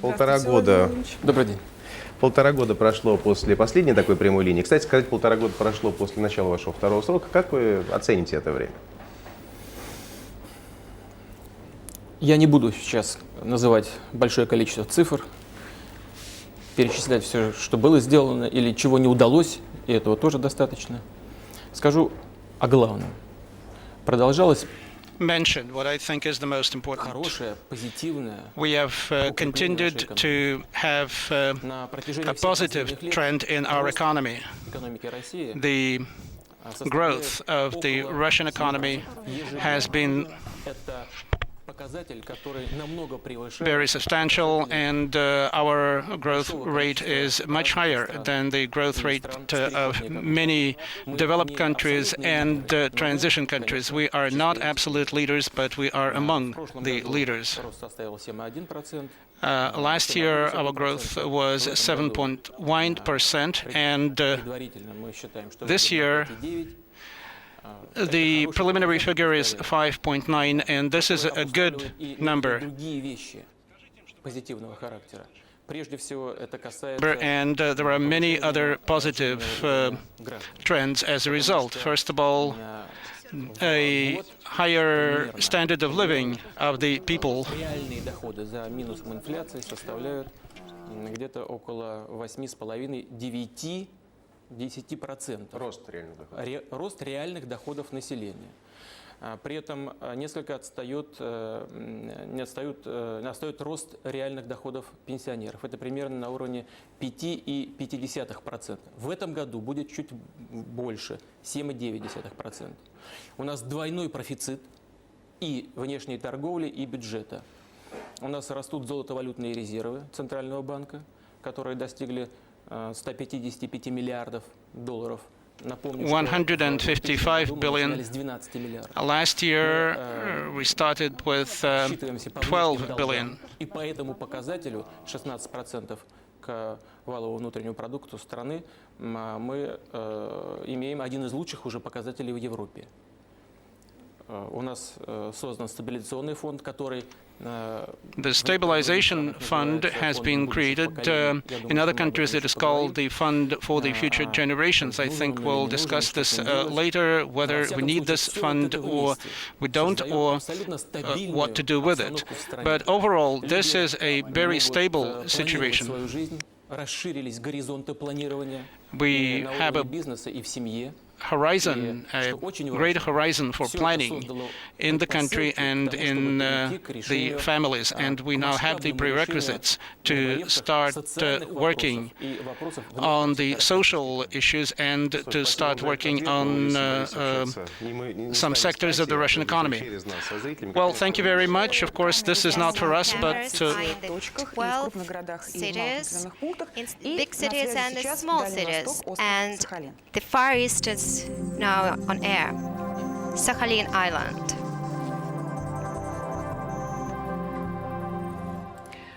Полтора года. Добрый день. Полтора года прошло после последней такой прямой линии. Кстати сказать, полтора года прошло после начала вашего второго срока. Как вы оцените это время? Я не буду сейчас называть большое количество цифр, перечислять все, что было сделано или чего не удалось, и этого тоже достаточно. Скажу о главном. Продолжалось mentioned what I think is the most important. хорошее, позитивное We have continued to have на a протяжении всех positive последних лет trend in our economy. экономики России. The growth of the Russian economy has been Это показатель, который намного превышает very substantial, and our growth rate is much higher than the growth rate of many developed countries and transition countries. We are not absolute leaders, but we are among the leaders. рост составил 7,1%. Last year, our growth was 7.1%, and Предварительно мы считаем, что this year, 9. the preliminary figure is 5.9, and this is a good number. Другие вещи позитивного характера. Прежде всего, это касается And there are many other positive trends as a result. First of all, a higher standard of living of the people. реальные доходы за минусом инфляции составляют где-то около 8,5-9-10%. Рост реальных доходов. Рост реальных доходов населения. При этом несколько отстает рост реальных доходов пенсионеров. Это примерно на уровне 5,5%. В этом году будет чуть больше, 7,9%. У нас двойной профицит и внешней торговли, и бюджета. У нас растут золотовалютные резервы Центрального банка, которые достигли 155 миллиардов долларов. Напомню, 155 billion. с 12 миллиардов. Last year, we started with 12 billion. И по этому показателю 16% к валовому внутреннему продукту страны мы имеем один из лучших уже показателей в Европе. У нас создан стабилизационный фонд, который The stabilization fund has been created. In other countries, it is called the Fund for the Future Generations. I think we'll discuss this later, whether we need this fund or we don't, or what to do with it. But overall, this is a very stable situation. расширились горизонты планирования We have на a уровне бизнеса и в семье. horizon, a great horizon for planning in the country and in the families. And we now have the prerequisites to start working on the social issues and to start working on some sectors of the Russian economy. Well, thank you very much. Of course, this is not for us, but 12 cities, in big cities and the small cities, and the Far East is now on air. Sakhalin Island.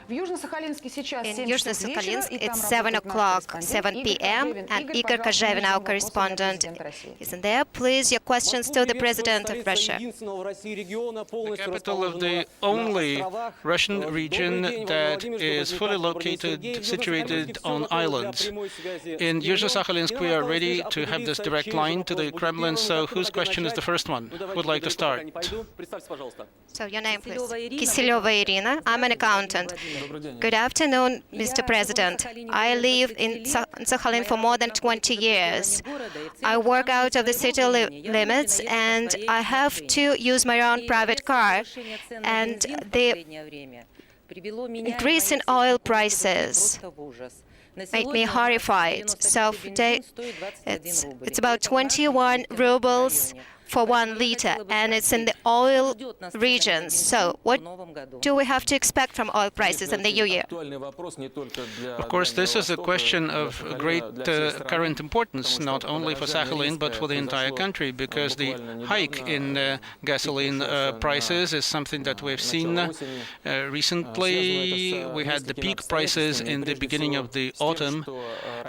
В Южно-Сахалинске сейчас In 7 часов вечера, Yuzhno-Sakhalinsk, и там it's 7 работает наш o'clock, корреспондент 7 Игорь p.m., Кожевин. and Игорь, Igor пожалуйста, Kожевin, our вопросы для correspondent, президента России. isn't there. Please, your questions to the President of Russia. the capital of the only Russian region that is fully located, situated on islands. In Yuzhno-Sahalinsk, we are ready to have this direct line to the Kremlin. So whose question is the first one? Who would like to start? So your name, please. Kiseleva Irina. I'm an accountant. Good afternoon, Mr. President. I live in Sakhalin for more than 20 years. I work out of the city limits, and I have to use my own private car. And the increase in oil prices made me horrified. So today it's about 21 rubles for 1 liter, and it's in the oil regions. So what do we have to expect from oil prices in the new year? Of course, this is a question of great current importance, not only for Sakhalin, but for the entire country, because the hike in gasoline prices is something that we've seen recently. We had the peak prices in the beginning of the autumn,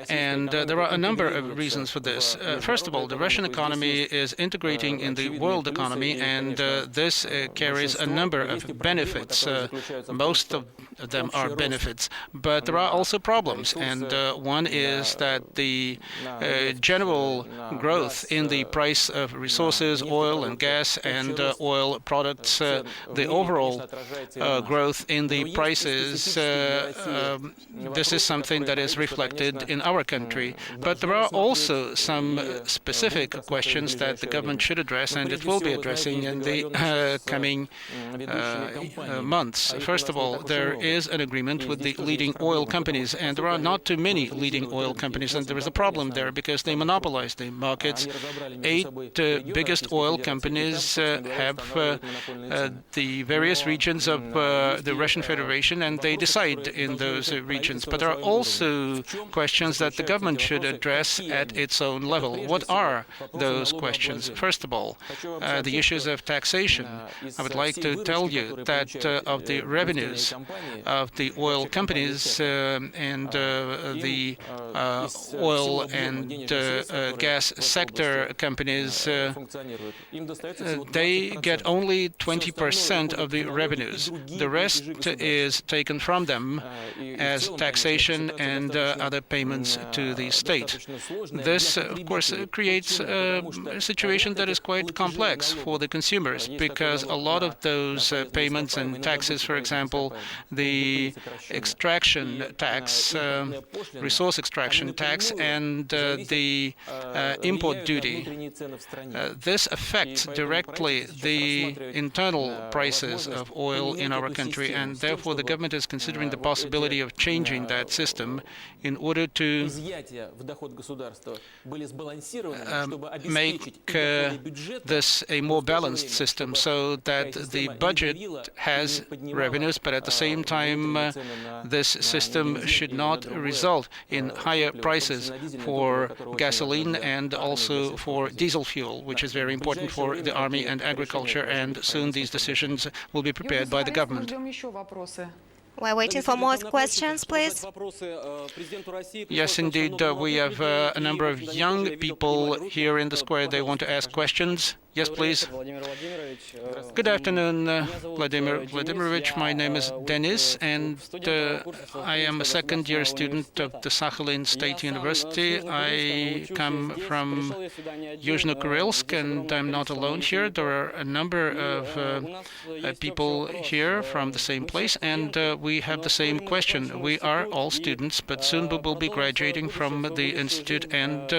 And there are a number of reasons for this. First of all, the Russian economy is integrating in the world economy, and this carries a number of benefits. Most of them are benefits, but there are also problems. And one is that the general growth in the price of resources, oil and gas and oil products, the overall growth in the prices, this is something that is reflected in our country. But there are also some specific questions that the government should address, and it will be addressing in the coming months. First of all, there is an agreement with the leading oil companies, and there are not too many leading oil companies, and there is a problem there because they monopolize the markets. 8 biggest oil companies have the various regions of the Russian Federation, and they decide in those regions. But there are also questions that the government should address at its own level. What are those questions? First of all, the issues of taxation. I would like to tell you that of the revenues of the oil companies and the oil and gas sector companies, they get only 20% of the revenues. The rest is taken from them as taxation and other payments to the state. This, of course, creates a situation that is quite complex for the consumers, because a lot of those payments and taxes, for example, the extraction tax, resource extraction tax, and the import duty, this affects directly the internal prices of oil in our country, and therefore the government is considering the possibility of changing that system in order to make this a more balanced system, so that the budget has revenues, but at the same time this system should not result in higher prices for gasoline and also for diesel fuel, which is very important for the army and agriculture, and soon these decisions will be prepared by the government. We're waiting for more questions, please. Yes, indeed. We have a number of young people here in the square. They want to ask questions. Yes, please. Good afternoon, Vladimir Vladimirovich. My name is Denis, and I am a second-year student of the Sakhalin State University. I come from Yuzhno-Kurylsk, and I'm not alone here. There are a number of people here from the same place, and we have the same question. We are all students, but soon we will be graduating from the institute, and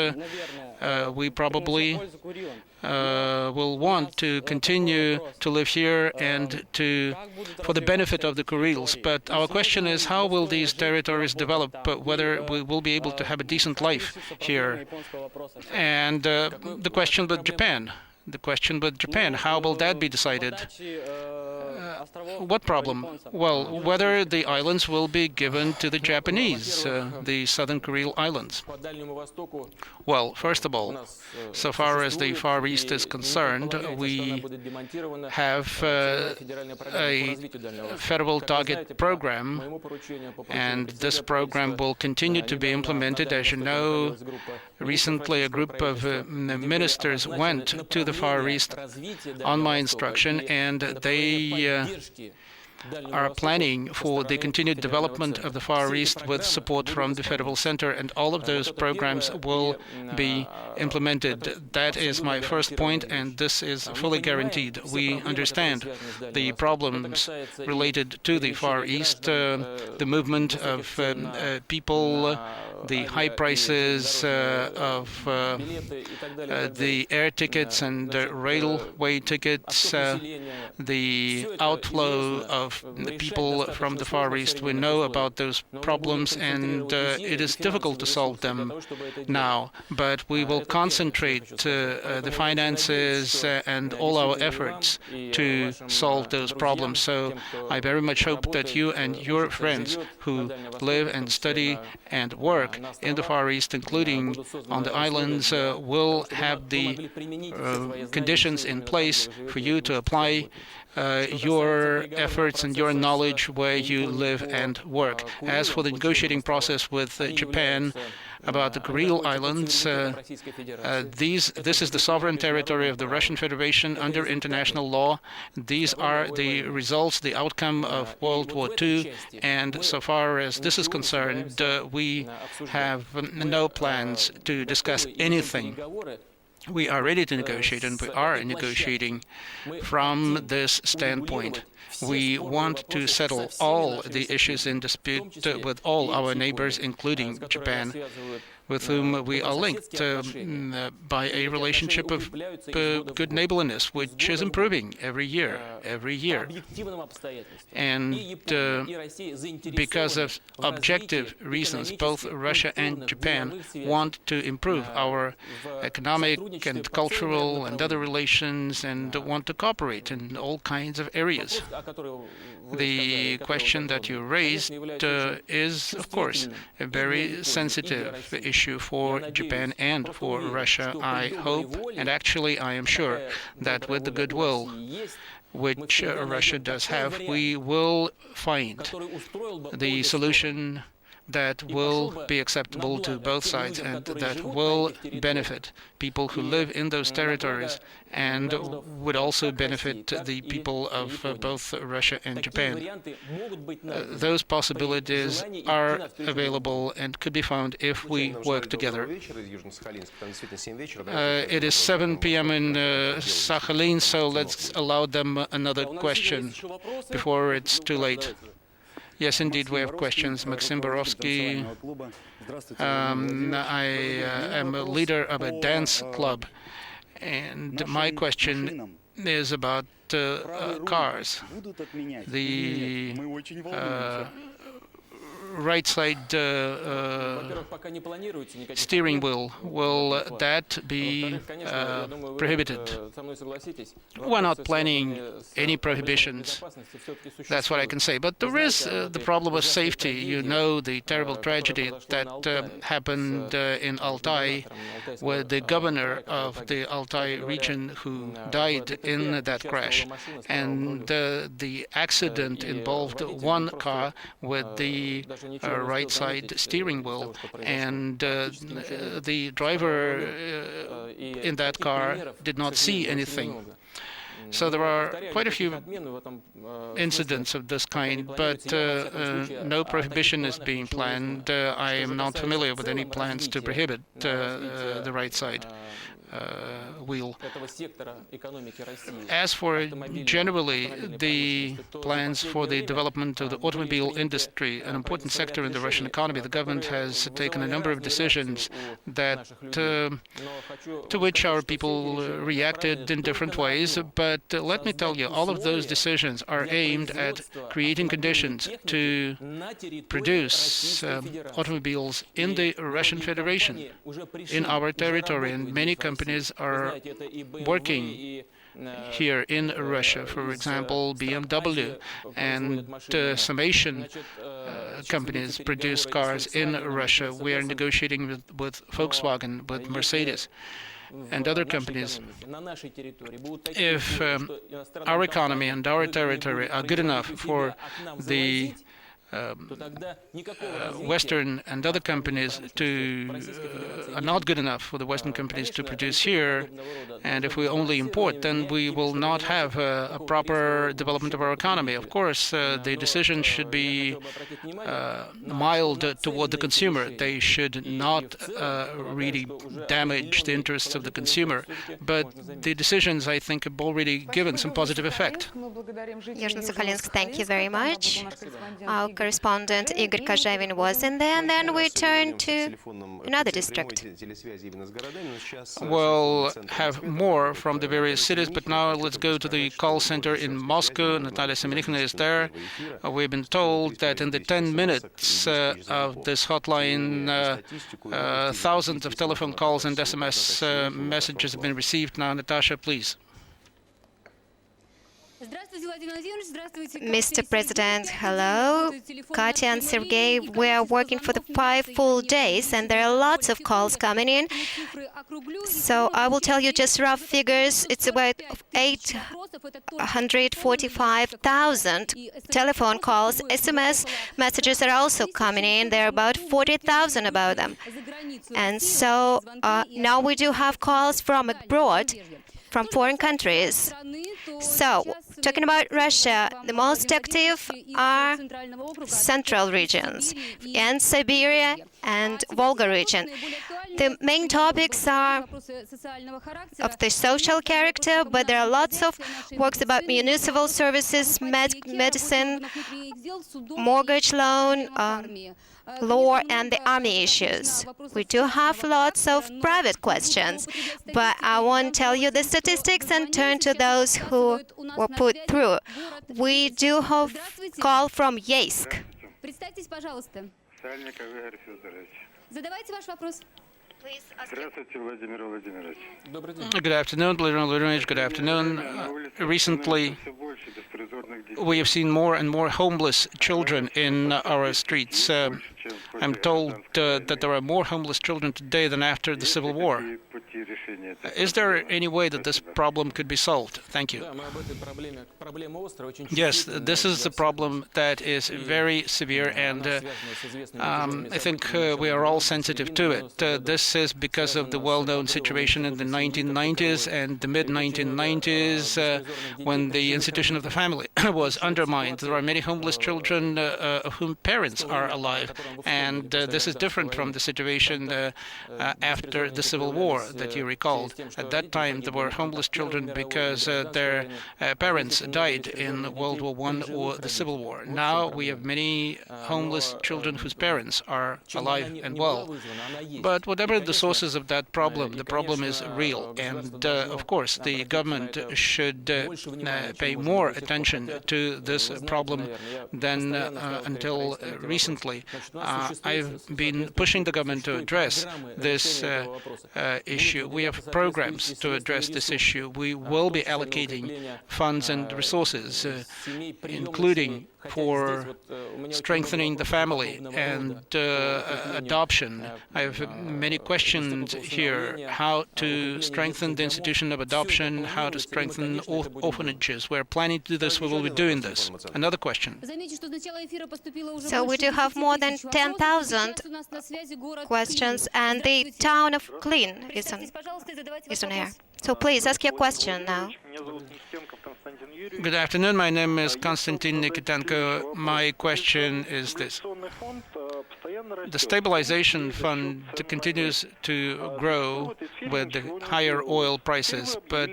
we probably will want to continue to live here and for the benefit of the Kurils. But our question is, how will these territories develop, whether we will be able to have a decent life here? And the question with Japan. How will that be decided? What problem? Well, whether the islands will be given to the Japanese, the Southern Kuril Islands. Well, first of all, so far as the Far East is concerned, we have a federal target program, and this program will continue to be implemented. As you know, recently a group of ministers went to the Far East on my instruction, and they are planning for the continued development of the Far East with support from the federal center, and all of those programs will be implemented. That is my first point, and this is fully guaranteed. We understand the problems related to the Far East, the movement of people, the high prices of the air tickets and railway tickets, the outflow of the people from the Far East. We know about those problems, and it is difficult to solve them now, but we will concentrate the finances and all our efforts to solve those problems. So I very much hope that you and your friends who live and study and work in the Far East, including on the islands, will have the conditions in place for you to apply your efforts contacts and your knowledge where you live and work. As for the negotiating process with Japan about the Kuril Islands, this is the sovereign territory of the Russian Federation under international law. These are the results, the outcome of World War II, and so far as this is concerned, we have no plans to discuss anything. We are ready to negotiate, and we are negotiating from this standpoint. We want to settle all the issues in dispute with all our neighbors, including Japan, with whom we are linked by a relationship of good neighborliness, which is improving every year. And because of objective reasons, both Russia and Japan want to improve our economic and cultural and other relations and want to cooperate in all kinds of areas. The question that you raised is, of course, a very sensitive issue for Japan and for Russia. I hope, and actually I am sure, that with the goodwill which Russia does have, we will find the solution that will be acceptable to both sides and that will benefit people who live in those territories and would also benefit the people of both Russia and Japan. Those possibilities are available and could be found if we work together. It is 7 p.m. in Sakhalin, so let's allow them another question before it's too late. Yes, indeed, we have questions. Maxim Borovsky. I am a leader of a dance club, and my question is about cars. The right side steering wheel, will that be prohibited? We're not planning any prohibitions. That's what I can say. But there is the problem of safety. You know the terrible tragedy that happened in Altai, where the governor of the Altai region who died in that crash. And the accident involved one car with the right side steering wheel, and the driver in that car did not see anything. So there are quite a few incidents of this kind, but no prohibition is being planned. I am not familiar with any plans to prohibit the right side wheel. As for generally the plans for the development of the automobile industry, an important sector in the Russian economy, the government has taken a number of decisions that to which our people reacted in different ways. But let me tell you, all of those decisions are aimed at creating conditions to produce automobiles in the Russian Federation, in our territory, and many companies are working here in Russia. For example, BMW and some Asian companies produce cars in Russia. We are negotiating with Volkswagen, with Mercedes, and other companies. If our economy and our territory are good enough for the Western and other companies are not good enough for the Western companies to produce here, and if we only import, then we will not have a proper development of our economy. Of course, the decisions should be mild toward the consumer. They should not really damage the interests of the consumer, but the decisions, I think, have already given some positive effect. Yuzhno-Sakhalinsk, thank you very much. Our correspondent Igor Kazhevin was in there, and then we turn to another district. We'll have more from the various cities, but now let's go to the call center in Moscow. Natalia Semenikhina is there. We've been told that in the 10 minutes of this hotline, thousands of telephone calls and SMS messages have been received. Now, Natasha, please. Mr. President, hello. Katya and Sergei, we are working for the 5 full days, and there are lots of calls coming in. So I will tell you just rough figures. It's about 845,000 telephone calls. SMS messages are also coming in. There are about 40,000 about them. And so now we do have calls from abroad, from foreign countries. So, talking about Russia, the most active are central regions and Siberia and Volga region. The main topics are of the social character, but there are lots of works about municipal services, medicine, mortgage loan, law, and the army issues. We do have lots of private questions, but I won't tell you the statistics and turn to those who were put through. We do have call from Yeisk. Good afternoon, Vladimir Vladimirovich. Good afternoon. Recently, we have seen more and more homeless children in our streets. I'm told that there are more homeless children today than after the Civil War. Is there any way that this problem could be solved? Thank you. Yes, this is a problem that is very severe, and I think we are all sensitive to it. This is because of the well-known situation in the 1990s and the mid-1990s when the institution of the family was undermined. There are many homeless children of whom parents are alive, and this is different from the situation after the Civil War that you recalled. At that time, there were homeless children because their parents died in World War I or the Civil War. Now we have many homeless children whose parents are alive and well. But whatever the sources of that problem, the problem is real. And of course, the government should pay more attention to this problem than until recently. I've been pushing the government to address this issue. We have programs to address this issue. We will be allocating funds and resources, including for strengthening the family and adoption. I have many questions here. How to strengthen the institution of adoption, how to strengthen orphanages. We're planning to do this. We will be doing this. Another question. So we do have more than 10,000 questions, and the town of Klin is on air. So please ask your question now. Good afternoon. My name is Konstantin Nikitenko. My question is this. The stabilization fund continues to grow with the higher oil prices, but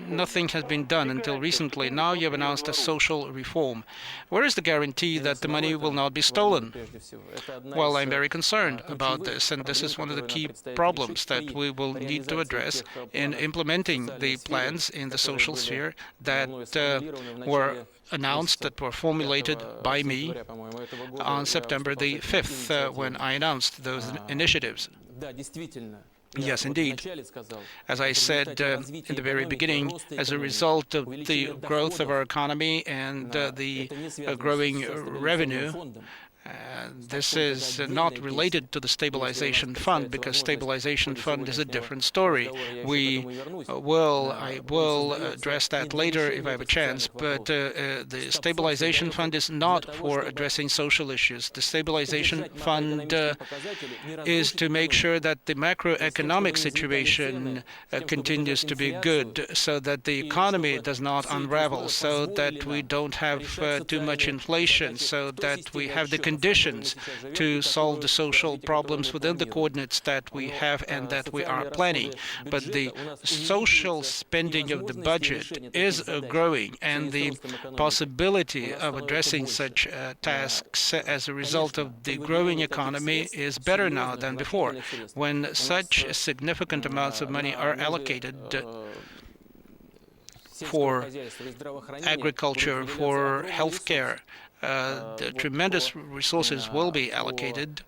nothing has been done until recently. Now you have announced a social reform. Where is the guarantee that the money will not be stolen? Well, I'm very concerned about this, and this is one of the key problems that we will need to address in implementing the plans in the social sphere that were announced, that were formulated by me on September the 5th when I announced those initiatives. Yes, indeed. As I said in the very beginning, as a result of the growth of our economy and the growing revenue, this is not related to the stabilization fund, because stabilization fund is a different story. I will address that later if I have a chance, but the stabilization fund is not for addressing social issues. The stabilization fund is to make sure that the macroeconomic situation continues to be good, so that the economy does not unravel, so that we don't have too much inflation, so that we have the conditions to solve the social problems within the coordinates that we have and that we are planning. But the social spending of the budget is growing, and the possibility of addressing such tasks as a result of the growing economy is better now than before. When such significant amounts of money are allocated for agriculture, for healthcare, the tremendous resources will be allocated.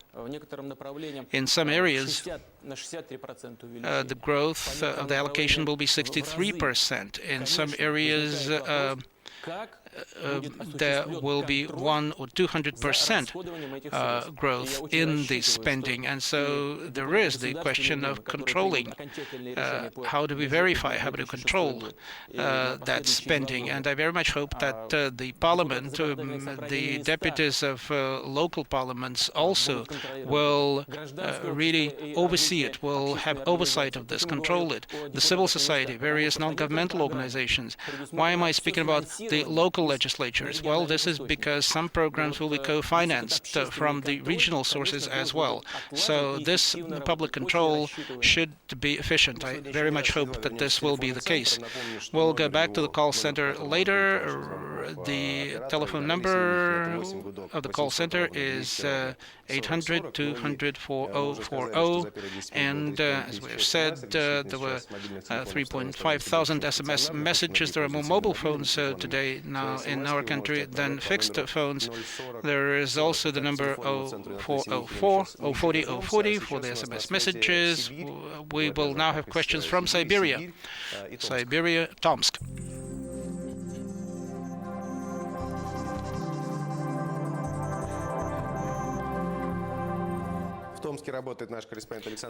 In some areas, the growth of the allocation will be 63%. In some areas, there will be 100 or 200% growth in the spending. And so there is the question of controlling. How do we verify, how do we control that spending? And I very much hope that the Parliament, the deputies of local parliaments also will really oversee it, will have oversight of this, control it. The civil society, various non-governmental organizations. Why am I speaking about the local legislatures? Well, this is because some programs will be co-financed from the regional sources as well. So this public control should be efficient. I very much hope that this will be the case. We'll go back to the call center later. The telephone number of the call center is 800-200-4040. And as we have said, there were 3.5 thousand SMS messages. There are more mobile phones today now in our country than fixed phones. There is also the number 0404 040 040 for the SMS messages. We will now have questions from Siberia. Siberia, Tomsk.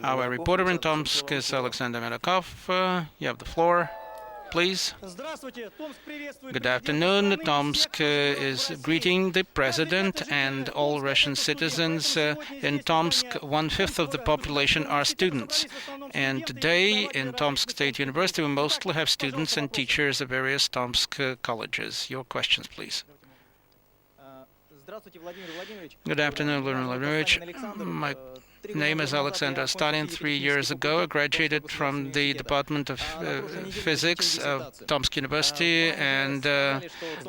Our reporter in Tomsk is Alexander Merakov. You have the floor, please. Good afternoon. Tomsk is greeting the President and all Russian citizens. In Tomsk, 1/5 of the population are students. And today, in Tomsk State University, we mostly have students and teachers of various Tomsk colleges. Your questions, please. Good afternoon, Vladimir Vladimirovich. My name is Alexander. Starting 3 years ago, I graduated from the Department of Physics of Tomsk University, and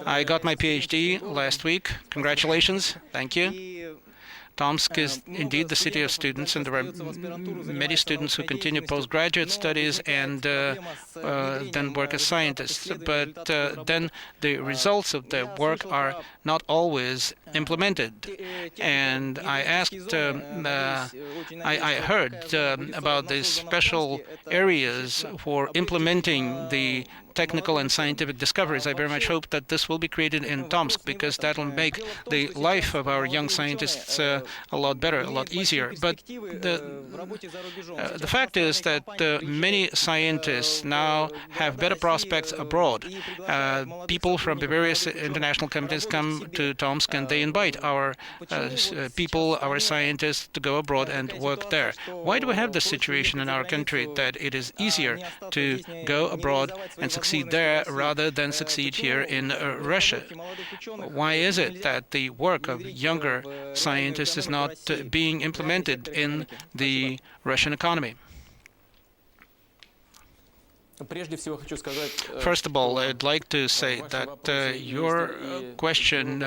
I got my PhD last week. Congratulations. Thank you. Tomsk is indeed the city of students, and there are many students who continue postgraduate studies and then work as scientists. But then the results of their work are not always implemented. And I asked, I heard about these special areas for implementing the technical and scientific discoveries. I very much hope that this will be created in Tomsk, because that will make the life of our young scientists a lot better, a lot easier. But the fact is that many scientists now have better prospects abroad. People from the various international companies come to Tomsk and they invite our people, our scientists, to go abroad and work there. Why do we have this situation in our country, that it is easier to go abroad and succeed there rather than succeed here in Russia? Why is it that the work of younger scientists is not being implemented in the Russian economy? First of all, I'd like to say that your question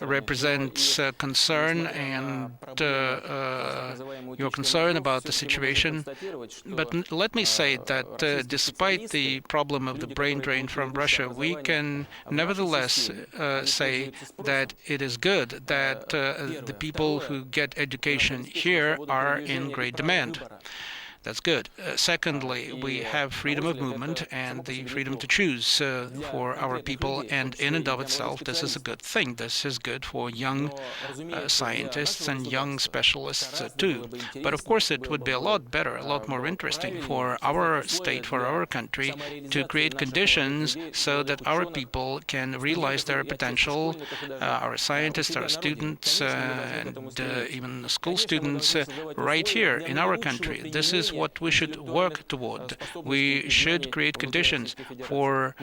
represents concern, and your concern about the situation. But let me say that despite the problem of the brain drain from Russia, we can nevertheless say that it is good that the people who get education here are in great demand. That's good. Secondly, we have freedom of movement and the freedom to choose for our people, and in and of itself, this is a good thing. This is good for young scientists and young specialists too. But of course, it would be a lot better, a lot more interesting for our state, for our country, to create conditions so that our people can realize their potential, our scientists, our students, and even school students right here in our country. This is what we should work toward. We should create conditions for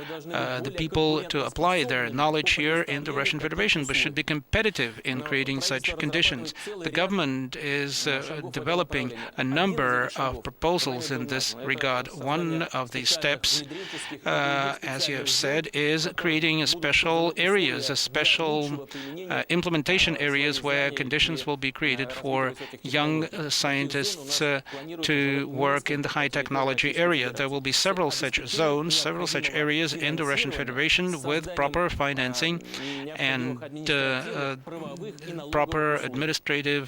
the people to apply their knowledge here in the Russian Federation, but should be competitive in creating such conditions. The government is developing a number of proposals in this regard. One of the steps, as you have said, is creating special areas, special implementation areas where conditions will be created for young scientists to to work in the high technology area. There will be several such zones, several such areas in the Russian Federation with proper financing and proper administrative,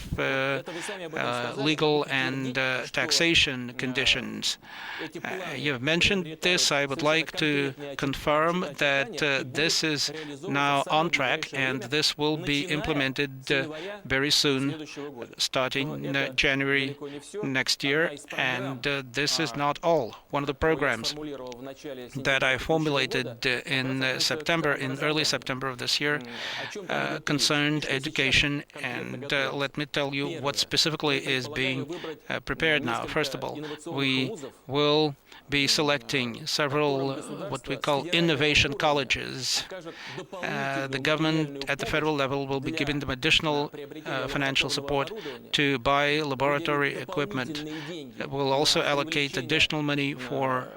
legal and taxation conditions. You have mentioned this. I would like to confirm that this is now on track, and this will be implemented very soon, starting January next year. And this is not all. One of the programs that I formulated in early September of this year, concerned education. And let me tell you what specifically is being prepared now. First of all, we will be selecting several what we call innovation colleges. The government at the federal level will be giving them additional financial support to buy laboratory equipment. We'll also allocate additional money for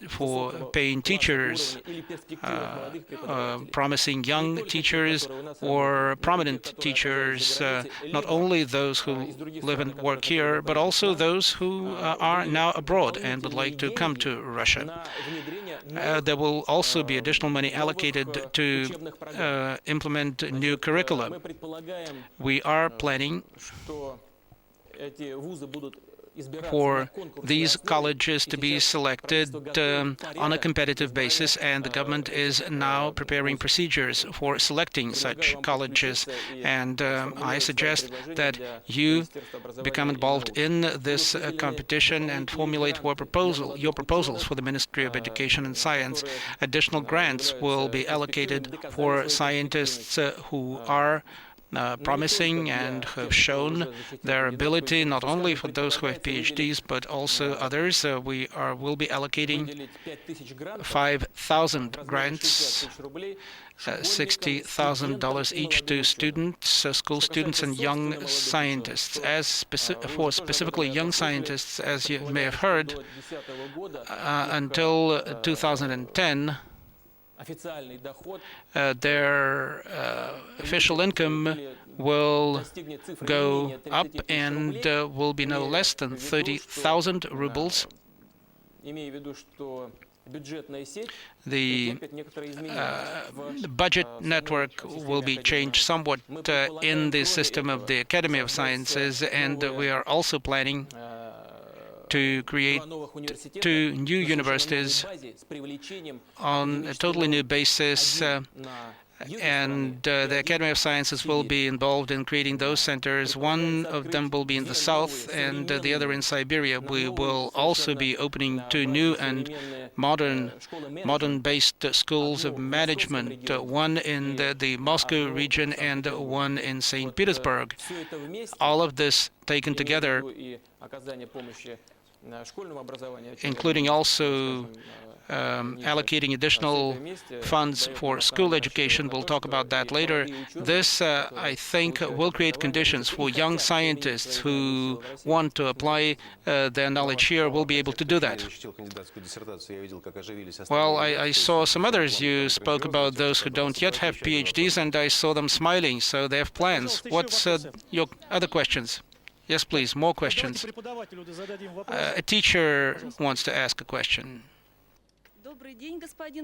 for paying teachers, promising young teachers or prominent teachers, not only those who live and work here, but also those who are now abroad and would like to come to Russia. There will also be additional money allocated to implement new curricula. We are planning for these colleges to be selected on a competitive basis, and the government is now preparing procedures for selecting such colleges. And I suggest that you become involved in this competition and formulate your proposals for the Ministry of Education and Science. Additional grants will be allocated for scientists who are promising and have shown their ability, not only for those who have PhDs, but also others. We will be allocating 5,000 grants, $60,000 each to students, school students and young scientists. For specifically young scientists, as you may have heard, until 2010, their official income will go up and will be no less than 30,000 rubles. The budget network will be changed somewhat in the system of the Academy of Sciences, and we are also planning to create 2 new universities on a totally new basis, and the Academy of Sciences will be involved in creating those centers. One of them will be in the south and the other in Siberia. We will also be opening 2 new and modern-based schools of management, one in the Moscow region and one in St. Petersburg. All of this taken together, including also allocating additional funds for school education. We'll talk about that later. This, I think, will create conditions for young scientists who want to apply their knowledge here will be able to do that. Well, I saw some others. You spoke about those who don't yet have PhDs, and I saw them smiling, so they have plans. What's your other questions? Yes, please, more questions. A teacher wants to ask a question.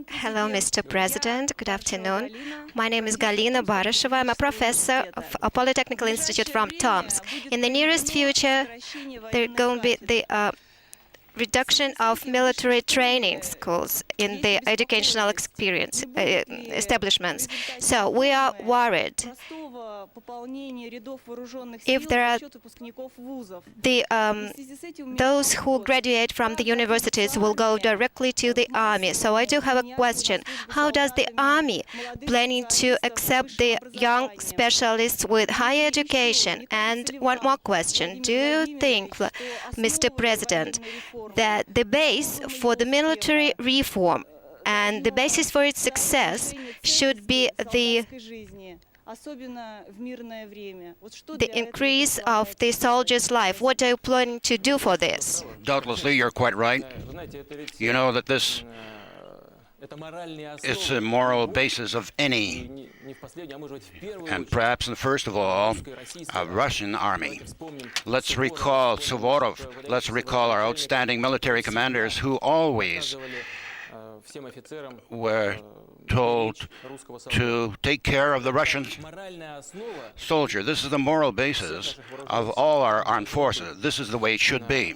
Hello, Mr. President. Good afternoon. My name is Galina Barasheva. I'm a professor of a Polytechnical Institute from Tomsk. In the nearest future, there's going to be the reduction of military training schools in the educational establishments. So we are worried if there are those who graduate from the universities will go directly to the army. So I do have a question. How does the army planning to accept the young specialists with higher education? And one more question. Do you think, Mr. President, that the base for the military reform and the basis for its success should be the increase of the soldier's life? What are you planning to do for this? Doubtlessly, you're quite right. You know that this It's a moral basis of any, and perhaps first of all, a Russian army. Let's recall Suvorov. Let's recall our outstanding military commanders who always were told to take care of the Russian soldier. This is the moral basis of all our armed forces. This is the way it should be.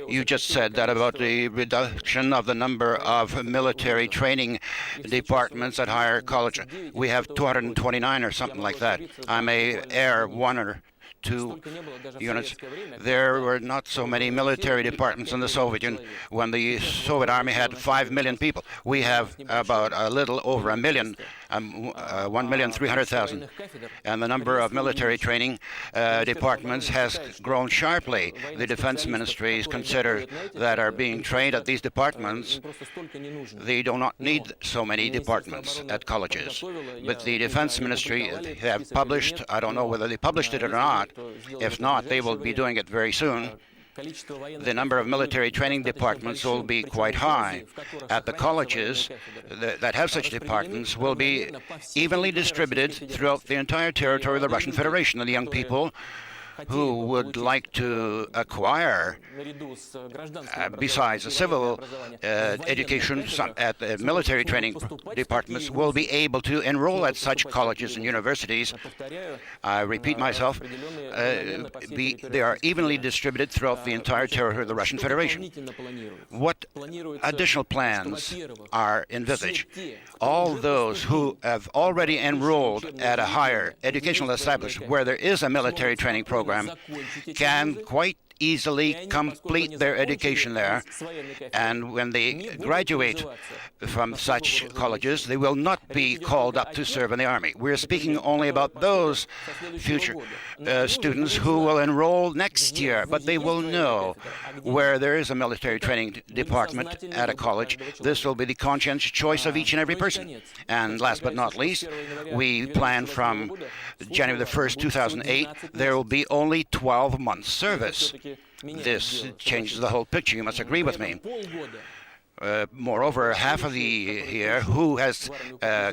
You just said that about the reduction of the number of military training departments at higher college. We have 229 or something like that. I may err one or two units. There were not so many military departments in the Soviet Union. When the Soviet Army had 5 million people, we have about a little over a million, 1,300,000. And the number of military training departments has grown sharply. The defense ministries consider that are being trained at these departments, they do not need so many departments at colleges. But the defense ministry have published, I don't know whether they published it or not. If not, they will be doing it very soon. The number of military training departments will be quite high. At the colleges that have such departments will be evenly distributed throughout the entire territory of the Russian Federation. And the young people who would like to acquire, besides the civil education at the military training departments, will be able to enroll at such colleges and universities. I repeat myself, they are evenly distributed throughout the entire territory of the Russian Federation. What additional plans are envisaged? All those who have already enrolled at a higher educational establishment where there is a military training program can quite easily complete their education there, and when they graduate from such colleges, they will not be called up to serve in the army. We're speaking only about those future students who will enroll next year, but they will know where there is a military training department at a college. This will be the conscientious choice of each and every person. And last but not least, we plan from January the 1st, 2008, there will be only 12 months service. This changes the whole picture. You must agree with me. Moreover, half of the year who has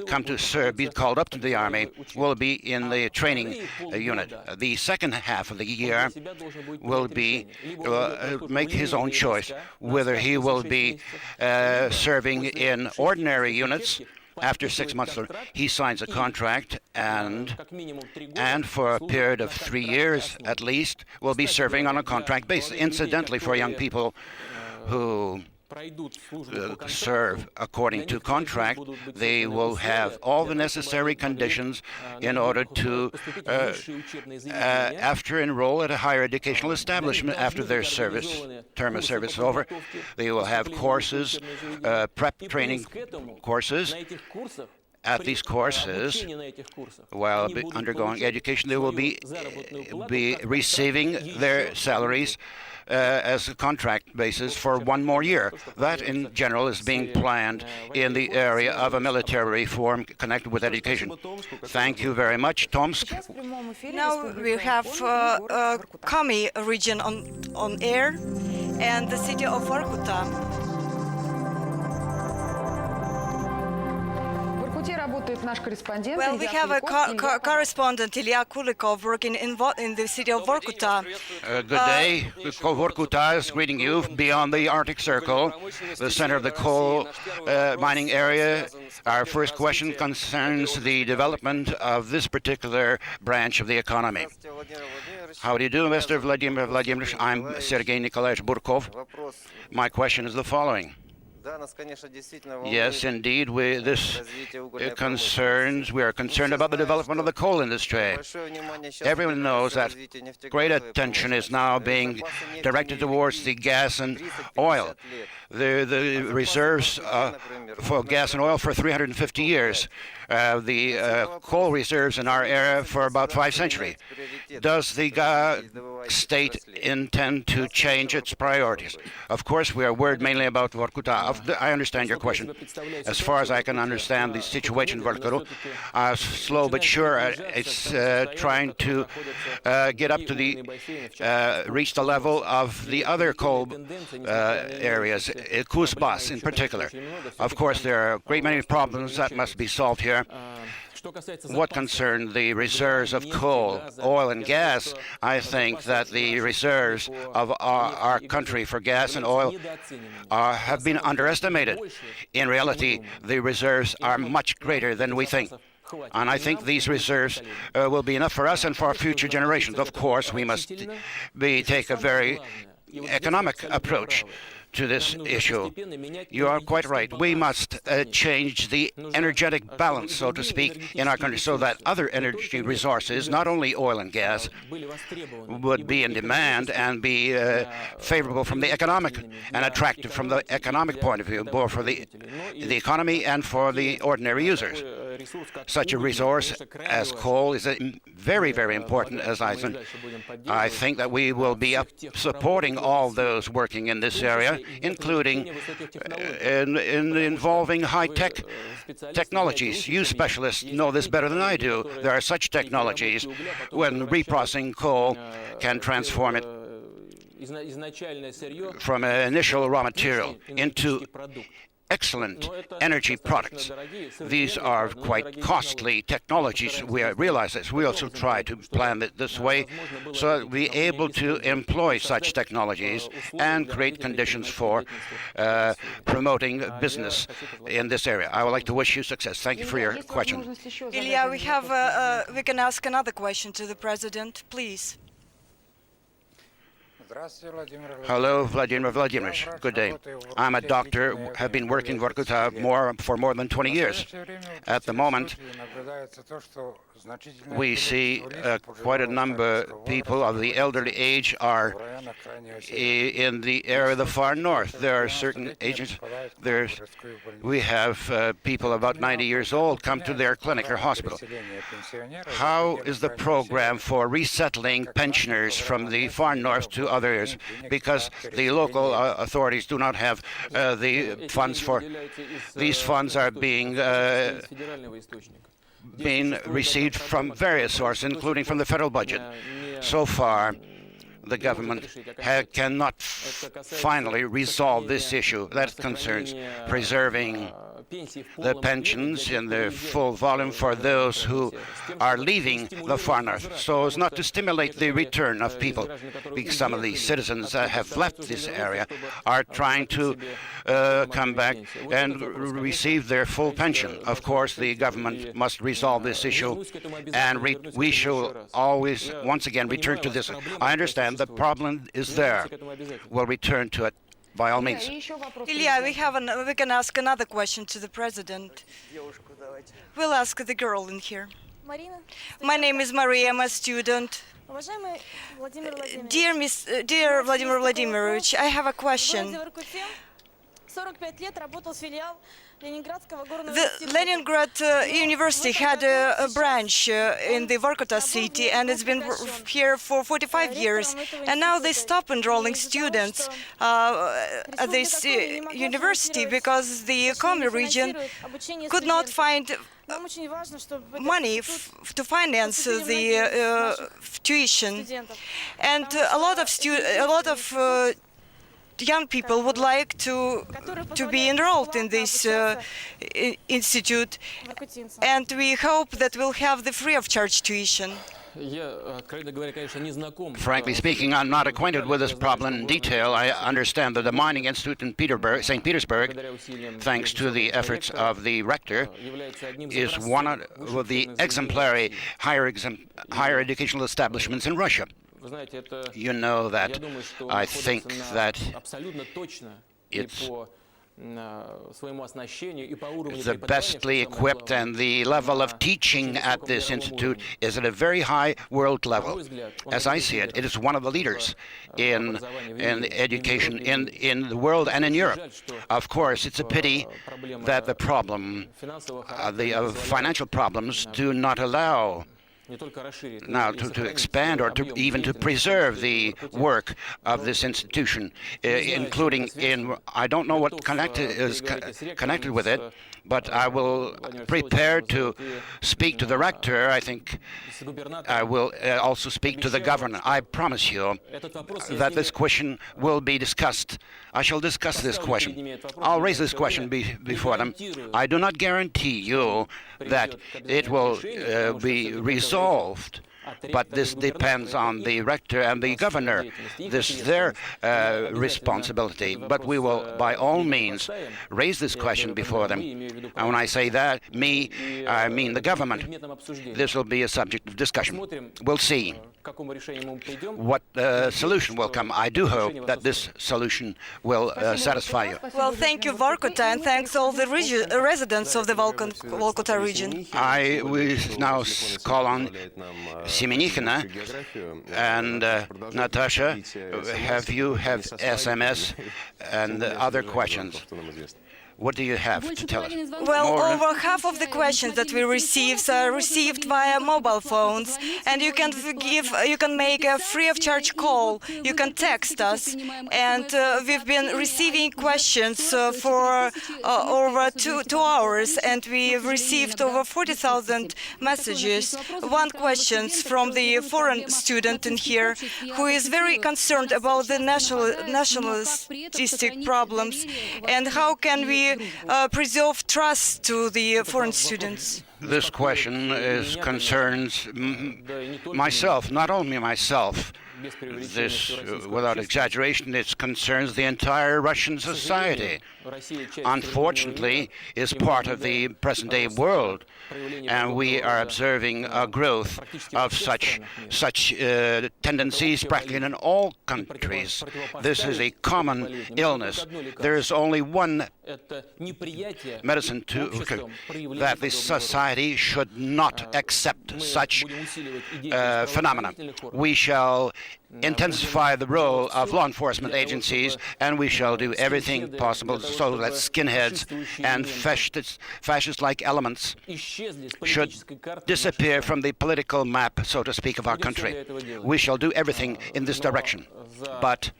come to serve, be called up to the army, will be in the training unit. The second half of the year will be make his own choice whether he will be serving in ordinary units. After 6 months, he signs a contract, and for a period of 3 years at least, will be serving on a contract basis. Incidentally, for young people who serve according to contract, they will have all the necessary conditions in order to, after enroll at a higher educational establishment after their term of service is over. They will have courses, prep training courses. At these courses, while undergoing education, they will be receiving their salaries as a contract basis for 1 more year. That, in general, is being planned in the area of a military reform connected with education. Thank you very much. Tomsk. Now we have Kami region on air and the city of Vorkuta. Well, we have a correspondent, Ilya Kulikov, working in the city of Vorkuta. Good day. Vorkuta is greeting you beyond the Arctic Circle, the center of the coal mining area. Our first question concerns the development of this particular branch of the economy. How do you do, Mr. Vladimir Vladimirovich? I'm Sergei Nikolaevich Burkov. My question is the following. Yes, indeed, we are concerned about the development of the coal industry. Everyone knows that great attention is now being directed towards the gas and oil. The reserves for gas and oil for 350 years. The coal reserves in our area for about 5 centuries. Does the state intend to change its priorities? Of course, we are worried mainly about Vorkuta. I understand your question. As far as I can understand the situation in Vorkutу, slow but sure, it's trying to get up to reach the level of the other coal areas, Kuzbas in particular. Of course, there are a great many problems that must be solved here. What concerns the reserves of coal, oil and gas, I think that the reserves of our country for gas and oil have been underestimated. In reality, the reserves are much greater than we think. And I think these reserves will be enough for us and for our future generations. Of course, we must take a very economic approach to this issue. You are quite right. We must change the energetic balance, so to speak, in our country so that other energy resources, not only oil and gas, would be in demand and be favorable from the economic and attractive from the economic point of view, both for the economy and for the ordinary users. Such a resource as coal is very, very important, as I think that we will be supporting all those working in this area, including in involving high-tech technologies. You specialists know this better than I do. There are such technologies when reprocessing coal can transform it from an initial raw material into excellent energy products. These are quite costly technologies. We realize this. We also try to plan it this way so that we're able to employ such technologies and create conditions for promoting business in this area. I would like to wish you success. Thank you for your question. Ilya, we can ask another question to the President, please. Hello, Vladimir Vladimirovich. Good day. I'm a doctor, have been working in Vorkutу for more than 20 years. At the moment, we see quite a number of people of the elderly age are in the area of the far north. There are certain agents. We have people about 90 years old come to their clinic or hospital. How is the program for resettling pensioners from the far north to other areas? Because the local authorities do not have the funds for. These funds are being received from various sources, including from the federal budget. So far, the government cannot finally resolve this issue. That concerns preserving the pensions in their full volume for those who are leaving the far north, so as not to stimulate the return of people. Because some of the citizens that have left this area are trying to come back and receive their full pension. Of course, the government must resolve this issue, and we shall always, once again, return to this. I understand the problem is there. We'll return to it by all means. Ilya, we can ask another question to the President. We'll ask the girl in here. My name is Maria, I'm a student. Dear Vladimir Vladimirovich, I have a question. The Leningrad University had a branch in the Vorkutу city, and it's been here for 45 years. And now they stop enrolling students at this university because the Komi region could not find money to finance the tuition. And a lot of young people would like to be enrolled in this institute, and we hope that we'll have the free of charge tuition. Frankly speaking, I'm not acquainted with this problem in detail. I understand that the Mining Institute in St. Petersburg, thanks to the efforts of the rector, is one of the exemplary higher educational establishments in Russia. You know that I think that it's the bestly equipped, and the level of teaching at this institute is at a very high world level. As I see it, it is one of the leaders in education in the world and in Europe. Of course, it's a pity that the problem, the financial problems, do not allow now to expand or to even to preserve the work of this institution, including in, I don't know what is connected with it, but I will prepare to speak to the rector. I think I will also speak to the governor. I promise you that this question will be discussed. I shall discuss this question. I'll raise this question before them. I do not guarantee you that it will be resolved, but this depends on the rector and the governor. This is their responsibility. But we will, by all means, raise this question before them. And when I say that, I mean the government. This will be a subject of discussion. We'll see what solution will come. I do hope that this solution will satisfy you. Well, thank you, Vorkuta, and thanks all the residents of the Vorkuta region. I will now call on Semenikhina and Natasha. Have SMS and other questions? What do you have to tell us? Well, over half of the questions that we received are received via mobile phones, and you can make a free of charge call. You can text us, and we've been receiving questions for over two hours, and we've received over 40,000 messages. One question from the foreign student in here, who is very concerned about the nationalistic problems, and how can we preserve trust to the foreign students? This question concerns myself, not only myself. This, without exaggeration, it concerns the entire Russian society. Unfortunately, is part of the present-day world, and we are observing a growth of such tendencies practically in all countries. This is a common illness. There is only one medicine that the society should not accept such phenomena. We shall intensify the role of law enforcement agencies, and we shall do everything possible so that skinheads and fascist-like elements should disappear from the political map, so to speak, of our country. We shall do everything in this direction. But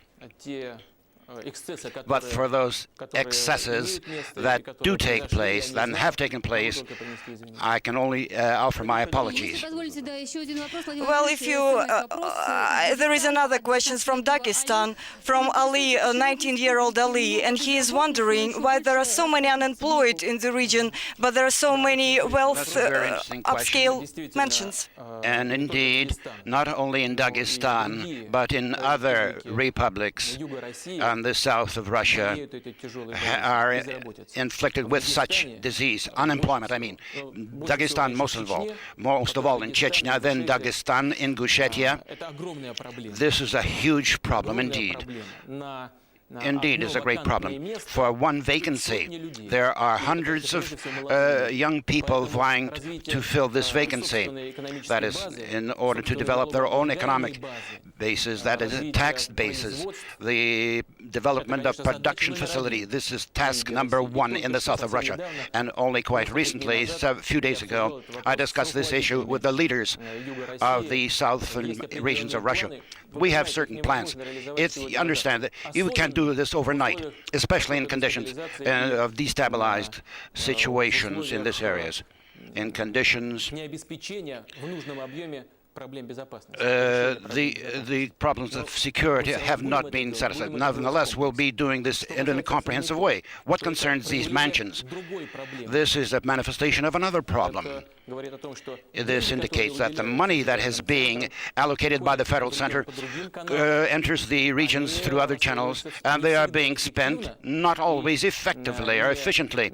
for those excesses that do take place, and have taken place, I can only offer my apologies. Well, there is another question from Dagestan, from Ali, a 19-year-old Ali, and he is wondering why there are so many unemployed in the region, but there are so many wealth upscale mansions. And indeed, not only in Dagestan, but in other republics on the south of Russia are inflicted with such disease, unemployment, I mean. Dagestan most of all in Chechnya, then Dagestan, Ingushetia. This is a huge problem indeed. Indeed, is a great problem. For one vacancy, there are hundreds of young people vying to fill this vacancy. That is, in order to develop their own economic basis, that is, tax basis, the development of production facility. This is task number one in the south of Russia. And only quite recently, a few days ago, I discussed this issue with the leaders of the southern regions of Russia. We have certain plans. Understand that you can't do this overnight, especially in conditions of destabilized situations in these areas. In conditions, the problems of security have not been satisfied. Nevertheless, we'll be doing this in a comprehensive way. What concerns these mansions? This is a manifestation of another problem. This indicates that the money that is being allocated by the federal center enters the regions through other channels, and they are being spent not always effectively or efficiently,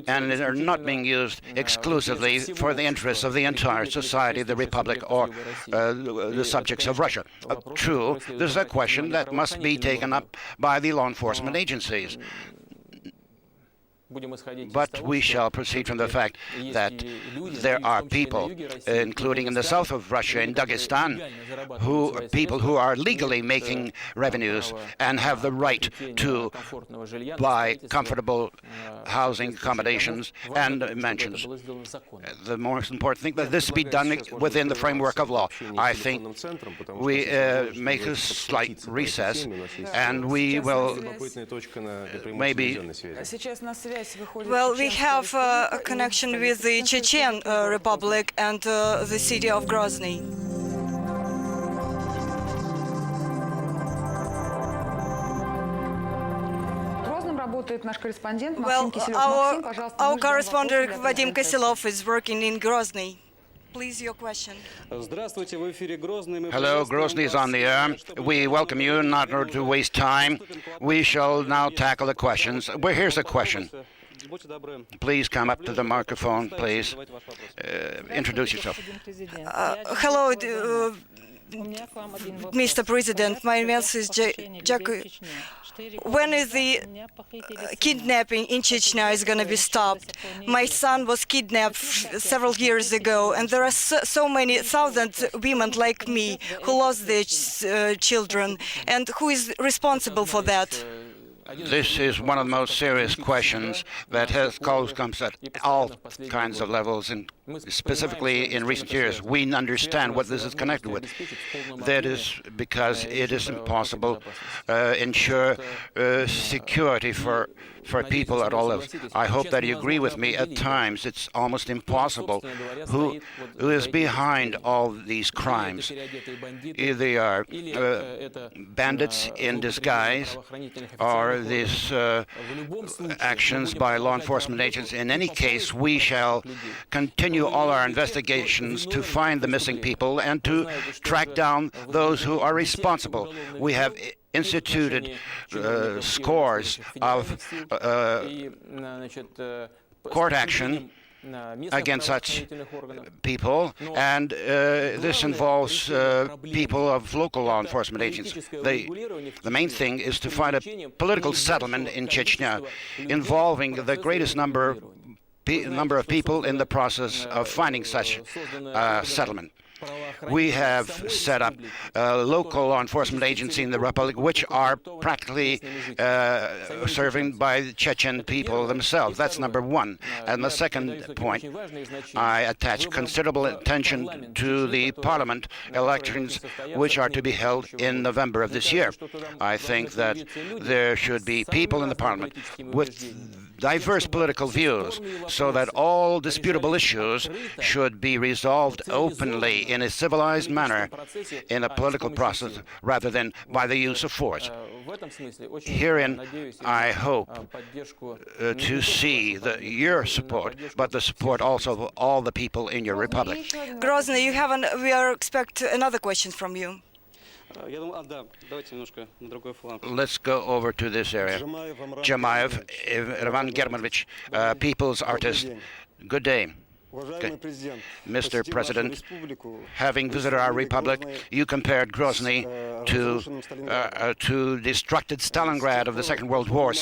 and they are not being used exclusively for the interests of the entire society, the republic, or the subjects of Russia. True, this is a question that must be taken up by the law enforcement agencies. But we shall proceed from the fact that there are people, including in the south of Russia, in Dagestan, people who are legally making revenues and have the right to buy comfortable housing accommodations and mansions. The most important thing that this be done within the framework of law. I think we make a slight recess and we will maybe... Well, we have a connection with the Chechen Republic and the city of Grozny. Well, our correspondent Vadim Kosilov is working in Grozny. Please, your question. Hello, Grozny is on the air. We welcome you, not in order to waste time. We shall now tackle the questions. Well, here's a question. Please come up to the microphone, please. Introduce yourself. Hello, Mr. President. My message is Jack. When is the kidnapping in Chechnya is going to be stopped? My son was kidnapped several years ago, and there are so many thousands of women like me who lost their children. And who is responsible for that? This is one of the most serious questions that comes at all kinds of levels, and specifically in recent years. We understand what this is connected with. That is because it is impossible to ensure security for people at all levels. I hope that you agree with me. At times, it's almost impossible who is behind all these crimes. Either they are bandits in disguise or these actions by law enforcement agents. In any case, we shall continue all our investigations to find the missing people and to track down those who are responsible. We have instituted scores of court action against such people, and this involves people of local law enforcement agencies. The main thing is to find a political settlement in Chechnya involving the greatest number of people in the process of finding such settlement. We have set up a local law enforcement agency in the Republic, which are practically serving by the Chechen people themselves. That's number one. And the second point, I attach considerable attention to the parliament elections, which are to be held in November of this year. I think that there should be people in the parliament with diverse political views, so that all disputable issues should be resolved openly in a civilized manner in a political process rather than by the use of force. Herein, I hope to see your support, but the support also of all the people in your republic. Grozny, we expect another question from you. Let's go over to this area. Jamayev, Ivan Germanovich, people's artist. Good day. Okay. Mr. President, having visited our republic, you compared Grozny to destructed Stalingrad of the Second World War.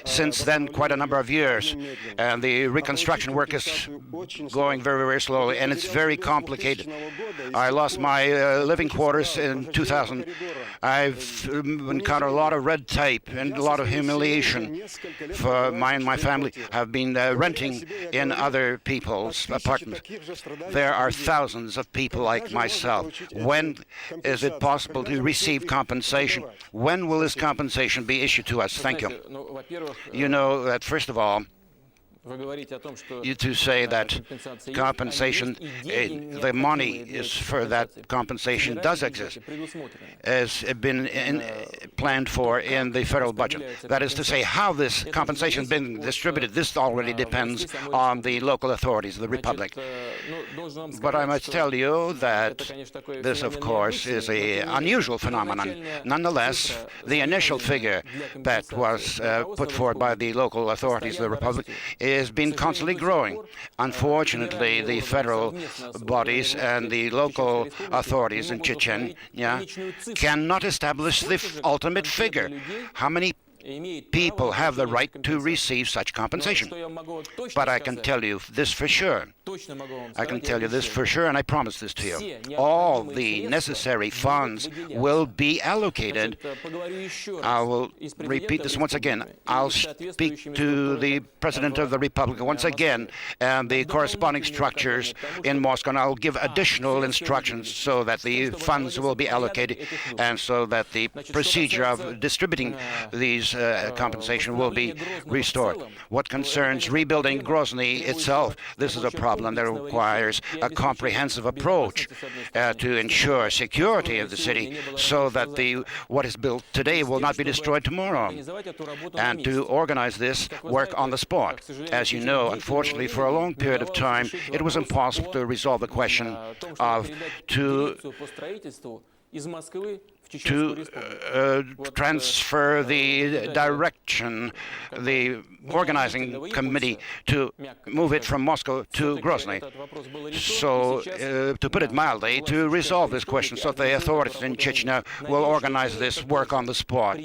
Since then, quite a number of years, and the reconstruction work is going very, very slowly, and it's very complicated. I lost my living quarters in 2000. I've encountered a lot of red tape and a lot of humiliation. For my family have been renting in other people's apartments. There are thousands of people like myself. When is it possible to receive compensation? When will this compensation be issued to us? Thank you. You know that, first of all, you to say that compensation, the money is for that compensation does exist, has been planned for in the federal budget. That is to say, how this compensation has been distributed, this already depends on the local authorities of the republic. But I must tell you that this, of course, is an unusual phenomenon. Nonetheless, the initial figure that was put forward by the local authorities of the republic has been constantly growing. Unfortunately, the federal bodies and the local authorities in Chechnya cannot establish the ultimate figure. How many people have the right to receive such compensation. But I can tell you this for sure. I can tell you this for sure, and I promise this to you. All the necessary funds will be allocated. I will repeat this once again. I'll speak to the President of the Republic once again and the corresponding structures in Moscow, and I'll give additional instructions so that the funds will be allocated and so that the procedure of distributing these compensation will be restored. What concerns rebuilding Grozny itself, this is a problem that requires a comprehensive approach to ensure security of the city so that what is built today will not be destroyed tomorrow, and to organize this work on the spot. As you know, unfortunately, for a long period of time, it was impossible to resolve the question of to transfer the direction, the organizing committee, to move it from Moscow to Grozny. So, to put it mildly, to resolve this question so that the authorities in Chechnya will organize this work on the spot.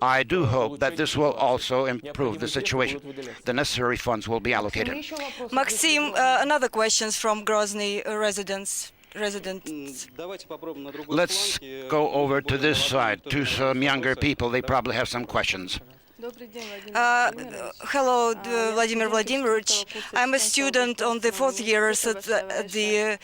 I do hope that this will also improve the situation. The necessary funds will be allocated. Maxim, another question from Grozny residents. Let's go over to this side, to some younger people. They probably have some questions. Hello, Vladimir Vladimirovich. I'm a student on the 4th years at the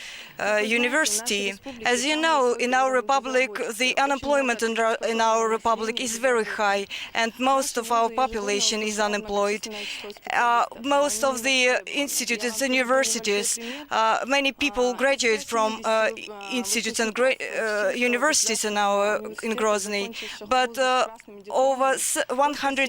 university. As you know, in our republic, the unemployment in our republic is very high, and most of our population is unemployed. Most of the institutes and universities, many people graduate from institutes and universities in Grozny, but over 170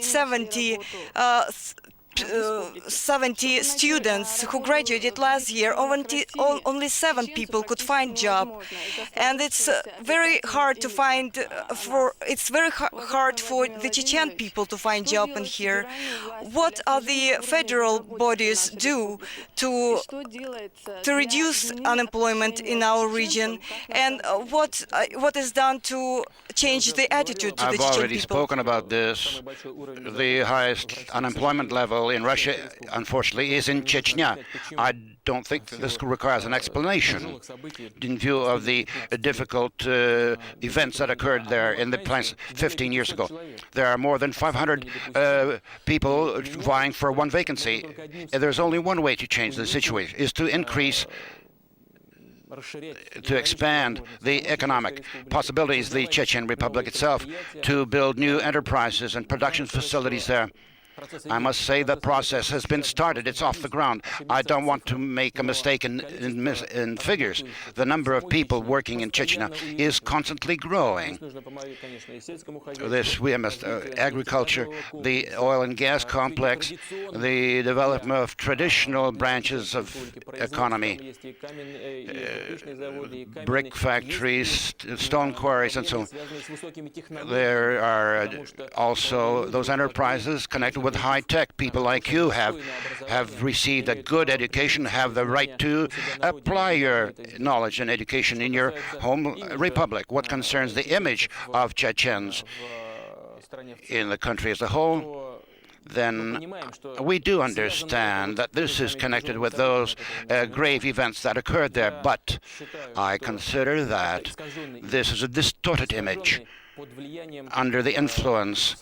students who graduated last year, only 7 people could find job, and it's very hard to find hard for the Chechen people to find job in here. What are the federal bodies do to reduce unemployment in our region, and what is done to change the attitude to the Chechen people? I've already spoken about this. The highest unemployment level in Russia, unfortunately, is in Chechnya. I don't think this requires an explanation in view of the difficult events that occurred there in the plants 15 years ago. There are more than 500 people vying for one vacancy. There's only one way to change the situation, is to expand the economic possibilities of the Chechen Republic itself, to build new enterprises and production facilities there. I must say the process has been started. It's off the ground. I don't want to make a mistake in figures. The number of people working in Chechnya is constantly growing. We must agriculture, the oil and gas complex, the development of traditional branches of economy, brick factories, stone quarries, and so on. There are also those enterprises connected with high-tech. People like you have received a good education, have the right to apply your knowledge and education in your home republic. What concerns the image of Chechens in the country as a whole, then we do understand that this is connected with those grave events that occurred there, but I consider that this is a distorted image under the influence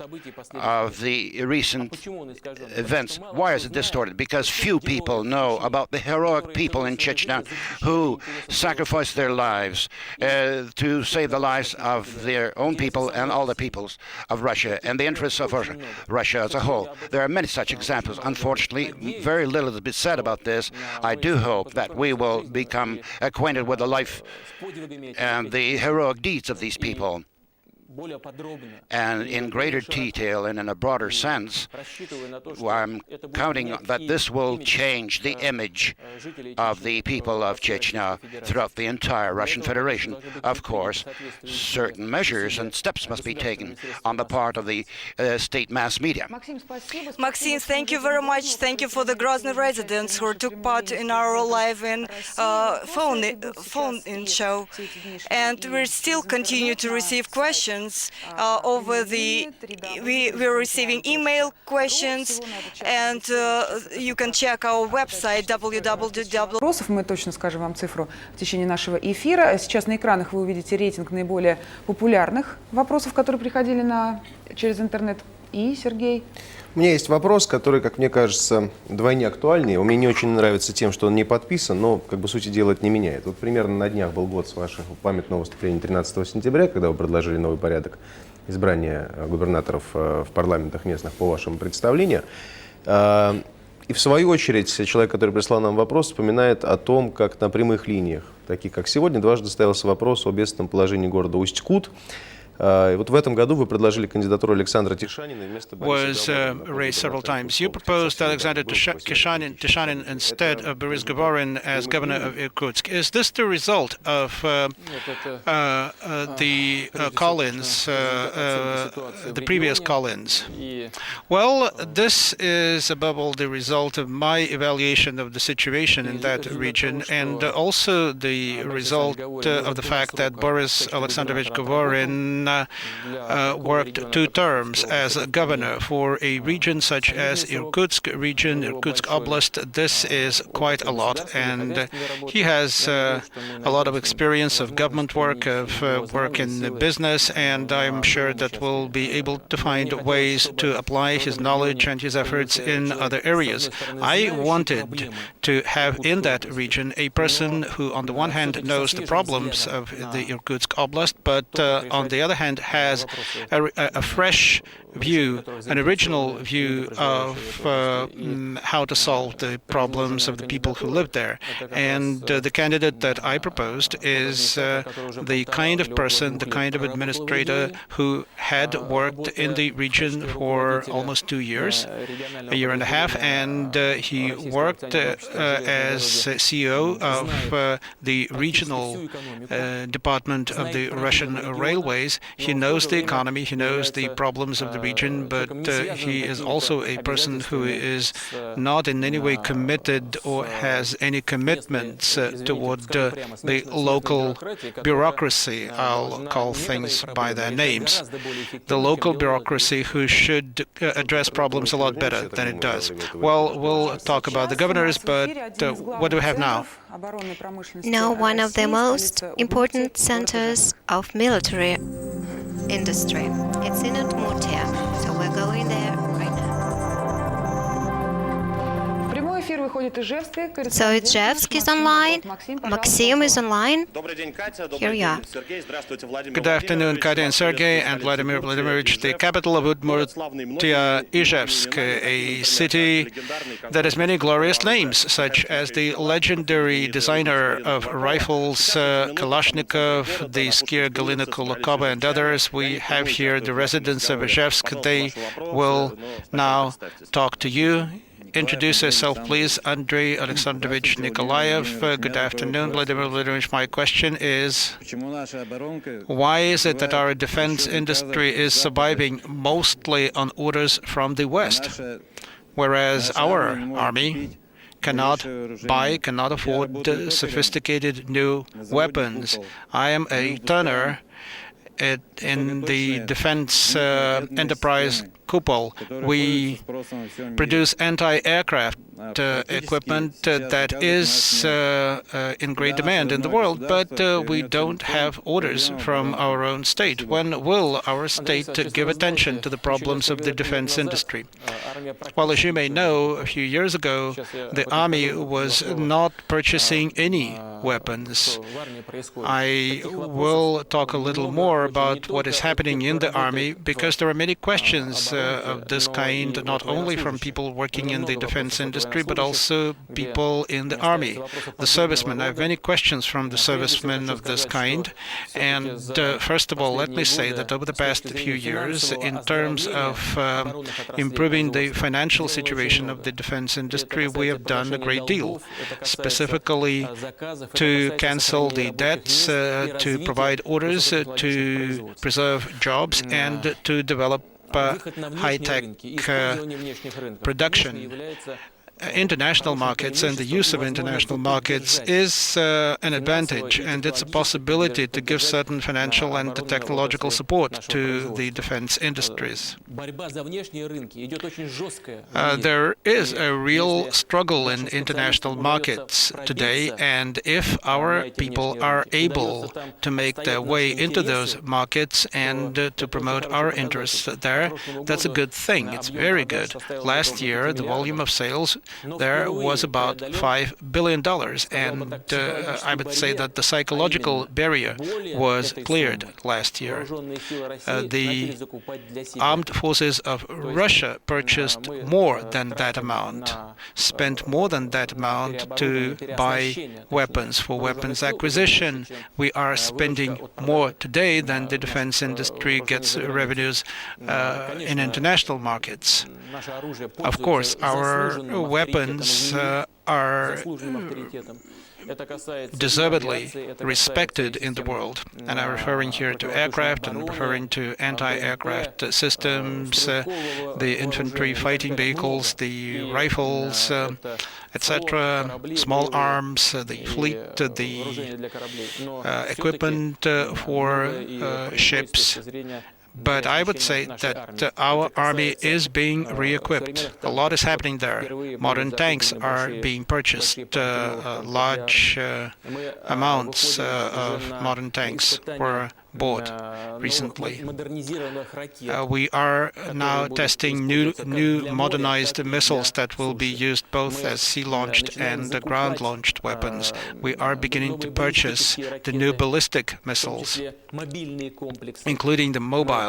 of the recent events. Why is it distorted? Because few people know about the heroic people in Chechnya who sacrificed their lives to save the lives of their own people and all the peoples of Russia and the interests of Russia as a whole. There are many such examples. Unfortunately, very little has been said about this. I do hope that we will become acquainted with the life and the heroic deeds of these people, and in greater detail and in a broader sense. I'm counting that this will change the image of the people of Chechnya throughout the entire Russian Federation. Of course, certain measures and steps must be taken on the part of the state mass media. Maxim, thank you very much. Thank you for the Grozny residents who took part in our live and phone-in show. And we still continue to receive questions questions over the. We're receiving email questions, and you can check our website www. Вопросов, мы точно скажем вам цифру в течение нашего эфира. Сейчас на экранах вы увидите рейтинг наиболее популярных вопросов, которые приходили через интернет. И, Сергей? У меня есть вопрос, который, как мне кажется, вдвойне актуальнее. Он мне не очень нравится тем, что он не подписан, но, как бы, сути дела это не меняет. Вот примерно на днях был год с вашего памятного выступления 13 сентября, когда вы предложили новый порядок избрания губернаторов в парламентах местных по вашему представлению. И в свою очередь человек, который прислал нам вопрос, вспоминает о том, как на прямых линиях, таких как сегодня, дважды ставился вопрос о бедственном положении города Усть-Кут. И вот в этом году вы предложили кандидатуру Александра Тишанина вместо Бориса raised several times. You proposed Alexander Tishanin instead of Boris Govorin as governor of Irkutsk. Is this the result of the Collins, the previous Collins? Well, this is above all the result of my evaluation of the situation in that region, and also the result of the fact that Boris Alexandrovich Govorin worked 2 terms as a governor for a region such as Irkutsk region, Irkutsk Oblast. This is quite a lot, and he has a lot of experience of government work, of work in business, and I'm sure that we'll be able to find ways to apply his knowledge and his efforts in other areas. I wanted to have in that region a person who, on the one hand, knows the problems of the Irkutsk Oblast, but on the other hand has a fresh view, an original view of how to solve the problems of the people who live there. And the candidate that I proposed is the kind of person, the kind of administrator who had worked in the region for almost 2 years, a year and a half, and he worked as CEO of the regional department of the Russian railways. He knows the economy, he knows the problems of the region, but he is also a person who is not in any way committed or has any commitments toward the local bureaucracy. I'll call things by their names. The local bureaucracy who should address problems a lot better than it does. Well, we'll talk about the governors, but what do we have now? Now one of the most important centers of military industry. It's in Udmurtia, so we're going there right now. Прямой эфир выходит из Ижевска. So Ijevsk is online. Maxim is online. Here we are. Good afternoon, Katya and Sergey and Vladimir Vladimirovich. The capital of Udmurtia, Ijevsk, a city that has many glorious names, such as the legendary designer of rifles, Kalashnikov, the skier Galina Kulakova, and others. We have here the residents of Ijevsk. They will now talk to you. Introduce yourself, please. Andrei Alexandrovich Nikolaev. Good afternoon, Vladimir Vladimirovich. My question is, why is it that our defense industry is surviving mostly on orders from the West, whereas our army cannot buy, cannot afford sophisticated new weapons? I am a turner in the defense enterprise Kupol. We produce anti-aircraft equipment that is in great demand in the world, but we don't have orders from our own state. When will our state give attention to the problems of the defense industry? Well, as you may know, a few years ago, the army was not purchasing any weapons. I will talk a little more about what is happening in the army, because there are many questions of this kind, not only from people working in the defense industry, but also people in the army, the servicemen. I have many questions from the servicemen of this kind. And first of all, let me say that over the past few years, in terms of improving the financial situation of the defense industry, we have done a great deal, specifically to cancel the debts, to provide orders, to preserve jobs, and to develop high-tech production. international markets and the use of international markets is an advantage, and it's a possibility to give certain financial and technological support to the defense industries. There is a real struggle in international markets today, and if our people are able to make their way into those markets and to promote our interests there, that's a good thing. It's very good. Last year, the volume of sales there was about $5 billion, and I would say that the psychological barrier was cleared last year. The armed forces of Russia purchased more than that amount, spent more than that amount to buy weapons. For weapons acquisition, we are spending more today than the defense industry gets revenues in international markets. Of course, our weapons are deservedly respected in the world, and I'm referring here to aircraft and referring to anti-aircraft systems, the infantry fighting vehicles, the rifles, etc., small arms, the fleet, the equipment for ships. But I would say that our army is being re-equipped. A lot is happening there. Modern tanks are being purchased. Large amounts of modern tanks were bought recently. We are now testing new modernized missiles that will be used both as sea-launched and ground-launched weapons. We are beginning to purchase the new ballistic missiles, including the mobile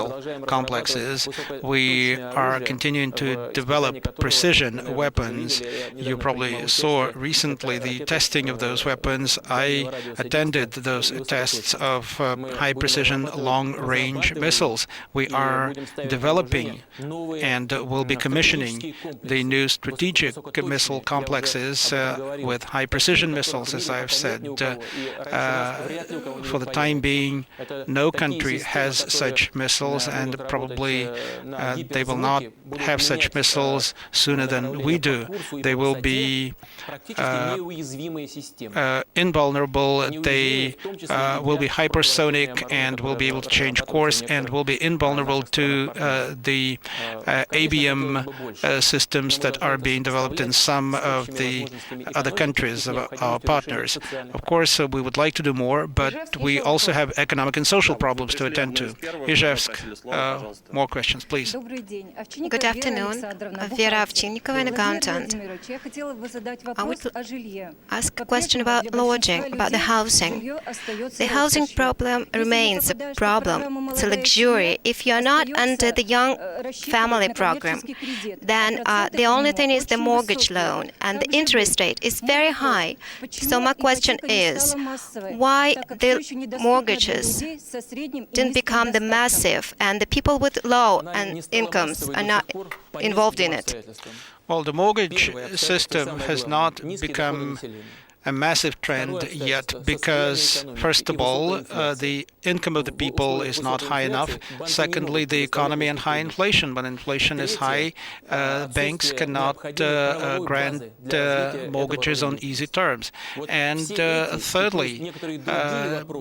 complexes. We are continuing to develop precision weapons. You probably saw recently the testing of those weapons. I attended those tests of high precision long-range missiles. We are developing and will be commissioning the new strategic missile complexes with high-precision missiles, as I've said. For the time being, no country has such missiles, and probably they will not have such missiles sooner than we do. They will be invulnerable. They will be hypersonic and will be able to change course and will be invulnerable to the ABM systems that are being developed in some of the other countries of our partners. Of course, we would like to do more, but we also have economic and social problems to attend to. Izhevsk, more questions, please. Good afternoon. Vera Ovchinnikova, an accountant. I would ask a question about lodging, about the housing. The housing problem remains a problem. It's a luxury. If you're not under the young family program, then the only thing is the mortgage loan, and the interest rate is very high. So my question is, why the mortgages didn't become the massive, and the people with low incomes are not involved in it? Well, the mortgage system has not become a massive trend yet because, first of all, the income of the people is not high enough. Secondly, the economy and high inflation. When inflation is high, banks cannot grant mortgages on easy terms. And thirdly,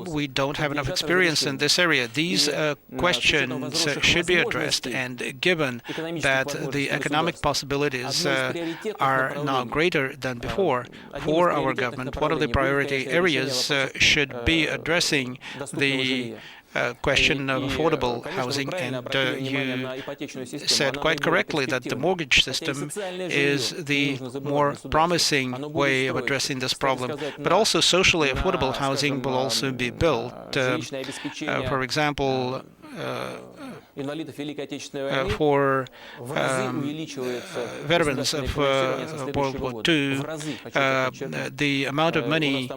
we don't have enough experience in this area. These questions should be addressed, and given that the economic possibilities are now greater than before for our government, one of the priority areas should be addressing the question of affordable housing, and you said quite correctly that the mortgage system is the more promising way of addressing this problem. But also socially affordable housing will also be built. For example, for veterans of World War II, the amount of money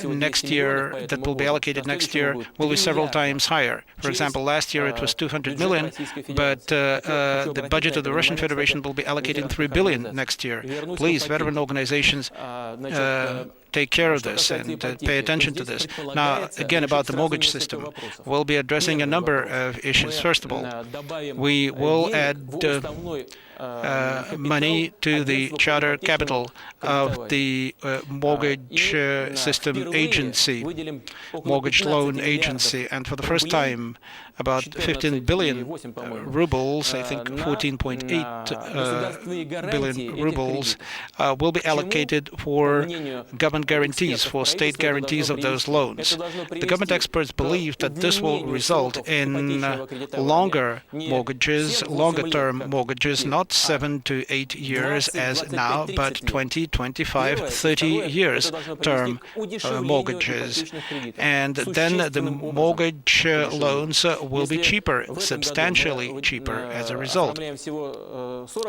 next year that will be allocated next year will be several times higher. For example, last year it was 200 million, but the budget of the Russian Federation will be allocated 3 billion next year. Please, veteran organizations, take care of this and pay attention to this. Now, again, about the mortgage system, we'll be addressing a number of issues. First of all, we will add money to the charter capital of the mortgage system agency, mortgage loan agency, and for the first time, about 15 billion rubles, I think 14.8 billion rubles, will be allocated for government guarantees, for state guarantees of those loans. The government experts believe that this will result in longer mortgages, longer-term mortgages, not 7 to 8 years as now, but 20, 25, 30 years term mortgages. And then the mortgage loans will be cheaper, substantially cheaper as a result.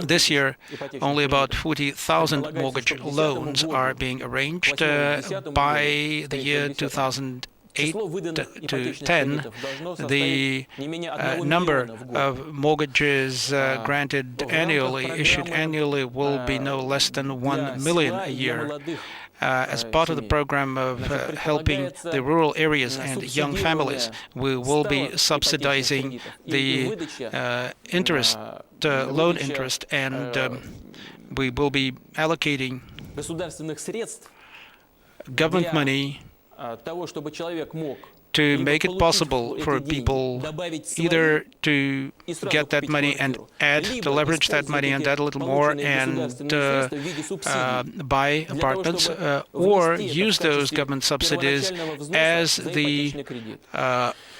This year, only about 40,000 mortgage loans are being arranged. By the year 2008 to 10, the number of mortgages granted annually, issued annually, will be no less than 1 million a year. As part of the program of helping the rural areas and young families, we will be subsidizing the interest, loan interest, and we will be allocating government money to make it possible for people either to get that money and add, to leverage that money and add a little more and buy apartments, or use those government subsidies as the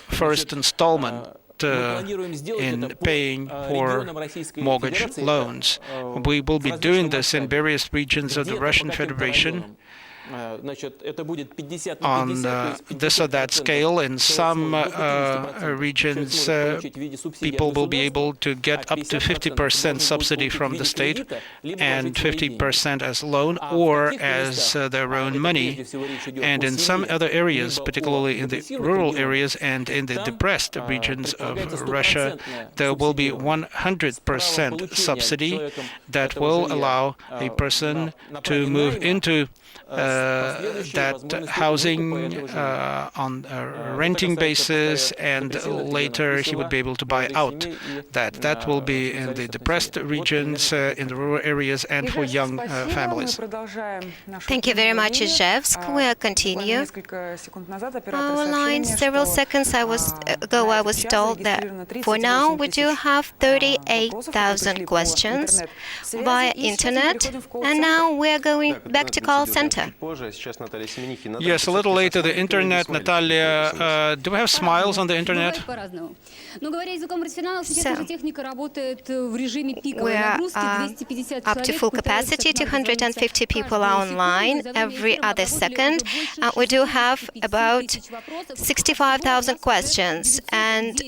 first installment in paying for mortgage loans. We will be doing this in various regions of the Russian Federation on this or that scale. In some regions, people will be able to get up to 50% subsidy from the state and 50% as loan or as their own money. And in some other areas, particularly in the rural areas and in the depressed regions of Russia, there will be 100% subsidy that will allow a person to move into that housing on a renting basis, and later he would be able to buy out that. That will be in the depressed regions, in the rural areas, and for young families. Thank you very much, Izhevsk. We'll continue our line. Several seconds ago, I was told that for now we do have 38,000 questions via internet, and now we're going back to call center. Yes, a little later, the internet. Natalia, do we have smiles on the internet? So, we are up to full capacity, 250 people are online every other second. We do have about 65,000 questions, and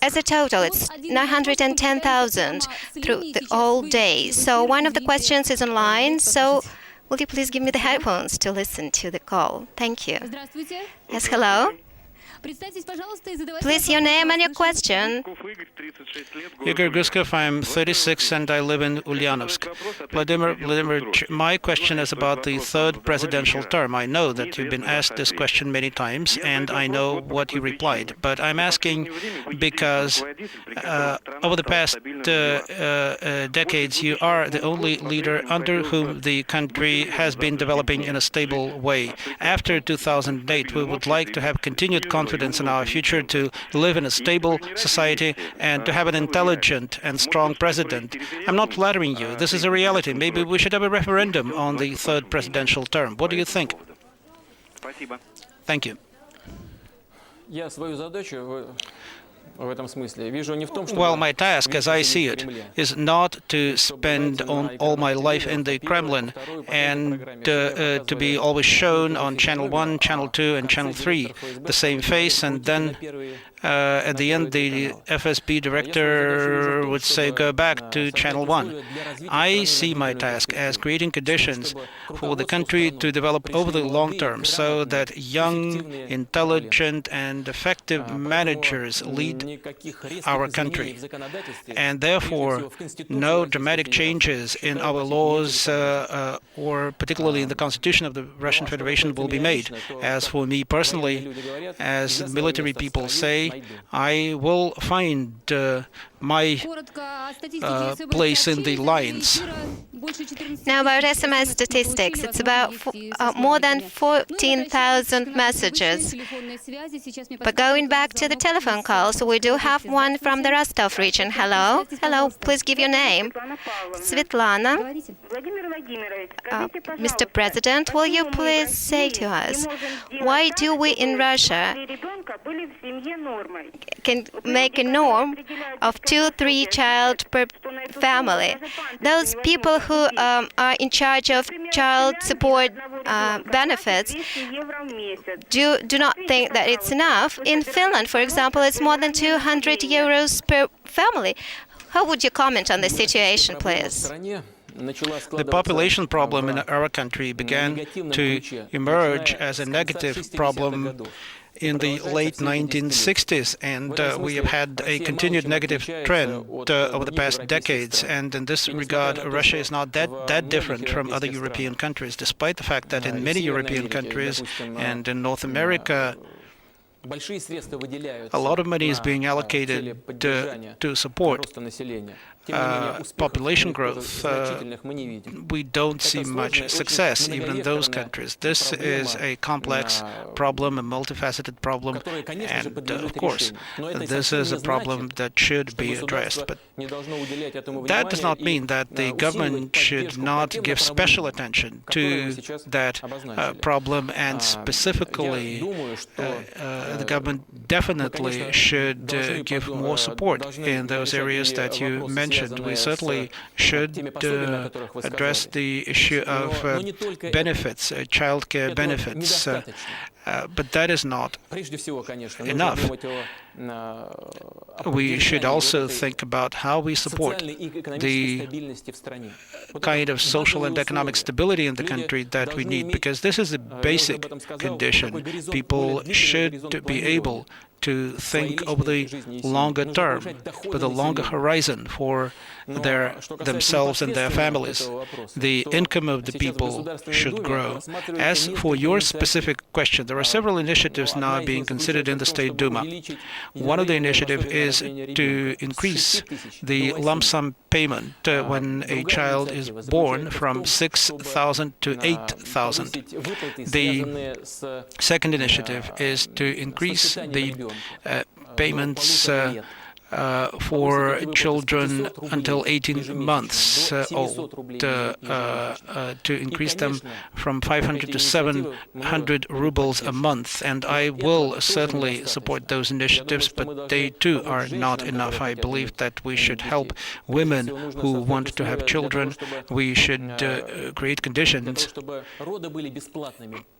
as a total, it's 910,000 through the whole day. So one of the questions is online, so will you please give me the headphones to listen to the call? Thank you. Yes, hello. Please, your name and your question. Igor Guskov, I'm 36 and I live in Ulyanovsk. Vladimir, my question is about the third presidential term. I know that you've been asked this question many times, and I know what you replied. But I'm asking because over the past decades, you are the only leader under whom the country has been developing in a stable way. After 2008, we would like to have continued confidence in our future, to live in a stable society and to have an intelligent and strong president. I'm not flattering you. This is a reality. Maybe we should have a referendum on the third presidential term. What do you think? Thank you. Well, my task, as I see it, is not to spend all my life in the Kremlin and to be always shown on Channel 1, Channel 2, and Channel 3, the same face, and then at the end, the FSB director would say, go back to Channel 1. I see my task as creating conditions for the country to develop over the long term so that young, intelligent, and effective managers lead our country. And therefore, no dramatic changes in our laws or particularly in the constitution of the Russian Federation will be made. As for me personally, as military people say, I will find my place in the lines. Now about SMS statistics, it's about more than 14,000 messages. But going back to the telephone calls, we do have one from the Rostov region. Hello? Hello, please give your name. Svetlana. Mr. President, will you please say to us, why do we in Russia can make a norm of 2-3 child per family? Those people who are in charge of child support benefits do not think that it's enough. In Finland, for example, it's more than 200 euros per family. How would you comment on this situation, please? The population problem in our country began to emerge as a negative problem in the late 1960s, and we have had a continued negative trend over the past decades. And in this regard, Russia is not that different from other European countries, despite the fact that in many European countries and in North America, a lot of money is being allocated to support population growth. We don't see much success even in those countries. This is a complex problem, a multifaceted problem, and of course, this is a problem that should be addressed. But that does not mean that the government should not give special attention to that problem, and specifically, the government definitely should give more support in those areas that you mentioned. We certainly should address the issue of benefits, childcare benefits, but that is not enough. We should also think about how we support the kind of social and economic stability in the country that we need, because this is a basic condition. People should be able to think over the longer term, with a longer horizon for themselves and their families. The income of the people should grow. As for your specific question, there are several initiatives now being considered in the State Duma. One of the initiatives is to increase the lump sum payment when a child is born from 6,000 to 8,000. The second initiative is to increase the payments for children until 18 months old, to increase them from 500 to 700 rubles a month. And I will certainly support those initiatives, but they too are not enough. I believe that we should help women who want to have children. We should create conditions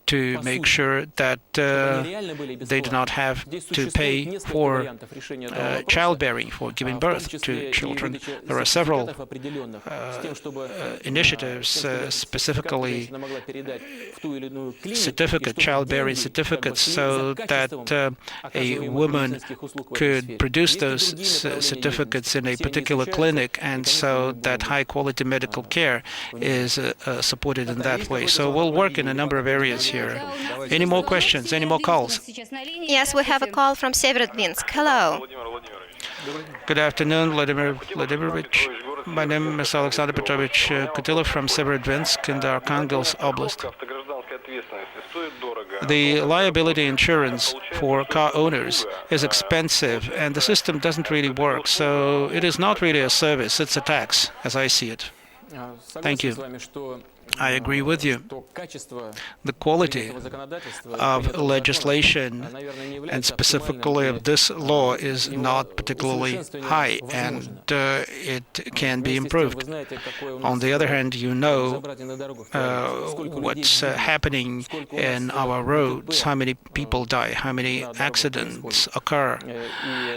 to make sure that they do not have to pay for childbearing, for giving birth to children. There are several initiatives, specifically childbearing certificates, so that a woman could produce those certificates in a particular clinic, and so that high-quality medical care is supported in that way. So we'll work in a number of areas here. Any more questions? Any more calls? Yes, we have a call from Severodvinsk. Hello. Good afternoon, Vladimir Vladimirovich. My name is Alexander Petrovich Kutilov from Severodvinsk in the Arkhangelsk Oblast. The liability insurance for car owners is expensive, and the system doesn't really work, so it is not really a service, it's a tax, as I see it. Thank you. I agree with you. The quality of legislation, and specifically of this law, is not particularly high, and it can be improved. On the other hand, you know what's happening in our roads, how many people die, how many accidents occur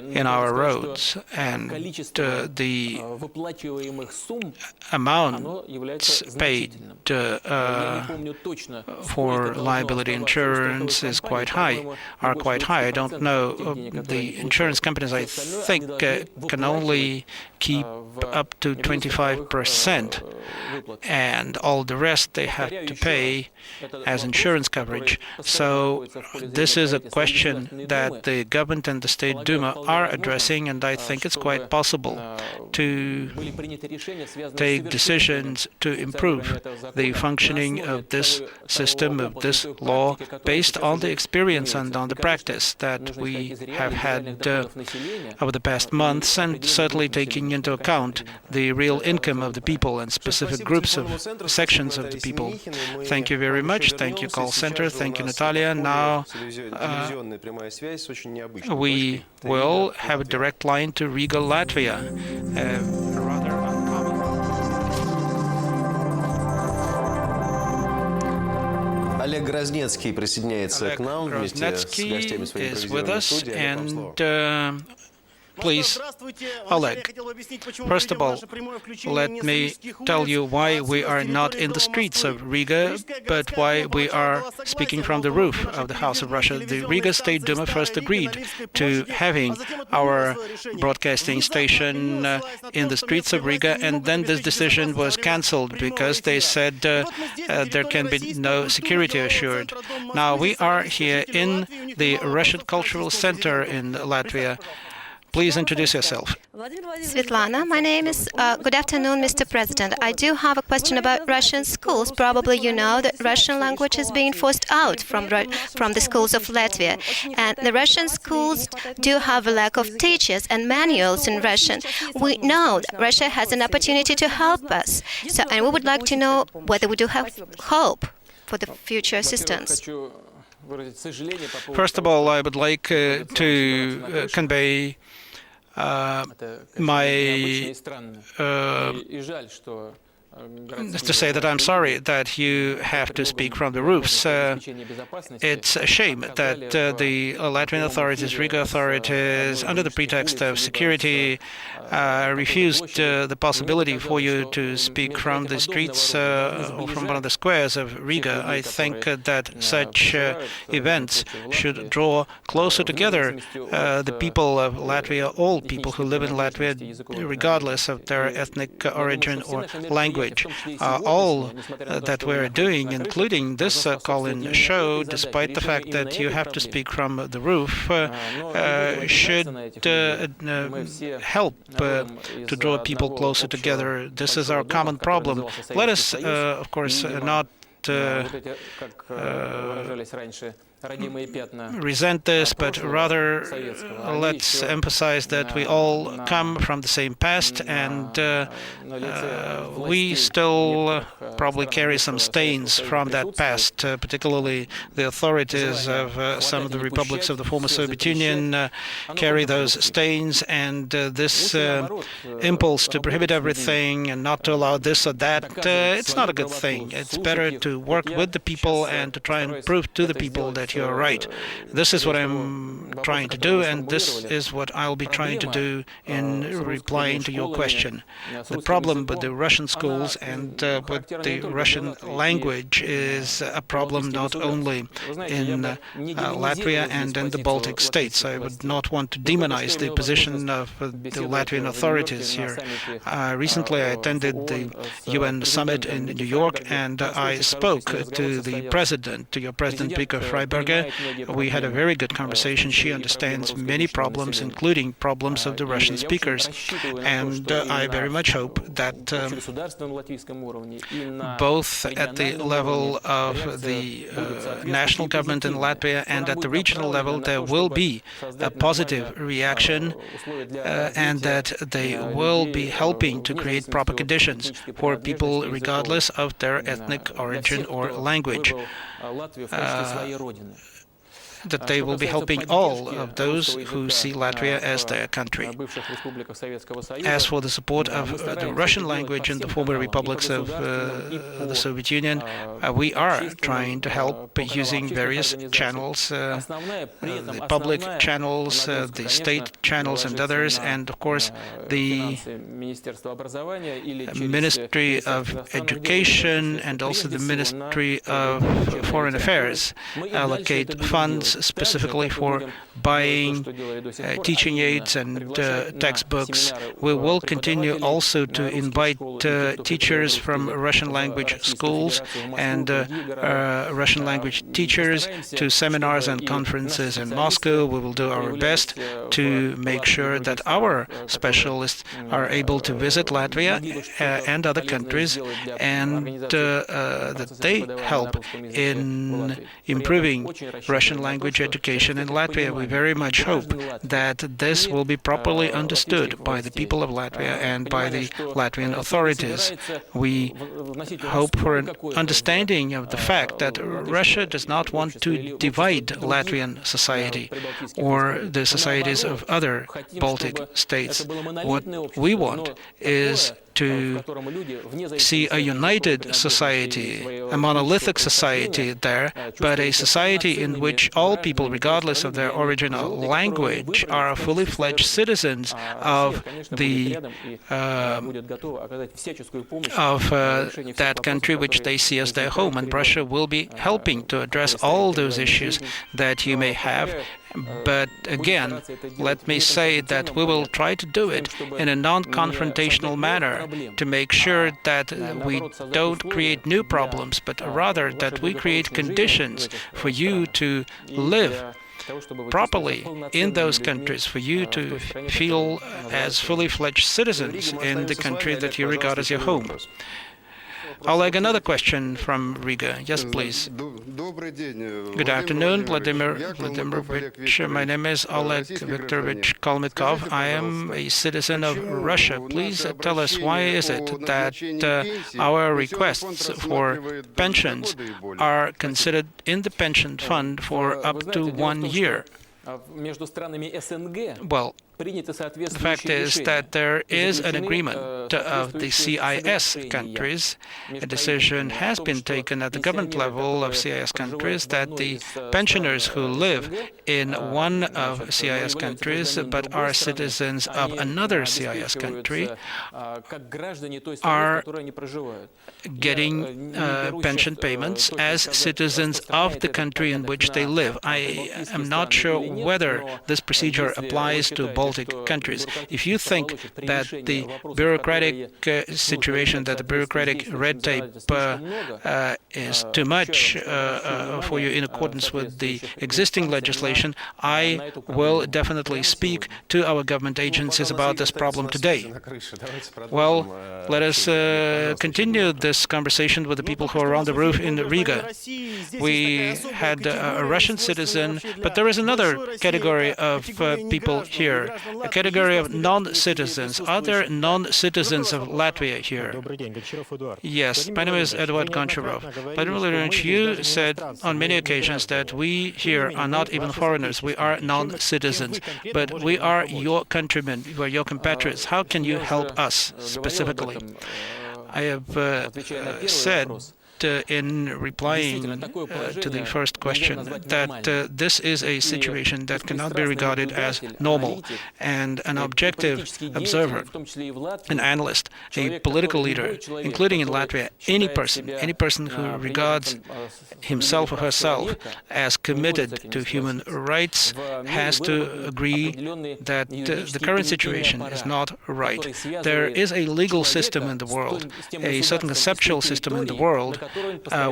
in our roads, and the amounts paid for liability insurance are quite high. I don't know. The insurance companies, I think, can only keep up to 25%, and all the rest they have to pay as insurance coverage. So this is a question that the government and the State Duma are addressing, and I think it's quite possible to take decisions to improve the functioning of this system, of this law, based on the experience and on the practice that we have had over the past months, and certainly taking into account the real income of the people and specific groups of sections of the people. Thank you very much. Thank you, call center. Thank you, Natalia. Now we will have a direct line to Riga, Latvia. Rather uncommon. Олег Грознецкий присоединяется к нам вместе с гостями своей телевизионной студии. Please, Oleg, first of all, let me tell you why we are not in the streets of Riga, but why we are speaking from the roof of the House of Russia. The Riga State Duma first agreed to having our broadcasting station in the streets of Riga, and then this decision was cancelled because they said there can be no security assured. Now we are here in the Russian Cultural Center in Latvia. Please introduce yourself. Svetlana, my name is. Good afternoon, Mr. President. I do have a question about Russian schools. Probably you know that Russian language is being forced out from the schools of Latvia. And the Russian schools do have a lack of teachers and manuals in Russian. We know that Russia has an opportunity to help us. And we would like to know whether we do have hope for the future assistance. First of all, I would like to convey to say that I'm sorry that you have to speak from the roofs. It's a shame that the Latvian authorities, Riga authorities, under the pretext of security, refused the possibility for you to speak from the streets or from one of the squares of Riga. I think that such events should draw closer together the people of Latvia, all people who live in Latvia, regardless of their ethnic origin or language. All that we're doing, including this call-in show, despite the fact that you have to speak from the roof, should help to draw people closer together. This is our common problem. Let us, of course, not resent this, but rather let's emphasize that we all come from the same past, and we still probably carry some stains from that past, particularly the authorities of some of the republics of the former Soviet Union carry those stains, and this impulse to prohibit everything and not to allow this or that, it's not a good thing. It's better to work with the people and to try and prove to the people that you're right. This is what I'm trying to do, and this is what I'll be trying to do in replying to your question. The problem with the Russian schools and with the Russian language is a problem not only in Latvia and in the Baltic states. I would not want to demonize the position of the Latvian authorities here. Recently I attended the UN summit in New York, and I spoke to the president, to your president, Pika Freiberger. We had a very good conversation. She understands many problems, including problems of the Russian speakers. And I very much hope that both at the level of the national government in Latvia and at the regional level, there will be a positive reaction and that they will be helping to create proper conditions for people regardless of their ethnic origin or language. That they will be helping all of those who see Latvia as their country. As for the support of the Russian language in the former republics of the Soviet Union, we are trying to help using various channels, the public channels, the state channels and others, and of course the Ministry of Education and also the Ministry of Foreign Affairs allocate funds specifically for buying teaching aids and textbooks. We will continue also to invite teachers from Russian language schools and Russian language teachers to seminars and conferences in Moscow. We will do our best to make sure that our specialists are able to visit Latvia and other countries and that they help in improving Russian language education in Latvia. We very much hope that this will be properly understood by the people of Latvia and by the Latvian authorities. We hope for an understanding of the fact that Russia does not want to divide Latvian society or the societies of other Baltic states. What we want is to see a united society, a monolithic society there, but a society in which all people, regardless of their original language, are fully fledged citizens of that country which they see as their home. And Russia will be helping to address all those issues that you may have. But again, let me say that we will try to do it in a non-confrontational manner to make sure that we don't create new problems, but rather that we create conditions for you to live properly in those countries, for you to feel as fully fledged citizens in the country that you regard as your home. Oleg, another question from Riga. Yes, please. Good afternoon, Vladimir Vladimirovich. My name is Oleg Viktorovich Kalmykov. I am a citizen of Russia. Please tell us, why is it that our requests for pensions are considered in the pension fund for up to 1 year? Well, the fact is that there is an agreement of the CIS countries. A decision has been taken at the government level of CIS countries that the pensioners who live in one of CIS countries but are citizens of another CIS country are getting pension payments as citizens of the country in which they live. I am not sure whether this procedure applies to Baltic countries. If you think that the bureaucratic situation, that the bureaucratic red tape is too much for you in accordance with the existing legislation, I will definitely speak to our government agencies about this problem today. Well, let us continue this conversation with the people who are on the roof in Riga. We had a Russian citizen, but there is another category of people here, a category of non-citizens. Are there non-citizens of Latvia here? Yes, my name is Eduard Goncharov. Vladimir Vladimirovich, you said on many occasions that we here are not even foreigners, we are non-citizens, but we are your countrymen, we are your compatriots. How can you help us specifically? I have said in replying to the first question that this is a situation that cannot be regarded as normal, and an objective observer, an analyst, a political leader, including in Latvia, any person who regards himself or herself as committed to human rights has to agree that the current situation is not right. There is a legal system in the world, a certain conceptual system in the world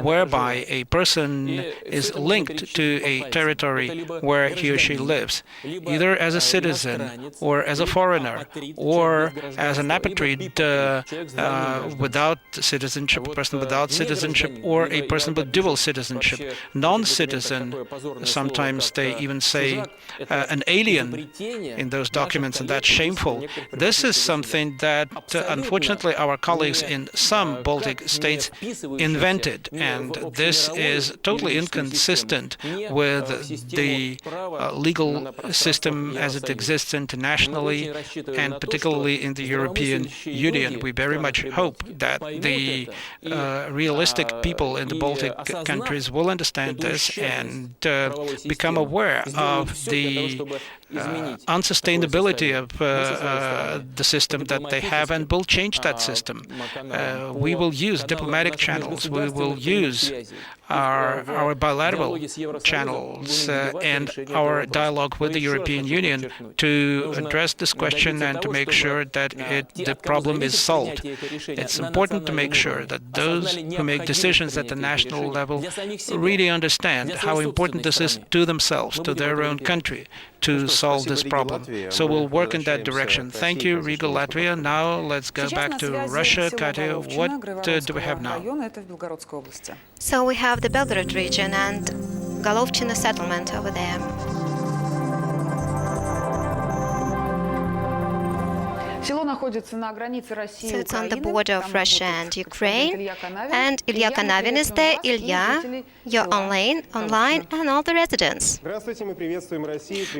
whereby a person is linked to a territory where he or she lives, either as a citizen or as a foreigner or as an apatride without citizenship, a person without citizenship, or a person with dual citizenship. Non-citizen, sometimes they even say an alien in those documents, and that's shameful. This is something that, unfortunately, our colleagues in some Baltic states invented, and this is totally inconsistent with the legal system as it exists internationally, and particularly in the European Union. We very much hope that the realistic people in the Baltic countries will understand this and become aware of the unsustainability of the system that they have, and will change that system. We will use diplomatic channels, we will use our bilateral channels and our dialogue with the European Union to address this question and to make sure that the problem is solved. It's important to make sure that those who make decisions at the national level really understand how important this is to themselves, to their own country, to solve this problem. So we'll work in that direction. Thank you, Riga, Latvia. Now let's go back to Russia. Katya, what do we have now? So we have the Belgorod region and Golovchina settlement over there. Село находится на границе России и So it's on the Украины. border of Russia and Ukraine. And Ilya Kanavin is there. Ilya, you're online, and all the residents.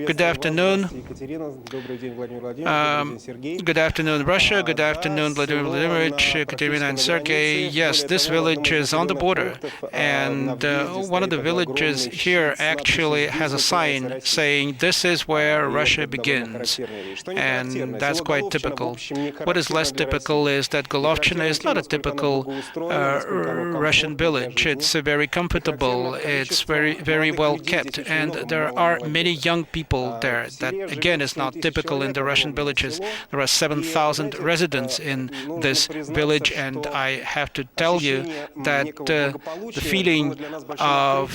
Good afternoon. Good afternoon, Russia. Good afternoon, Vladimir Vladimirovich, Katerina, and Sergey. Yes, this village is on the border, and one of the villages here actually has a sign saying this is where Russia begins, and that's quite typical. What is less typical is that Golovchina is not a typical Russian village. It's very comfortable, it's very well kept, and there are many young people there. That again is not typical in the Russian villages. There are 7,000 residents in this village, and I have to tell you that the feeling of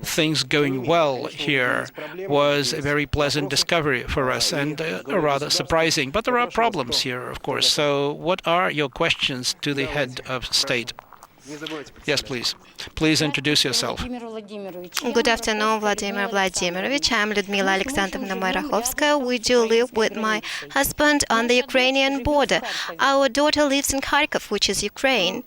things going well here was a very pleasant discovery for us, and rather surprising. But there are problems here, of course. So what are your questions to the head of state? Yes, please. Please introduce yourself. Good afternoon, Vladimir Vladimirovich. I'm Lyudmila Alexandrovna Mayrachovskaya. We do live with my husband on the Ukrainian border. Our daughter lives in Kharkov, which is Ukraine.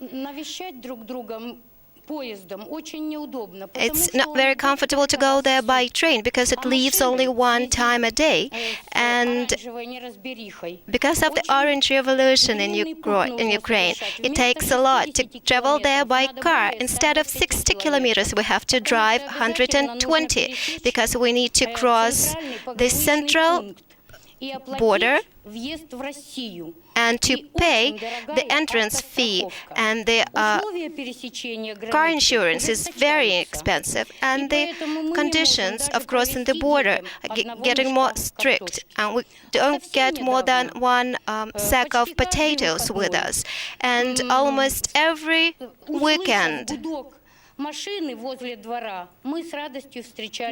It's not very comfortable to go there by train because it leaves only one time a day. And because of the Orange Revolution in Ukraine, it takes a lot to travel there by car. Instead of 60 kilometers, we have to drive 120 because we need to cross the central border and to pay the entrance fee, and the car insurance is very expensive, and the conditions of crossing the border are getting more strict, and we don't get more than one sack of potatoes with us, and almost every weekend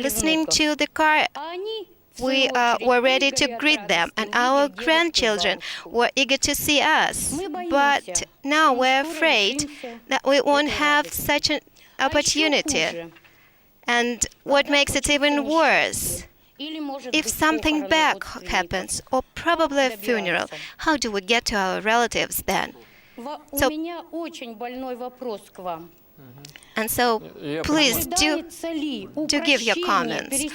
listening to the car, we were ready to greet them, and our grandchildren were eager to see us. But now we're afraid that we won't have such an opportunity. And what makes it even worse, if something bad happens, or probably a funeral, how do we get to our relatives then? So please do give your comments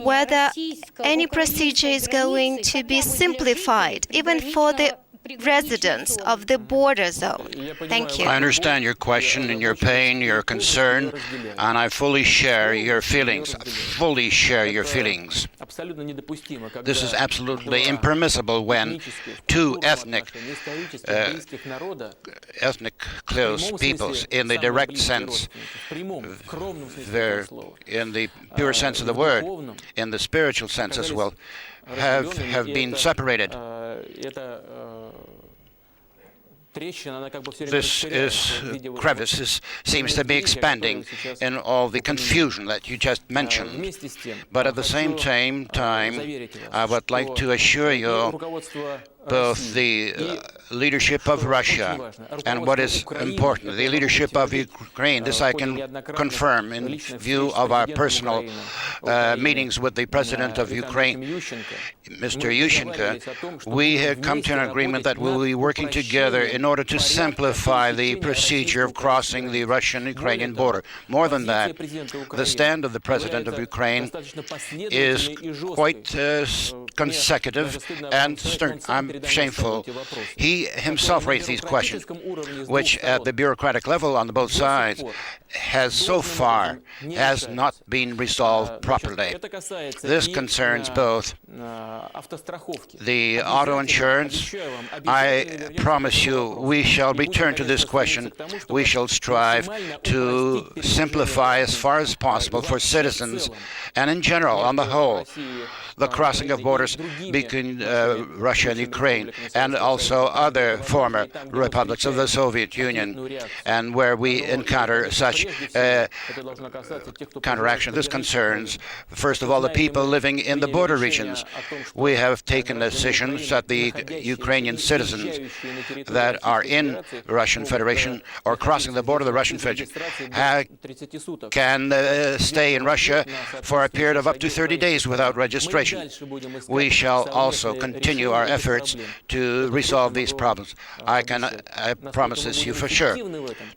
whether any procedure is going to be simplified, even for the residents of the border zone. Thank you. I understand your question and your pain, your concern, and I fully share your feelings. Fully share your feelings. This is absolutely impermissible when two ethnic close peoples, in the direct sense, in the pure sense of the word, in the spiritual sense as well, have been separated. crevice seems to be expanding in all the confusion that you just mentioned. But at the same time, I would like to assure you both the leadership of Russia and what is important, the leadership of Ukraine. This I can confirm in view of our personal meetings with the President of Ukraine, Mr. Yushchenko. We have come to an agreement that we will be working together in order to simplify the procedure of crossing the Russian-Ukrainian border. More than that, the stand of the President of Ukraine is quite consecutive and stern. I'm shameful. He himself raised these questions, which at the bureaucratic level on both sides has so far has not been resolved properly. This concerns both the auto insurance. I promise you we shall return to this question. We shall strive to simplify as far as possible for citizens and in general, on the whole, the crossing of borders between Russia and Ukraine and also other former republics of the Soviet Union, and where we encounter such counteraction. This concerns, first of all, the people living in the border regions. We have taken decisions that the Ukrainian citizens that are in Russian Federation or crossing the border of the Russian Federation can stay in Russia for a period of up to 30 days without registration. We shall also continue our efforts to resolve these problems. I promise this you for sure.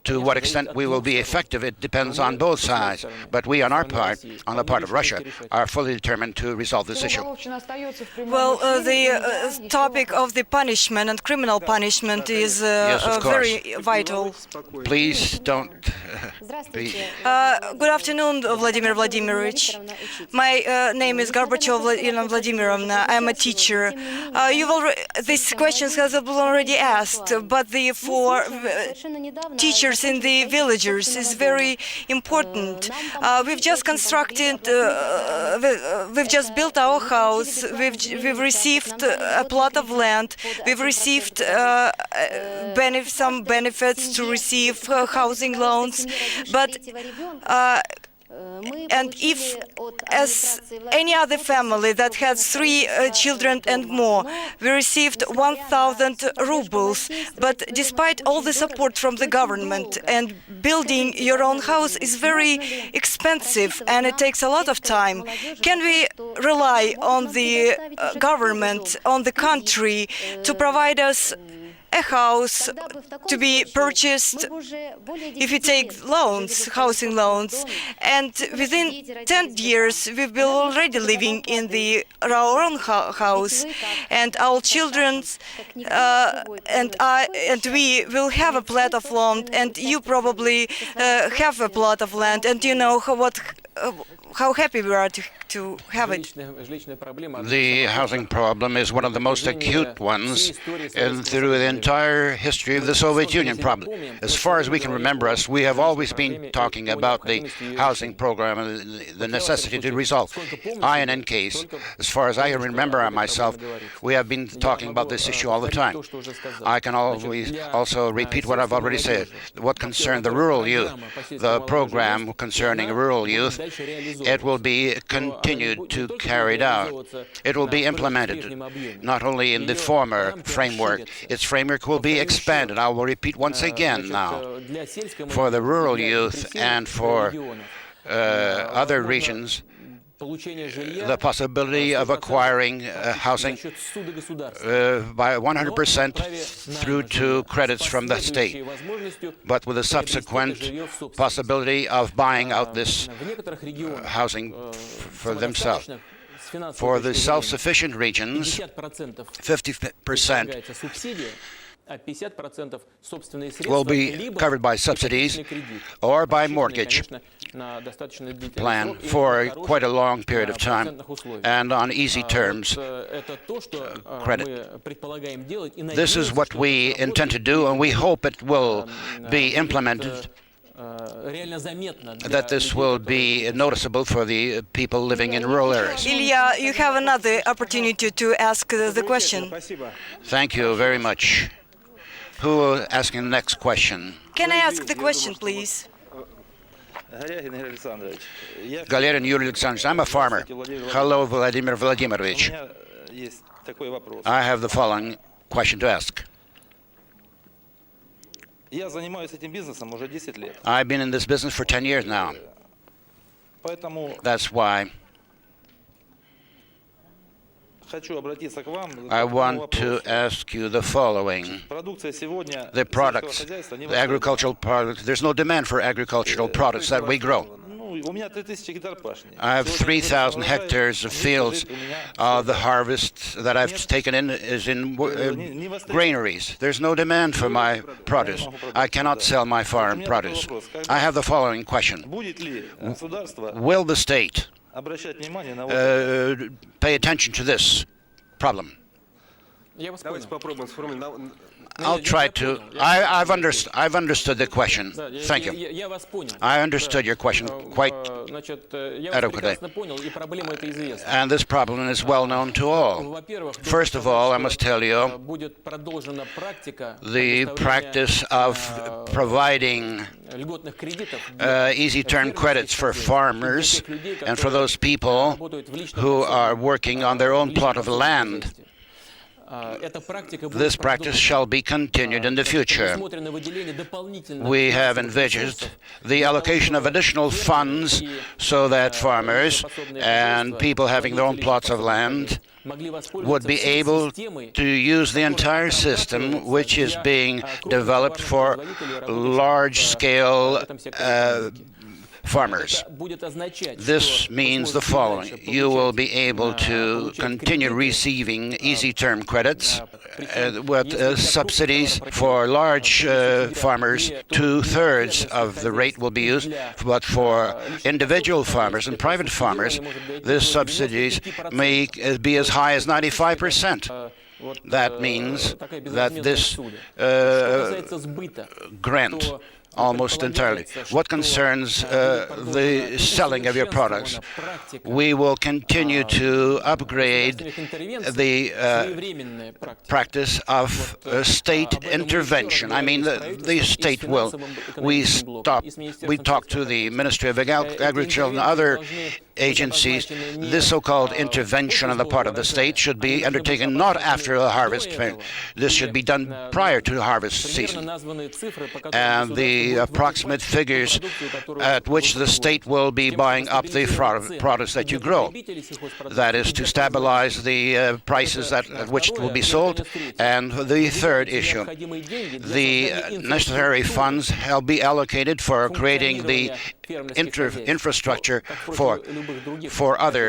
To what extent we will be effective, it depends on both sides. But we, on our part, on the part of Russia, are fully determined to resolve this issue. Well, the topic of the punishment and criminal punishment is very vital. Please don't. Good afternoon, Vladimir Vladimirovich. My name is Gorbachev Elena Vladimirovna. I am a teacher. These questions have been already asked, but for teachers in the villages is very important. We've just constructed, we've just built our house. We've received a plot of land. We've received some benefits to receive housing loans, but. And if, as any other family that has 3 children and more, we received 1,000 rubles, but despite all the support from the government, and building your own house is very expensive and it takes a lot of time, can we rely on the government, on the country, to provide us a house to be purchased if you take loans, housing loans, and within 10 years we've been already living in our own house, and our children and we will have a plot of land, and you probably have a plot of land, and you know how happy we are to have it. The housing problem is one of the most acute ones through the entire history of the Soviet Union problem. As far as we can remember us, we have always been talking about the housing program and the necessity to resolve. I, in any case, as far as I can remember myself, we have been talking about this issue all the time. I can always also repeat what I've already said. What concerned the rural youth, the program concerning rural youth, it will be continued to carried out. It will be implemented, not only in the former framework. Its framework will be expanded. I will repeat once again now. For the rural youth and for other regions, the possibility of acquiring housing by 100% through to credits from the state, but with a subsequent possibility of buying out this housing for themselves. For the self-sufficient regions, 50% will be covered by subsidies or by mortgage plan for quite a long period of time and on easy terms credit. This is what we intend to do, and we hope it will be implemented, that this will be noticeable for the people living in rural areas. Ilya, you have another opportunity to ask the question. Thank you very much. Who will ask the next question? Can I ask the question, please? Galerin Yuri Alexandrovich, I'm a farmer. Hello, Vladimir Vladimirovich. I have the following question to ask. I've been in this business for 10 years now. That's why I want to ask you the following. The products, the agricultural products, there's no demand for agricultural products that we grow. I have 3,000 hectares of fields. The harvest that I've taken in is in granaries. There's no demand for my produce. I cannot sell my farm produce. I have the following question. Will the state pay attention to this problem? I'll try to. I've understood the question. Thank you. I understood your question quite adequately. And this problem is well known to all. First of all, I must tell you, the practice of providing easy term credits for farmers and for those people who are working on their own plot of land. This practice shall be continued in the future. We have envisaged the allocation of additional funds so that farmers and people having their own plots of land would be able to use the entire system which is being developed for large-scale farmers. This means the following. You will be able to continue receiving easy term credits with subsidies for large farmers. 2/3 of the rate will be used, but for individual farmers and private farmers, the subsidies may be as high as 95%. That means that this grant almost entirely. What concerns the selling of your products, we will continue to upgrade the practice of state intervention. I mean, the state will. We talk to the Ministry of Agriculture and other agencies. This so-called intervention on the part of the state should be undertaken not after the harvest. This should be done prior to the harvest season. And the approximate figures at which the state will be buying up the products that you grow. That is to stabilize the prices at which it will be sold. And the third issue, the necessary funds will be allocated for creating the infrastructure for other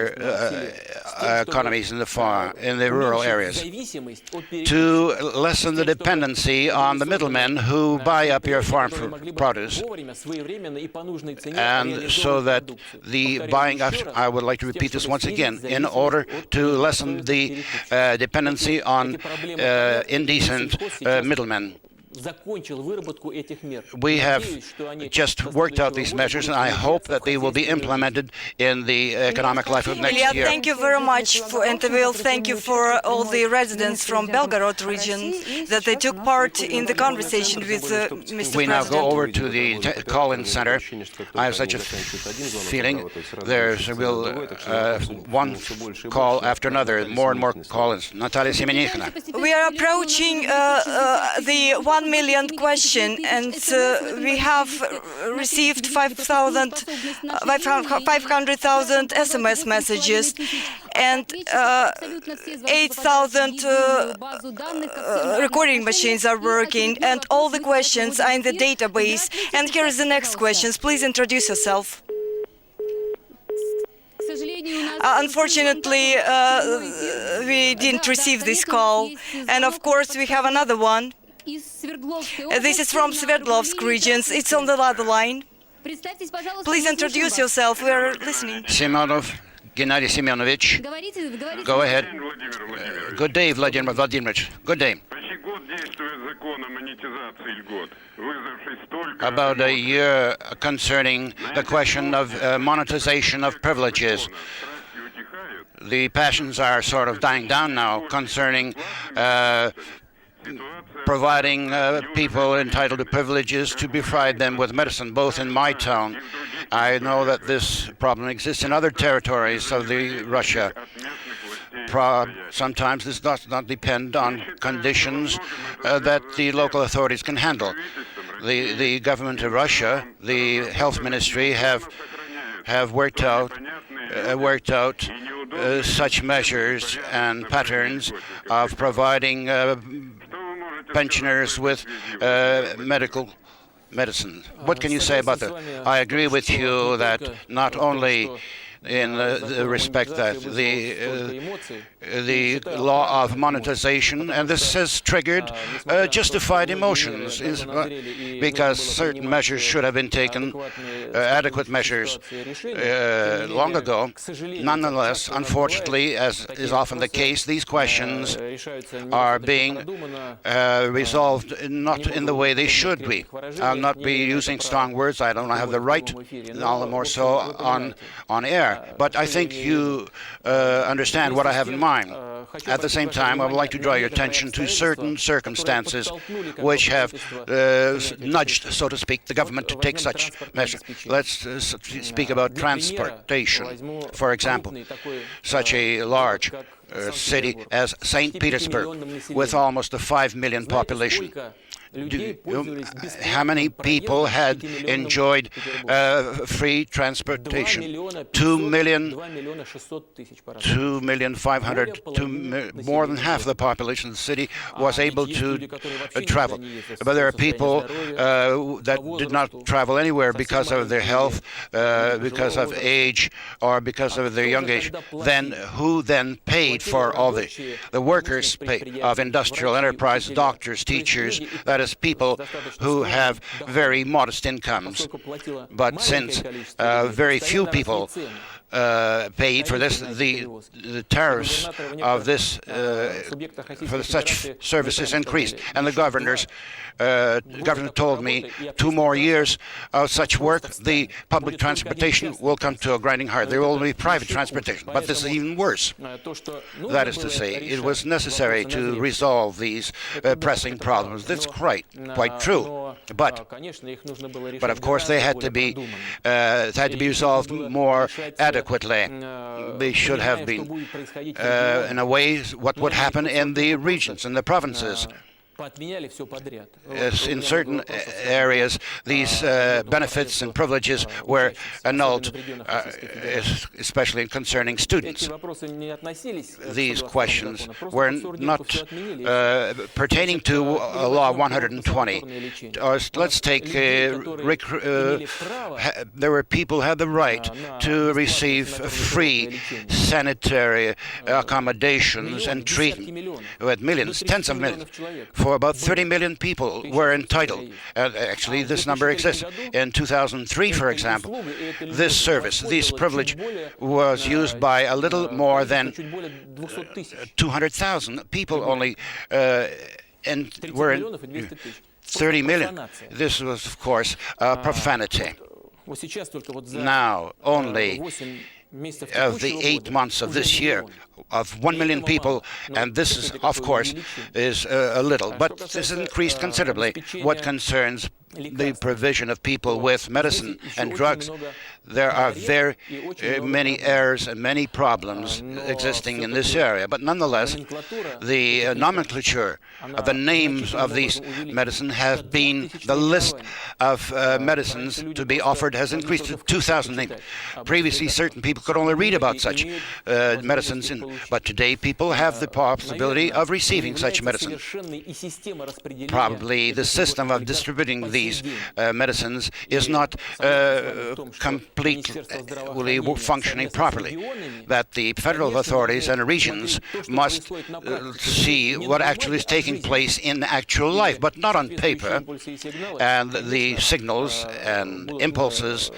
economies in the rural areas, to lessen the dependency on the middlemen who buy up your farm produce, and so that the buying up, I would like to repeat this once again, in order to lessen the dependency on indecent middlemen. We have just worked out these measures, and I hope that they will be implemented in the economic life of next year. Thank you very much, and we'll thank you for all the residents from Belgorod region that they took part in the conversation with Mr. President. We now go over to the call-in center. I have such a feeling there's one call after another, more and more call-ins. Natalia Semenikhina. We are approaching the 1 million question, and we have received 500,000 SMS messages, and 8,000 recording machines are working, and all the questions are in the database. And here is the next questions. Please introduce yourself. Unfortunately, we didn't receive this call, and of course we have another one. This is from Sverdlovsk regions. It's on the other line. Please introduce yourself. We are listening. Simonov, Gennady Semyonovich. Go ahead. Good day, Vladimir Vladimirovich. Good day. About a year concerning the question of monetization of privileges. The passions are sort of dying down now concerning providing people entitled to privileges to provide them with medicine, both in my town. I know that this problem exists in other territories of Russia. Sometimes this does not depend on conditions that the local authorities can handle. The government of Russia, the health ministry, have worked out such measures and patterns of providing pensioners with medical medicine. What can you say about that? I agree with you that not only in the respect that the law of monetization, and this has triggered justified emotions, because certain measures should have been taken, adequate measures, long ago. Nonetheless, unfortunately, as is often the case, these questions are being resolved not in the way they should be. I'll not be using strong words. I don't have the right, all the more so on air. But I think you understand what I have in mind. At the same time, I would like to draw your attention to certain circumstances which have nudged, so to speak, the government to take such measures. Let's speak about transportation. For example, such a large city as St. Petersburg, with almost a 5 million population. How many people had enjoyed free transportation? 2,500,000, more than half the population of the city was able to travel. But there are people that did not travel anywhere because of their health, because of age, or because of their young age. Then who then paid for all the workers of industrial enterprise, doctors, teachers? That is people who have very modest incomes. But since very few people paid for this, the tariffs of this for such services increased, and the governor told me 2 more years of such work, the public transportation will come to a grinding halt. There will be private transportation, but this is even worse. That is to say, it was necessary to resolve these pressing problems. That's quite true, but of course they had to be resolved more adequately. They should have been in a way what would happen in the regions, in the provinces. In certain areas, these benefits and privileges were annulled, especially concerning students. These questions were not pertaining to Law 120. Let's take, there were people who had the right to receive free sanitary accommodations and treatment. We had millions, tens of millions. For about 30 million people were entitled. Actually, this number exists. In 2003, for example, this service, this privilege was used by a little more than 200,000 people only, and were in 30 million. This was, of course, profanity. Now, only of the 8 months of this year, of 1 million people, and this is, of course, is a little, but this increased considerably. What concerns the provision of people with medicine and drugs, there are very many errors and many problems existing in this area. But nonetheless, the nomenclature of the names of these medicine have been, the list of medicines to be offered has increased to 2,000 names. Previously, certain people could only read about such medicines, but today people have the possibility of receiving such medicine. Probably the system of distributing these medicines is not completely functioning properly, that the federal authorities and regions must see what actually is taking place in actual life, but not on paper, and the signals and impulses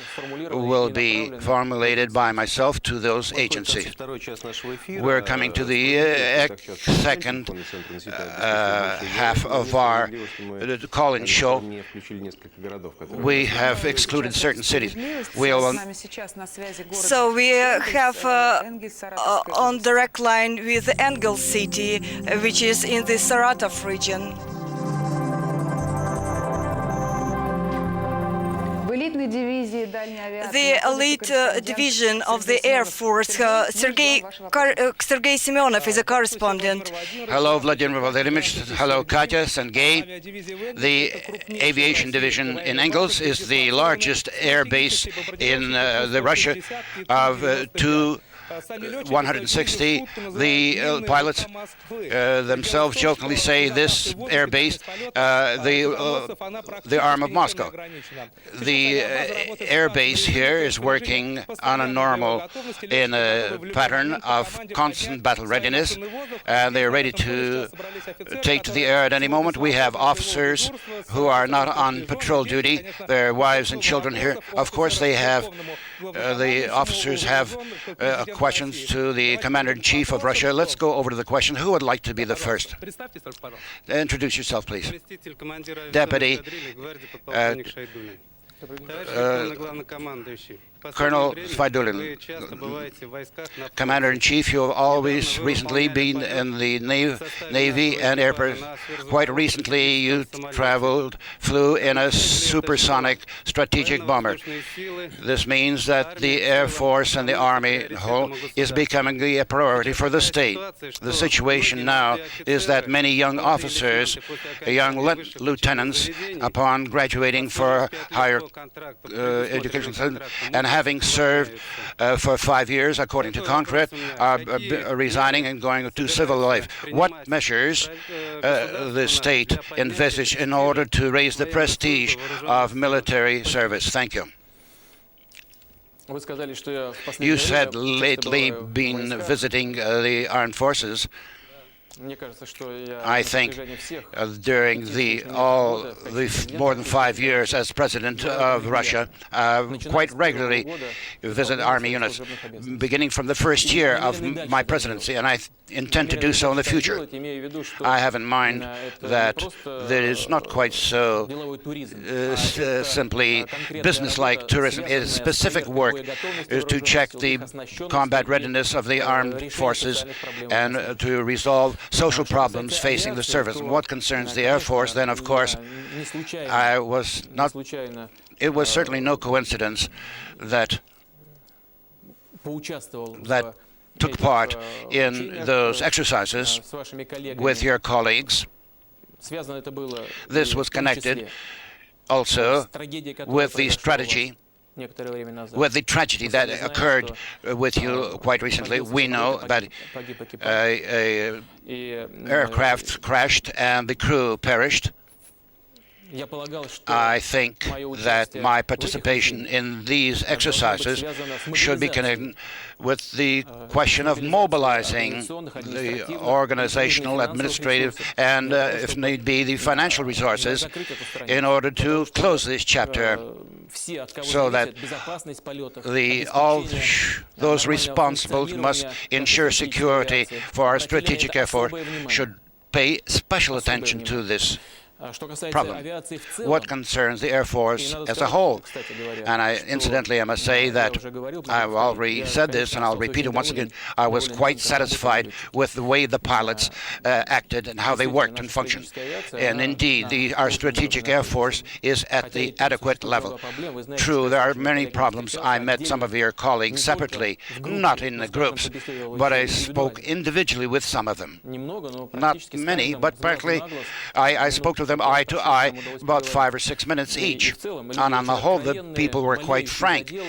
will be formulated by myself to those agencies. We're coming to the second half of our call-in show. We have excluded certain cities. So we have on direct line with Engels city, which is in the Saratov region. the elite division of the Air Force, Sergei Semyonov is a correspondent. Hello, Vladimir Vladimirovich. Hello, Katya, Sergei. The aviation division in Engels is the largest air base in the Russia of 160. The pilots themselves jokingly say this air base, the arm of Moscow. The air base here is working on in a pattern of constant battle readiness, and they're ready to take to the air at any moment. We have officers who are not on patrol duty, their wives and children here. Of course, they have the officers have questions to the Commander-in-Chief of Russia. Let's go over to the question. Who would like to be the first? Introduce yourself, please. Deputy Colonel Svaidulin, Commander-in-Chief, you have always recently been in the Navy and Air Force. Quite recently, you flew in a supersonic strategic bomber. This means that the Air Force and the Army whole is becoming a priority for the state. The situation now is that many young officers, young lieutenants, upon graduating for higher education and having served for 5 years, according to contract, are resigning and going to civil life. What measures the state envisage in order to raise the prestige of military service? Thank you. You said lately been visiting the armed forces. I think during more than 5 years as President of Russia, quite regularly visit army units, beginning from the first year of my presidency, and I intend to do so in the future. I have in mind that there is not quite so simply business-like tourism. It is specific work to check the combat readiness of the armed forces and to resolve social problems facing the service. And what concerns the Air Force, then, of course, it was certainly no coincidence that took part in those exercises with your colleagues. This was connected also with the tragedy that occurred with you quite recently. We know that an aircraft crashed and the crew perished. I think that my participation in these exercises should be connected with the question of mobilizing the organizational, administrative, and, if need be, the financial resources in order to close this chapter, so that all those responsible must ensure security for our strategic effort should pay special attention to this problem. What concerns the Air Force as a whole, and incidentally I must say that I've already said this and I'll repeat it once again, I was quite satisfied with the way the pilots acted and how they worked and functioned. And indeed, our strategic Air Force is at the adequate level. True, there are many problems. I met some of your colleagues separately, not in the groups, but I spoke individually with some of them. Not many, but partly I spoke to them eye to eye, about 5 or 6 minutes each. And on the whole, the people were quite frank. It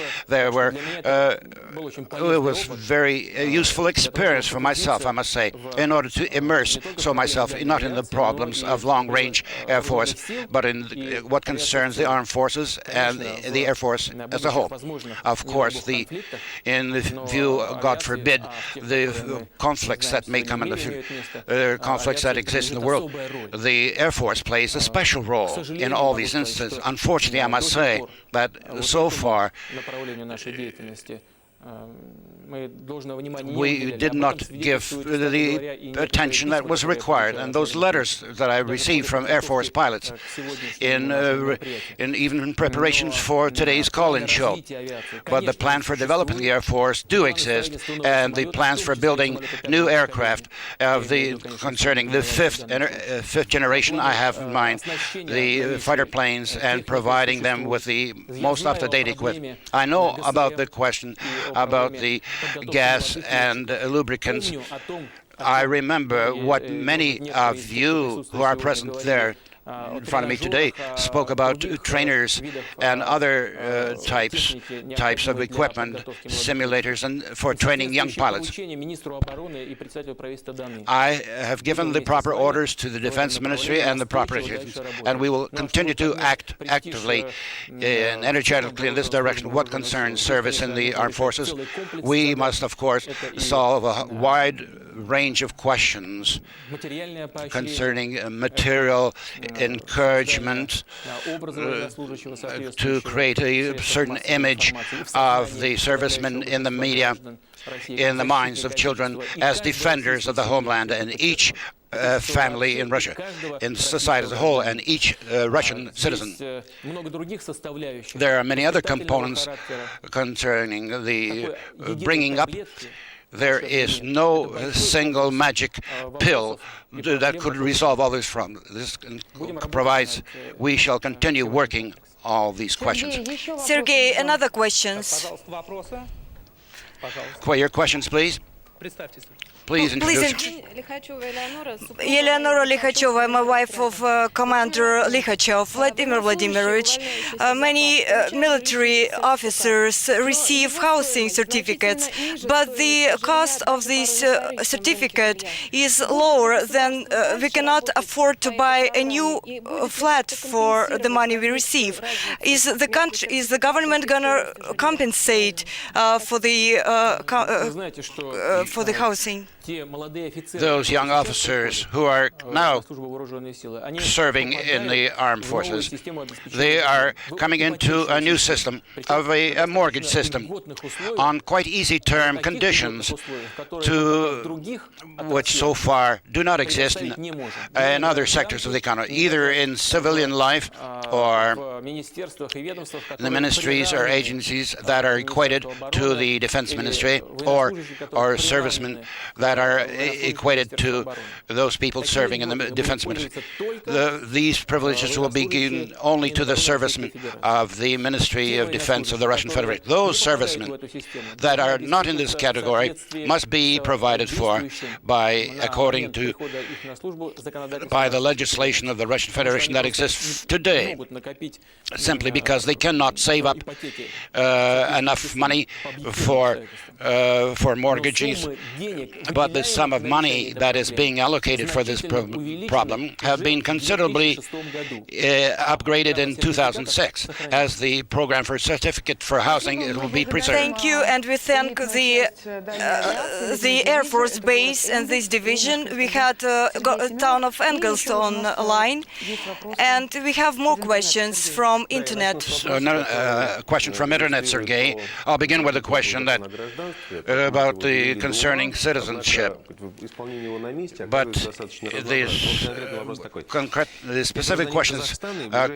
was very useful experience for myself, I must say, in order to immerse myself not in the problems of long-range Air Force, but in what concerns the armed forces and the Air Force as a whole. Of course, in the view, God forbid, the conflicts that may come in the future, conflicts that exist in the world, the Air Force plays a special role in all these instances. Unfortunately, I must say that so far we did not give the attention that was required. And those letters that I received from Air Force pilots in even in preparations for today's call-in show. But the plan for developing the Air Force do exist, and the plans for building new aircraft concerning the fifth generation, I have in mind the fighter planes and providing them with the most up-to-date equipment. I know about the question about the gas and lubricants. I remember what many of you who are present there in front of me today spoke about trainers and other types of equipment, simulators, and for training young pilots. I have given the proper orders to the Defense Ministry and the proper agents, and we will continue to act actively and energetically in this direction. What concerns service in the armed forces, we must, of course, solve a wide range of questions concerning material encouragement to create a certain image of the servicemen in the media, in the minds of children, as defenders of the homeland and each family in Russia, in society as a whole, and each Russian citizen. There are many other components concerning the bringing up. There is no single magic pill that could resolve all this problem. This provides we shall continue working all these questions. Sergey, another questions. Your questions, please. Please introduce. Eleonora Likhacheva, my wife of Commander Likhachev, Vladimir Vladimirovich. Many military officers receive housing certificates, but the cost of this certificate is lower than we cannot afford to buy a new flat for the money we receive. Is the government gonna compensate for the housing? Those young officers who are now serving in the armed forces, they are coming into a new system of a mortgage system on quite easy term conditions, which so far do not exist in other sectors of the economy, either in civilian life or in the ministries or agencies that are equated to the Defense Ministry, or servicemen that are equated to those people serving in the Defense Ministry. These privileges will be given only to the servicemen of the Ministry of Defense of the Russian Federation. Those servicemen that are not in this category must be provided for by the legislation of the Russian Federation that exists today, simply because they cannot save up enough money for mortgages. But the sum of money that is being allocated for this problem have been considerably upgraded in 2006 as the program for certificate for housing will be preserved. Thank you, and we thank the Air Force Base and this division. We had town of Engels on line, and we have more questions from internet. So a question from internet, Sergey. I'll begin with a question about the concerning citizenship. But the specific questions,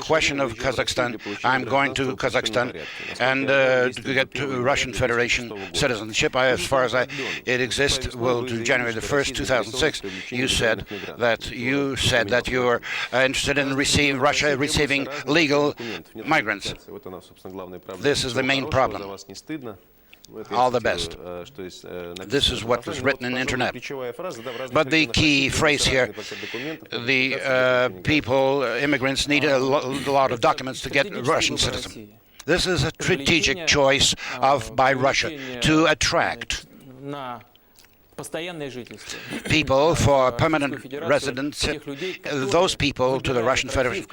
question of Kazakhstan. I'm going to Kazakhstan and to get Russian Federation citizenship. As far as it exists, will to January the 1st, 2006. You said that you were interested in Russia receiving legal migrants. This is the main problem. All the best. This is what was written in the internet. But the key phrase here, the immigrants need a lot of documents to get Russian citizenship. This is a strategic choice by Russia to attract people for permanent residence, those people to the Russian Federation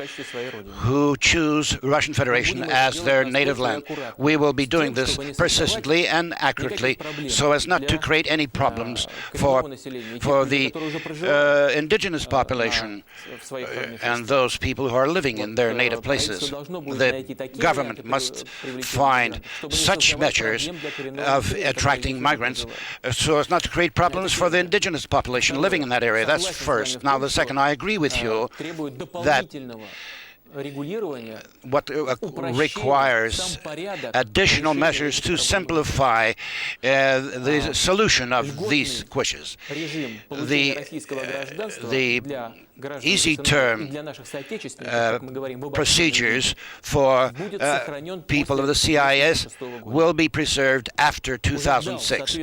who choose Russian Federation as their native land. We will be doing this persistently and accurately so as not to create any problems for the indigenous population and those people who are living in their native places. The government must find such measures of attracting migrants so as not to create problems for the indigenous population living in that area. That's first. Now, the second, I agree with you that what requires additional measures to simplify the solution of these questions. The easy term procedures for people of the CIS will be preserved after 2006.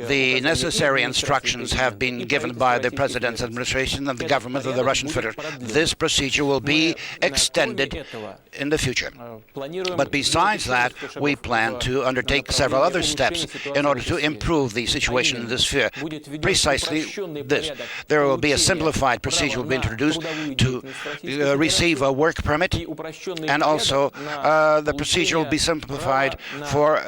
The necessary instructions have been given by the President's administration and the government of the Russian Federation. This procedure will be extended in the future. But besides that, we plan to undertake several other steps in order to improve the situation in this sphere. Precisely this. There will be a simplified procedure will be introduced to receive a work permit, and also the procedure will be simplified for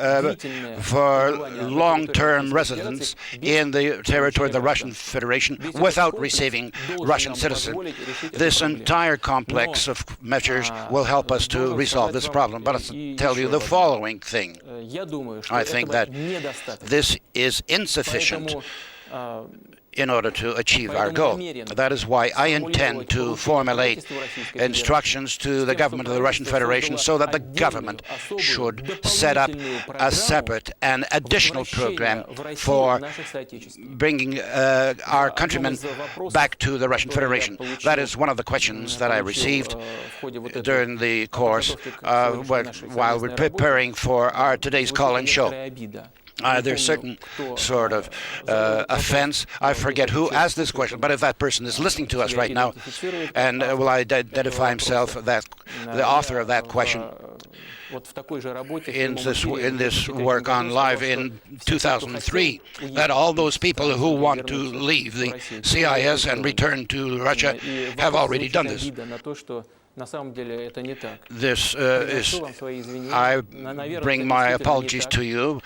long-term residents in the territory of the Russian Federation without receiving Russian citizenship. This entire complex of measures will help us to resolve this problem. But I'll tell you the following thing. I think that this is insufficient in order to achieve our goal. That is why I intend to formulate instructions to the government of the Russian Federation so that the government should set up a separate and additional program for bringing our countrymen back to the Russian Federation. That is one of the questions that I received during the course while we're preparing for our today's call-in show. There's certain sort of offense. I forget who asked this question, but if that person is listening to us right now and will identify himself, the author of that question, in this work on live in 2003, that all those people who want to leave the CIS and return to Russia have already done this. This is, I bring my apologies to you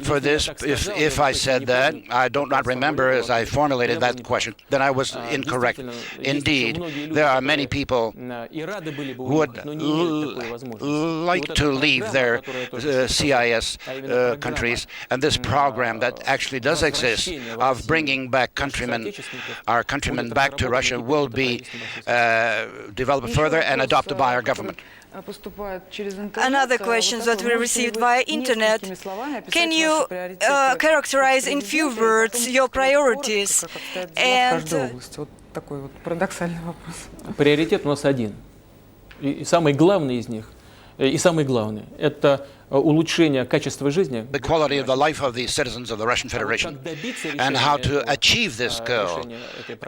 for this. If I said that, I do not remember as I formulated that question, then I was incorrect. Indeed, there are many people who would like to leave their CIS countries, and this program that actually does exist of bringing back our countrymen back to Russia will be developed further and adopted by our government. Another question that we received via internet. Can you characterize in few words your priorities? And приоритет у нас один. И самый главный из них, это улучшение качества жизни. The quality of the life of the citizens of the Russian Federation, and how to achieve this goal,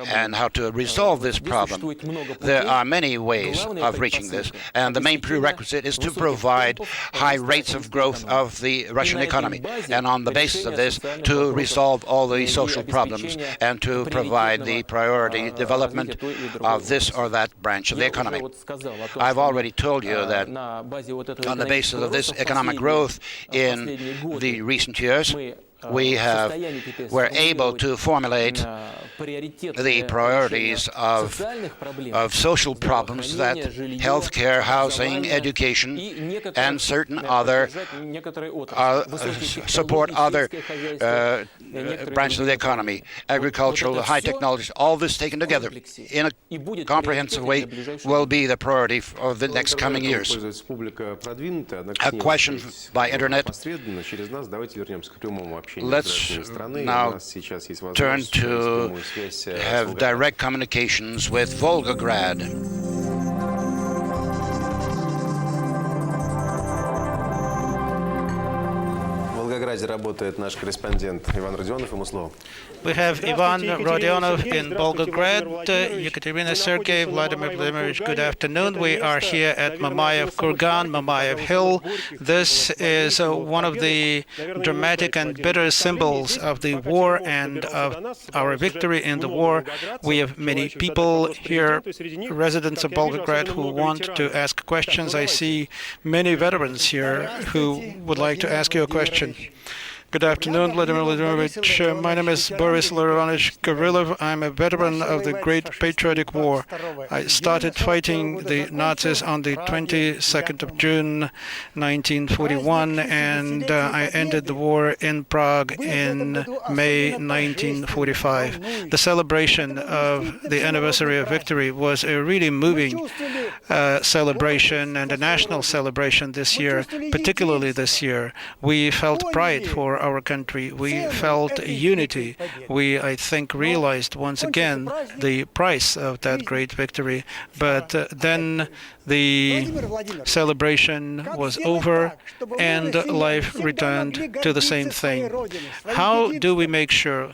and how to resolve this problem. There are many ways of reaching this, and the main prerequisite is to provide high rates of growth of the Russian economy, and on the basis of this, to resolve all the social problems, and to provide the priority development of this or that branch of the economy. I've already told you that on the basis of this economic growth in the recent years, we're able to formulate the priorities of social problems, that healthcare, housing, education, and certain other support other branches of the economy, agricultural, high technology. All this taken together in a comprehensive way will be the priority of the next coming years. A question by internet. Let's now turn to have direct communications with Volgograd. связи работает наш корреспондент Иван Родионов. Ему слово. We have Ivan Rodionov in Volgograd, Ekaterina Sergey, Vladimir Vladimirovich, good afternoon. We are here at Mamayev Kurgan, Mamayev Hill. This is one of the dramatic and bitter symbols of the war and of our victory in the war. We have many people here, residents of Volgograd, who want to ask questions. I see many veterans here who would like to ask you a question. Good afternoon, Vladimir Vladimirovich. My name is Boris Larovich Gavrilov. I'm a veteran of the Great Patriotic War. I started fighting the Nazis on the 22nd of June, 1941, and I ended the war in Prague in May 1945. The celebration of the anniversary of victory was a really moving celebration and a national celebration this year, particularly this year. We felt pride for our country. We felt unity. We, I think, realized once again the price of that great victory. But then the celebration was over and life returned to the same thing. How do we make sure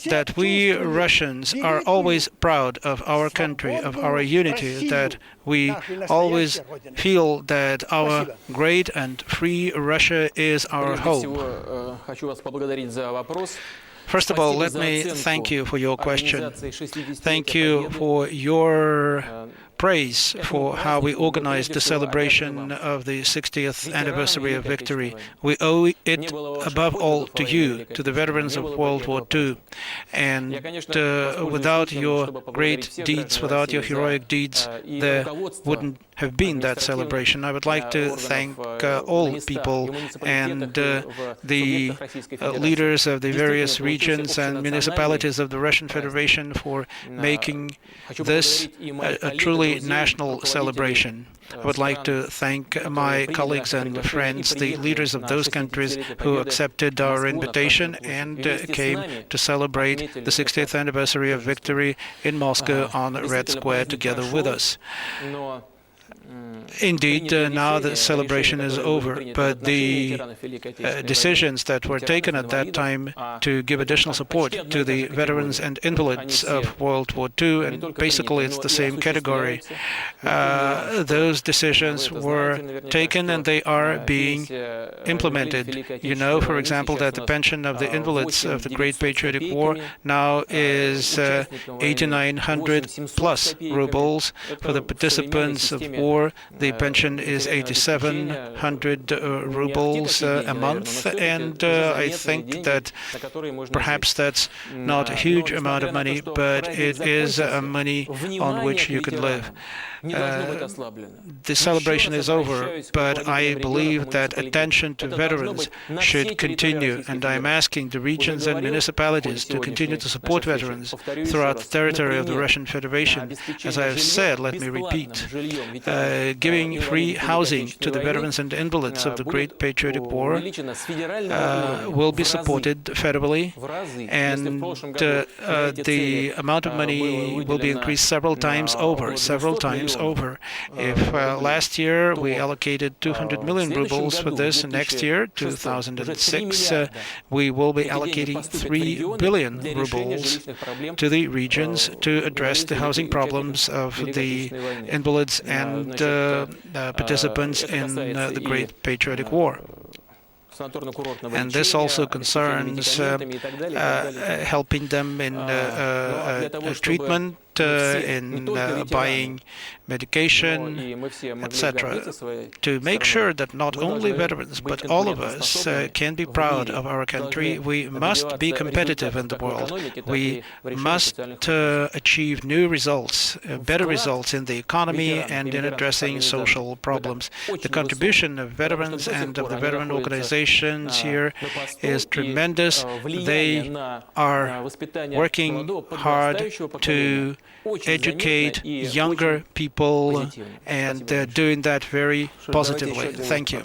that we Russians are always proud of our country, of our unity, that we always feel that our great and free Russia is our hope? First of all, let me thank you for your question. Thank you for your praise for how we organized the celebration of the 60th anniversary of victory. We owe it above all to you, to the veterans of World War II. And without your great deeds, without your heroic deeds, there wouldn't have been that celebration. I would like to thank all people and the leaders of the various regions and municipalities of the Russian Federation for making this a truly national celebration. I would like to thank my colleagues and friends, the leaders of those countries who accepted our invitation and came to celebrate the 60th anniversary of victory in Moscow on Red Square together with us. Indeed, now the celebration is over, but the decisions that were taken at that time to give additional support to the veterans and invalids of World War II, and basically it's the same category, those decisions were taken and they are being implemented. You know, for example, that the pension of the invalids of the Great Patriotic War now is 8,900 plus rubles. For the participants of war, the pension is 8,700 rubles a month, and I think that perhaps that's not a huge amount of money, but it is money on which you can live. The celebration is over, but I believe that attention to veterans should continue, and I'm asking the regions and municipalities to continue to support veterans throughout the territory of the Russian Federation. As I have said, let me repeat, giving free housing to the veterans and invalids of the Great Patriotic War will be supported federally, and the amount of money will be increased several times over. If last year we allocated 200 million rubles for this, and next year, 2006, we will be allocating 3 billion rubles to the regions to address the housing problems of the invalids and participants in the Great Patriotic War. And this also concerns helping them in treatment, in buying medication, etc., to make sure that not only veterans but all of us can be proud of our country. We must be competitive in the world. We must achieve new results, better results in the economy and in addressing social problems. The contribution of veterans and of the veteran organizations here is tremendous. They are working hard to educate younger people, and they're doing that very positively. Thank you.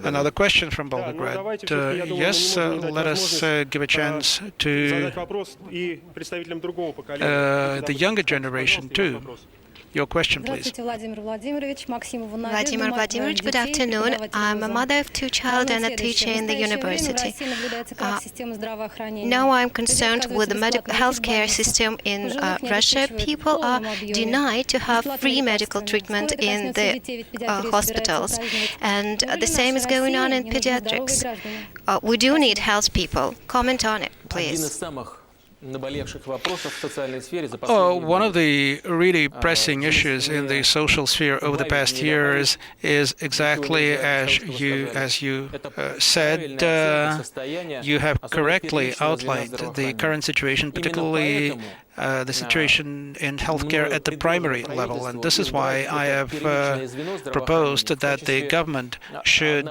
Another question from Volgograd. Yes, let us give a chance to the younger generation too. Your question, please. Vladimir Vladimirovich, good afternoon. I'm a mother of 2 children and a teacher in the university. Now I'm concerned with the medical healthcare system in Russia. People are denied to have free medical treatment in the hospitals, and the same is going on in pediatrics. We do need health people. Comment on it, please. One of the really pressing issues in the social sphere over the past years is exactly as you said. You have correctly outlined the current situation, particularly the situation in healthcare at the primary level, and this is why I have proposed that the government should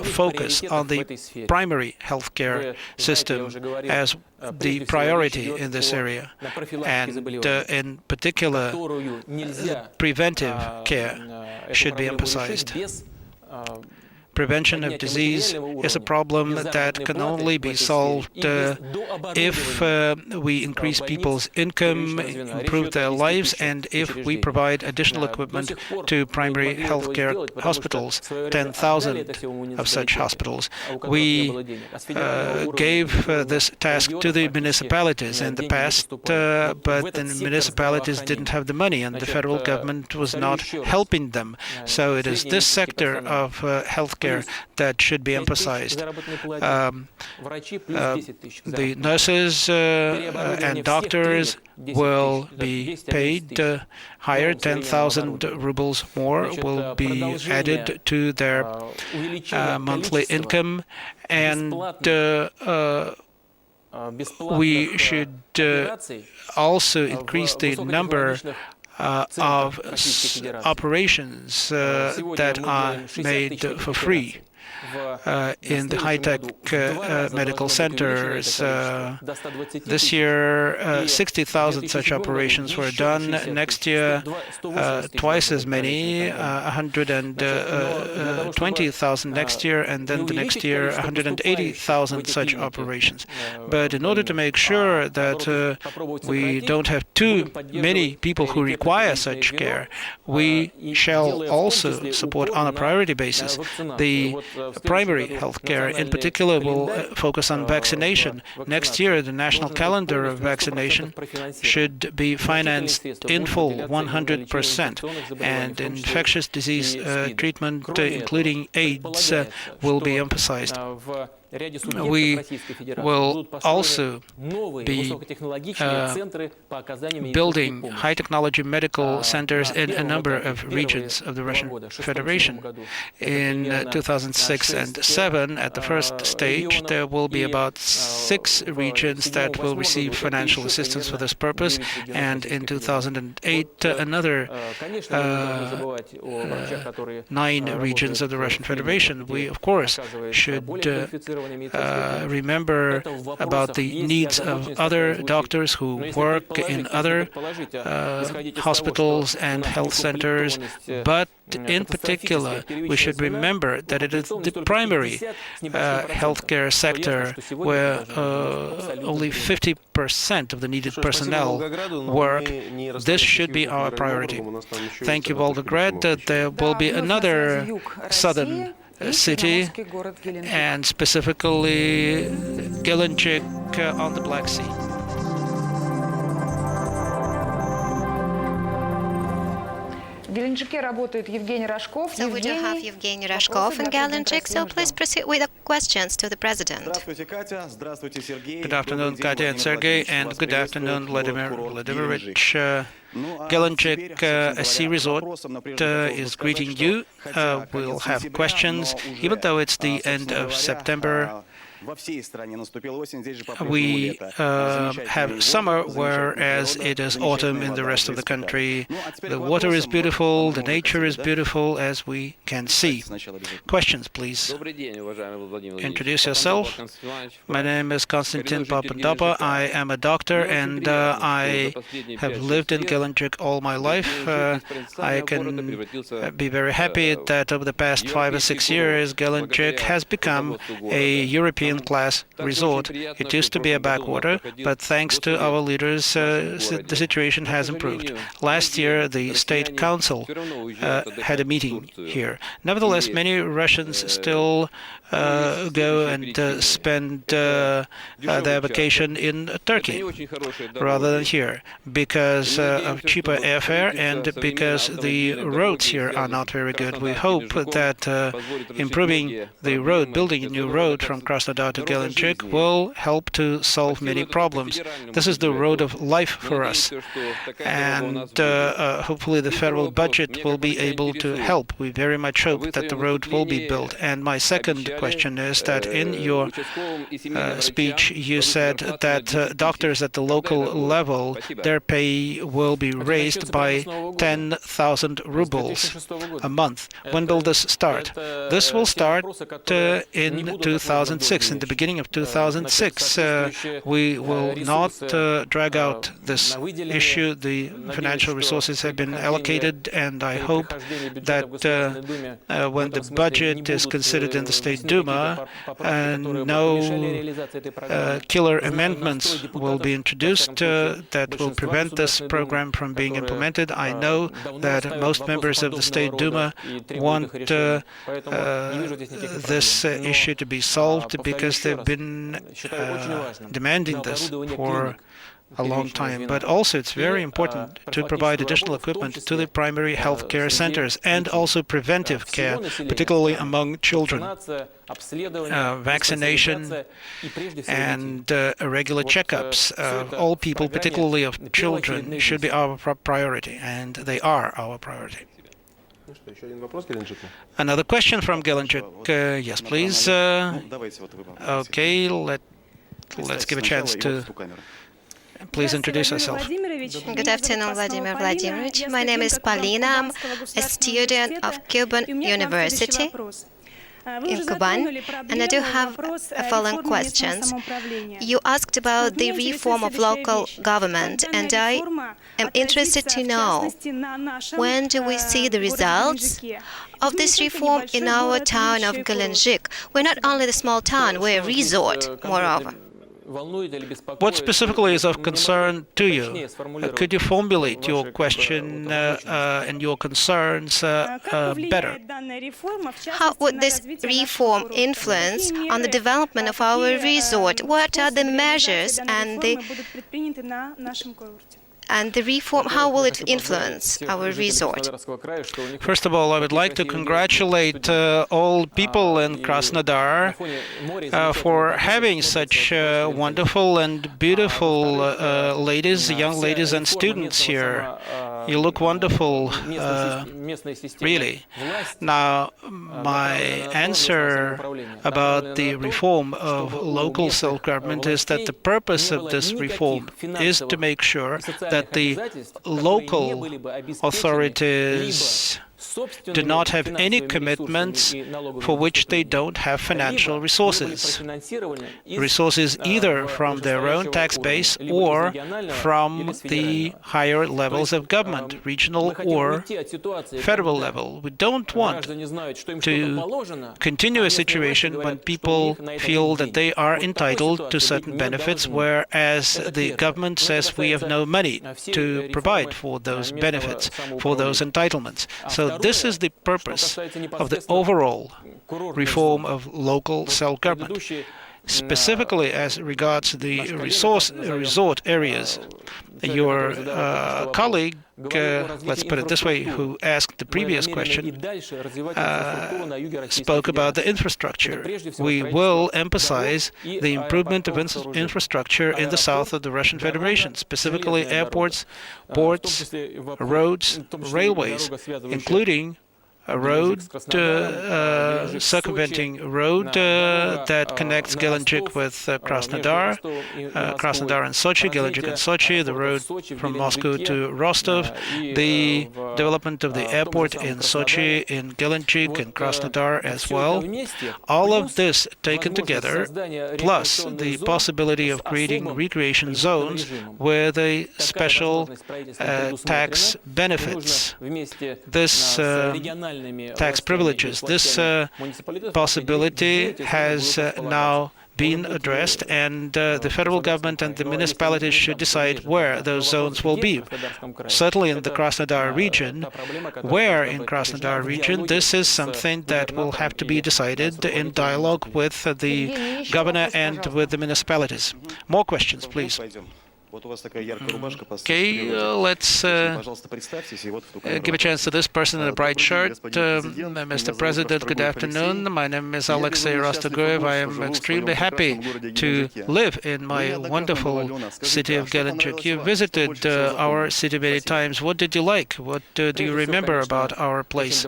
focus on the primary healthcare system as the priority in this area, and in particular, preventive care should be emphasized. Prevention of disease is a problem that can only be solved if we increase people's income, improve their lives, and if we provide additional equipment to primary healthcare hospitals, 10,000 of such hospitals. We gave this task to the municipalities in the past, but the municipalities didn't have the money, and the federal government was not helping them. So it is this sector of healthcare that should be emphasized. The nurses and doctors will be paid higher, 10,000 rubles more will be added to their monthly income, and we should also increase the number of operations that are made for free in the high-tech medical centers. This year, 60,000 such operations were done. Next year, twice as many, 120,000 next year, and then the next year, 180,000 such operations. But in order to make sure that we don't have too many people who require such care, we shall also support on a priority basis the primary health care. In particular, will focus on vaccination. Next year, the national calendar of vaccination should be financed in full, 100%, and infectious disease treatment, including AIDS, will be emphasized. We will also be building high-technology medical centers in a number of regions of the Russian Federation. In 2006 and 2007, at the first stage, there will be about 6 regions that will receive financial assistance for this purpose, and in 2008, another 9 regions of the Russian Federation. We, of course, should remember about the needs of other doctors who work in other hospitals and health centers, but in particular, we should remember that it is the primary healthcare sector where only 50% of the needed personnel work. This should be our priority. Thank you, Volgograd. There will be another southern city, and specifically Gelendzhik on the Black Sea. В Геленджике работает Евгений Рожков. So we do have Evgeny Rashkov in Gelendzhik, so please proceed with the questions to the President. Good afternoon, Katya and Sergey, and good afternoon, Vladimir Vladimirovich. Gelendzhik, a sea resort, is greeting you. We'll have questions, even though it's the end of September. We have summer, whereas it is autumn in the rest of the country. The water is beautiful, the nature is beautiful, as we can see. Questions, please. Introduce yourself. My name is Konstantin Papadopoulos. I am a doctor, and I have lived in Gelendzhik all my life. I can be very happy that over the past 5 or 6 years, Gelendzhik has become a European European-class resort. It used to be a backwater, but thanks to our leaders, the situation has improved. Last year, the State Council had a meeting here. Nevertheless, many Russians still go and spend their vacation in Turkey rather than here because of cheaper airfare and because the roads here are not very good. We hope that improving the road, building a new road from Krasnodar to Gelendzhik will help to solve many problems. This is the road of life for us, and hopefully the federal budget will be able to help. We very much hope that the road will be built. And my second question is that in your speech you said that doctors at the local level, their pay will be raised by 10,000 rubles a month. When will this start? This will start in 2006. In the beginning of 2006, we will not drag out this issue. The financial resources have been allocated, and I hope that when the budget is considered in the State Duma, no killer amendments will be introduced that will prevent this program from being implemented. I know that most members of the State Duma want this issue to be solved because they've been demanding this for a long time. But also it's very important to provide additional equipment to the primary health care centers and also preventive care, particularly among children. Vaccination and regular checkups of all people, particularly of children, should be our priority, and they are our priority. Another question from Gelendzhik. Yes, please. Okay, let's give a chance to... Please introduce yourself. Good afternoon, Vladimir Vladimirovich. My name is Polina. I'm a student of Cuban University in Kuban, and I do have the following questions. You asked about the reform of local government, and I am interested to know when do we see the results of this reform in our town of Gelendzhik. We're not only the small town, we're a resort, moreover. What specifically is of concern to you? Could you formulate your question and your concerns better? How would this reform influence on the development of our resort? What are the measures and the reform, how will it influence our resort? First of all, I would like to congratulate all people in Krasnodar for having such wonderful and beautiful ladies, young ladies and students here. You look wonderful, really. Now, my answer about the reform of local self-government is that the purpose of this reform is to make sure that the local authorities do not have any commitments for which they don't have financial resources. Resources either from their own tax base or from the higher levels of government, regional or federal level. We don't want to continue a situation when people feel that they are entitled to certain benefits, whereas the government says we have no money to provide for those benefits, for those entitlements. So this is the purpose of the overall reform of local self-government. Specifically as regards the resort areas, your colleague, let's put it this way, who asked the previous question, spoke about the infrastructure. We will emphasize the improvement of infrastructure in the south of the Russian Federation, specifically airports, ports, roads, railways, including a road, circumventing road that connects Gelendzhik with Krasnodar, Krasnodar and Sochi, Gelendzhik and Sochi, the road from Moscow to Rostov, the development of the airport in Sochi, in Gelendzhik and Krasnodar as well. All of this taken together, plus the possibility of creating recreation zones with a special tax benefits. This tax privileges. This possibility has now been addressed, and the federal government and the municipalities should decide where those zones will be. Certainly in the Krasnodar region, where in Krasnodar region, this is something that will have to be decided in dialogue with the governor and with the municipalities. More questions, please. Okay, let's give a chance to this person in a bright shirt. Mr. President, good afternoon. My name is Alexei Rostogoyev. I am extremely happy to live in my wonderful city of Gelendzhik. You visited our city many times. What did you like? What do you remember about our place?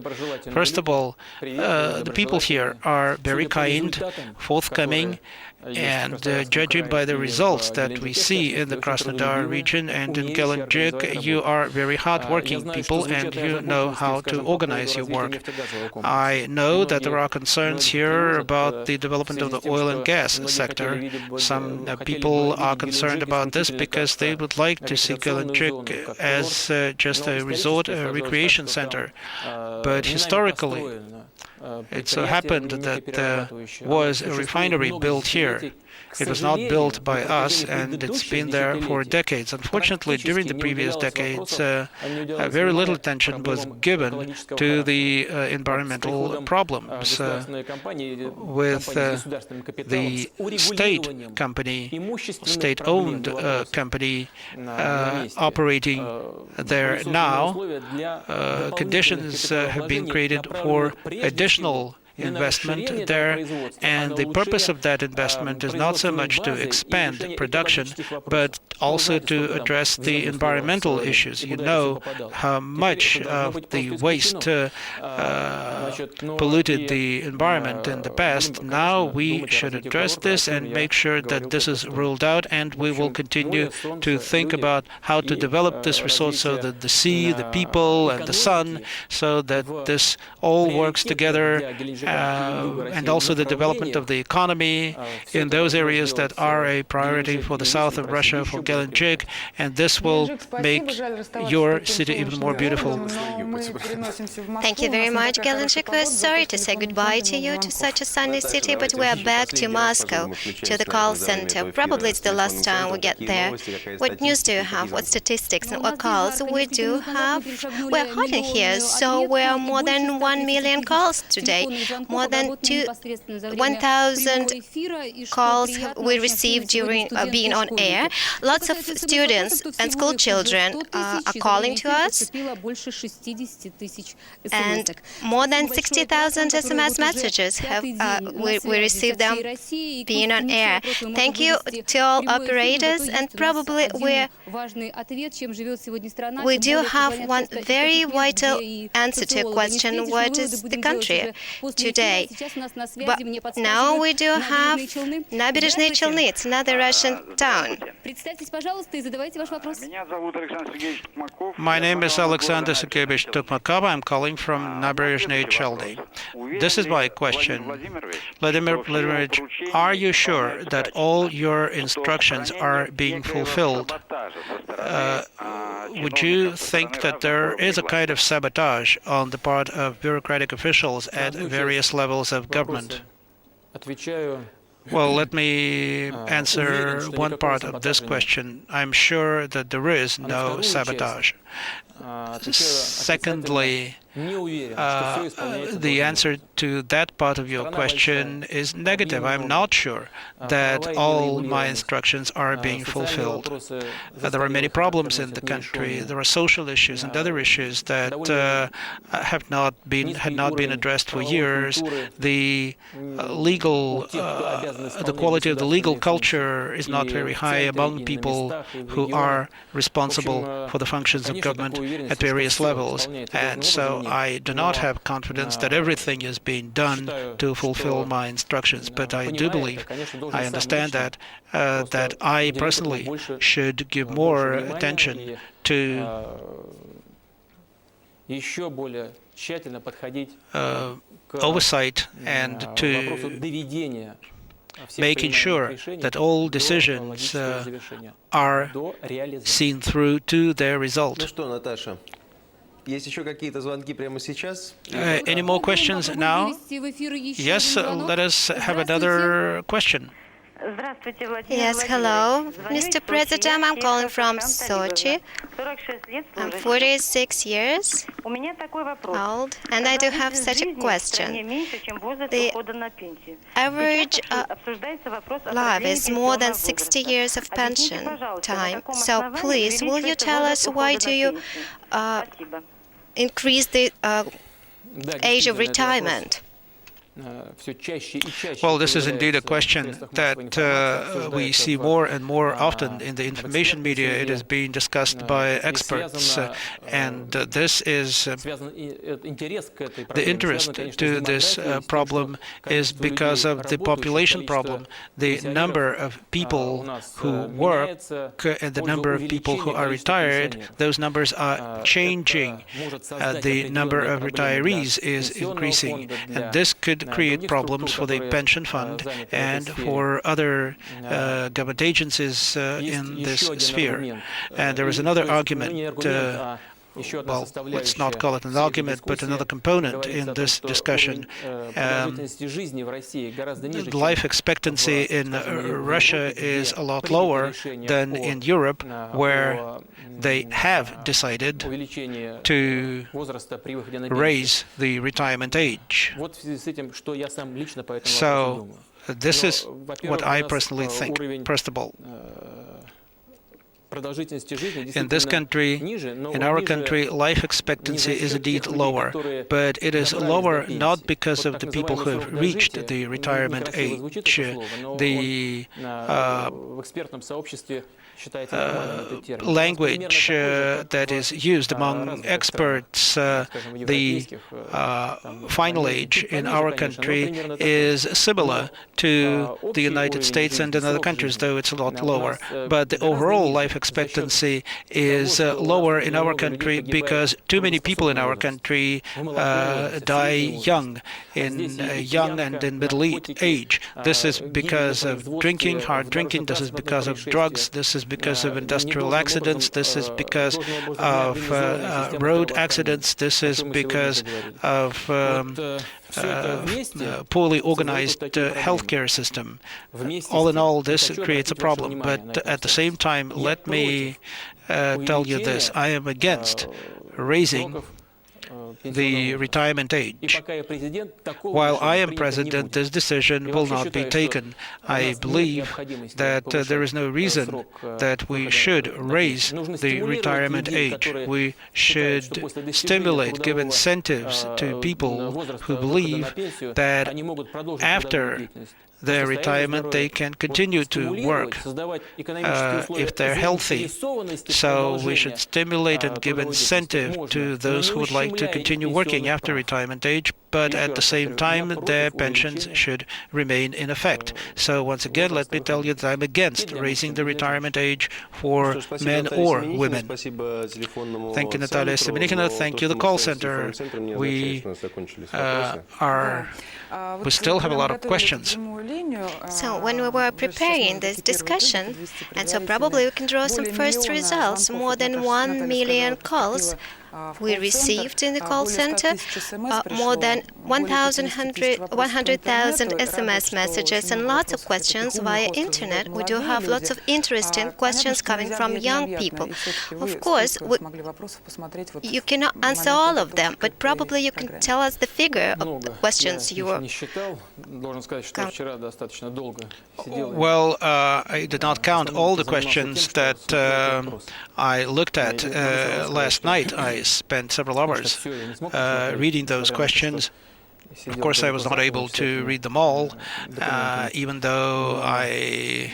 First of all, the people here are very kind, forthcoming, and judging by the results that we see in the Krasnodar region and in Gelendzhik, you are very hard-working people and you know how to organize your work. I know that there are concerns here about the development of the oil and gas sector. Some people are concerned about this because they would like to see Gelendzhik as just a resort, a recreation center. But historically, it so happened that there was a refinery built here. It was not built by us, and it's been there for decades. Unfortunately, during the previous decades, very little attention was given to the environmental problems. With the state company, state-owned company operating there now, conditions have been created for additional investment there, and the purpose of that investment is not so much to expand production, but also to address the environmental issues. You know how much of the waste polluted the environment in the past. Now we should address this and make sure that this is ruled out, and we will continue to think about how to develop this resource so that the sea, the people, and the sun, so that this all works together, and also the development of the economy in those areas that are a priority for the south of Russia, for Gelendzhik, and this will make your city even more beautiful. Thank you very much, Gelendzhik. We're sorry to say goodbye to you, to such a sunny city, but we are back to Moscow, to the call center. Probably it's the last time we get there. What news do you have? What statistics and what calls? We do have. We're hot in here, so we're more than 1 million calls today. More than 1,000 calls we received during being on air. Lots of students and school children are calling to us, and more than 60,000 SMS messages have we received them being on air. Thank you to all operators, and probably we do have one very vital answer to a question: what is the country today? But now we do have Nabережные Челны. It's another Russian town. My name is Alexander Sergeyevich Tukmakov. I'm calling from Nabережные Челны. This is my question. Vladimir Vladimirovich, are you sure that all your instructions are being fulfilled? Would you think that there is a kind of sabotage on the part of bureaucratic officials at various levels of government? Well, let me answer one part of this question. I'm sure that there is no sabotage. Secondly, the answer to that part of your question is negative. I'm not sure that all my instructions are being fulfilled. There are many problems in the country. There are social issues and other issues that had not been addressed for years. The quality of the legal culture is not very high among people who are responsible for the functions of government at various levels, and so I do not have confidence that everything is being done to fulfill my instructions. But I do believe, I understand that I personally should give more attention to oversight and to making sure that all decisions are seen through to their result. Any more questions now? Yes, let us have another question. Yes, hello, Mr. President. I'm calling from Sochi. I'm 46 years old, and I do have such a question. The average life is more than 60 years of pension time. So please, will you tell us why do you increase the age of retirement? Well, this is indeed a question that we see more and more often in the information media. It is being discussed by experts, and this is the interest to this problem is because of the population problem. The number of people who work and the number of people who are retired, those numbers are changing. The number of retirees is increasing, and this could create problems for the pension fund and for other government agencies in this sphere. And there is another argument, well, let's not call it an argument, but another component in this discussion. Life expectancy in Russia is a lot lower than in Europe, where they have decided to raise the retirement age. So this is what I personally think. First of all, in this country, in our country, life expectancy is indeed lower, but it is lower not because of the people who have reached the retirement age. The language that is used among experts, the final age in our country is similar to the United States and in other countries, though it's a lot lower. But the overall life expectancy is lower in our country because too many people in our country die young and in middle age. This is because of drinking, hard drinking. This is because of drugs. This is because of industrial accidents. This is because of road accidents. This is because of poorly organized healthcare system. All in all, this creates a problem. But at the same time, let me tell you this. I am against raising the retirement age. While I am president, this decision will not be taken. I believe that there is no reason that we should raise the retirement age. We should stimulate, give incentives to people who believe that after their retirement, they can continue to work if they're healthy. So we should stimulate and give incentive to those who would like to continue working after retirement age, but at the same time, their pensions should remain in effect. So once again, let me tell you that I'm against raising the retirement age for men or women. Thank you, Natalia Semenikhina. Thank you, the call center. We still have a lot of questions. So when we were preparing this discussion, and so probably we can draw some first results, more than 1 million calls we received in the call center, more than 100,000 SMS messages and lots of questions via internet. We do have lots of interesting questions coming from young people. Of course, you cannot answer all of them, but probably you can tell us the figure of the questions you were. Well, I did not count all the questions that I looked at last night. I spent several hours reading those questions. Of course, I was not able to read them all, even though I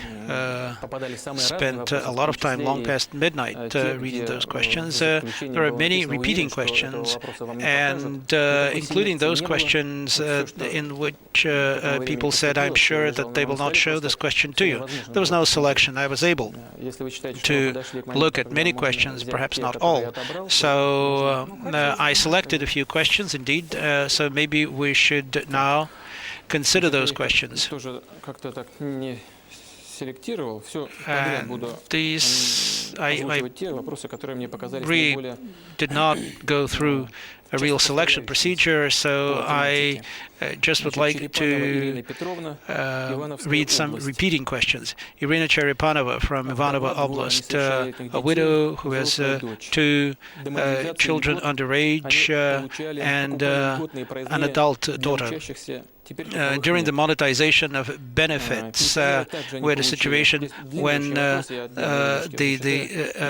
spent a lot of time long past midnight reading those questions. There are many repeating questions, and including those questions in which people said, I'm sure that they will not show this question to you. There was no selection. I was able to look at many questions, perhaps not all. So I selected a few questions, indeed, so maybe we should now consider those questions. These really did not go through a real selection procedure, so I just would like to read some repeating questions. Irina Cherepanova from Ivanovo Oblast, a widow who has 2 children underage and an adult daughter. During the monetization of benefits, we had a situation when the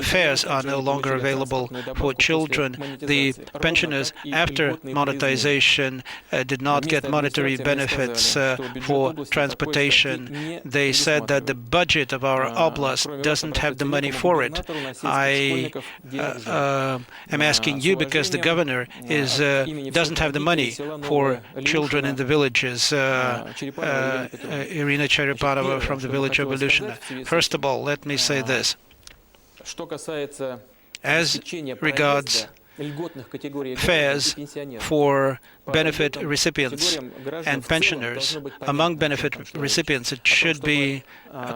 fares are no longer available for children. The pensioners, after monetization, did not get monetary benefits for transportation. They said that the budget of our oblast doesn't have the money for it. I am asking you because the governor doesn't have the money for children in the villages. Irina Cherepanova from the village of Volushina. First of all, let me say this. As regards fares for benefit recipients and pensioners, among benefit recipients, it should be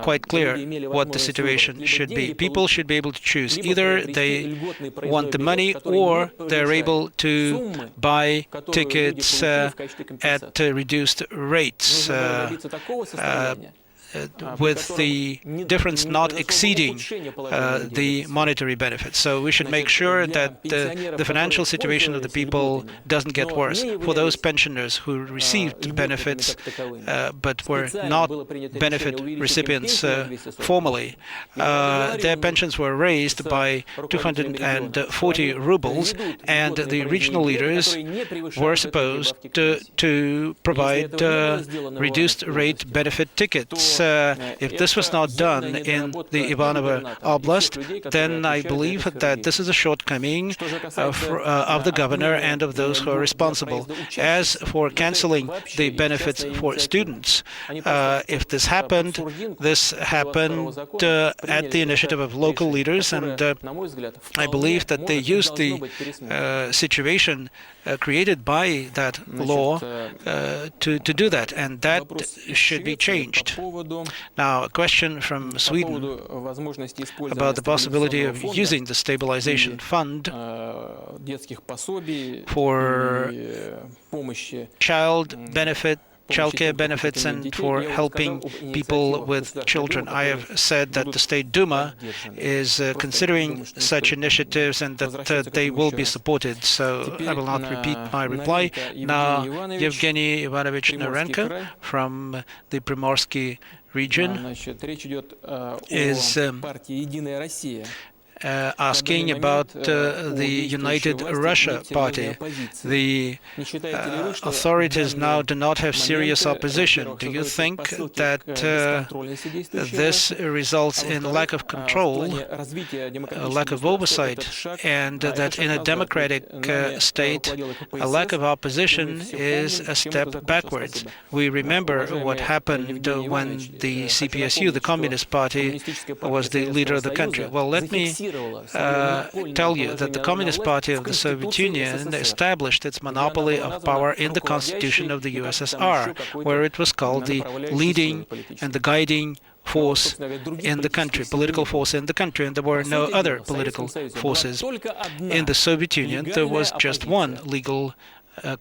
quite clear what the situation should be. People should be able to choose. Either they want the money or they're able to buy tickets at reduced rates. With the difference not exceeding the monetary benefits. So we should make sure that the financial situation of the people doesn't get worse. For those pensioners who received benefits but were not benefit recipients formally, their pensions were raised by 240 rubles, and the regional leaders were supposed to provide reduced rate benefit tickets. If this was not done in the Ivanovo Oblast, then I believe that this is a shortcoming of the governor and of those who are responsible. As for canceling the benefits for students, if this happened at the initiative of local leaders, and I believe that they used the situation created by that law to do that, and that should be changed. Now, a question from Sweden about the possibility of using the stabilization fund for childcare benefits and for helping people with children. I have said that the State Duma is considering such initiatives and that they will be supported, so I will not repeat my reply. Now, Evgeny Ivanovich Narenko from the Primorsky region is asking about the United Russia Party. The authorities now do not have serious opposition. Do you think that this results in lack of control, lack of oversight, and that in a democratic state, a lack of opposition is a step backwards? We remember what happened when the CPSU, the Communist Party, was the leader of the country. Well, let me tell you that the Communist Party of the Soviet Union established its monopoly of power in the constitution of the USSR, where it was called the leading and the guiding force in the country, political force in the country, and there were no other political forces. In the Soviet Union, there was just one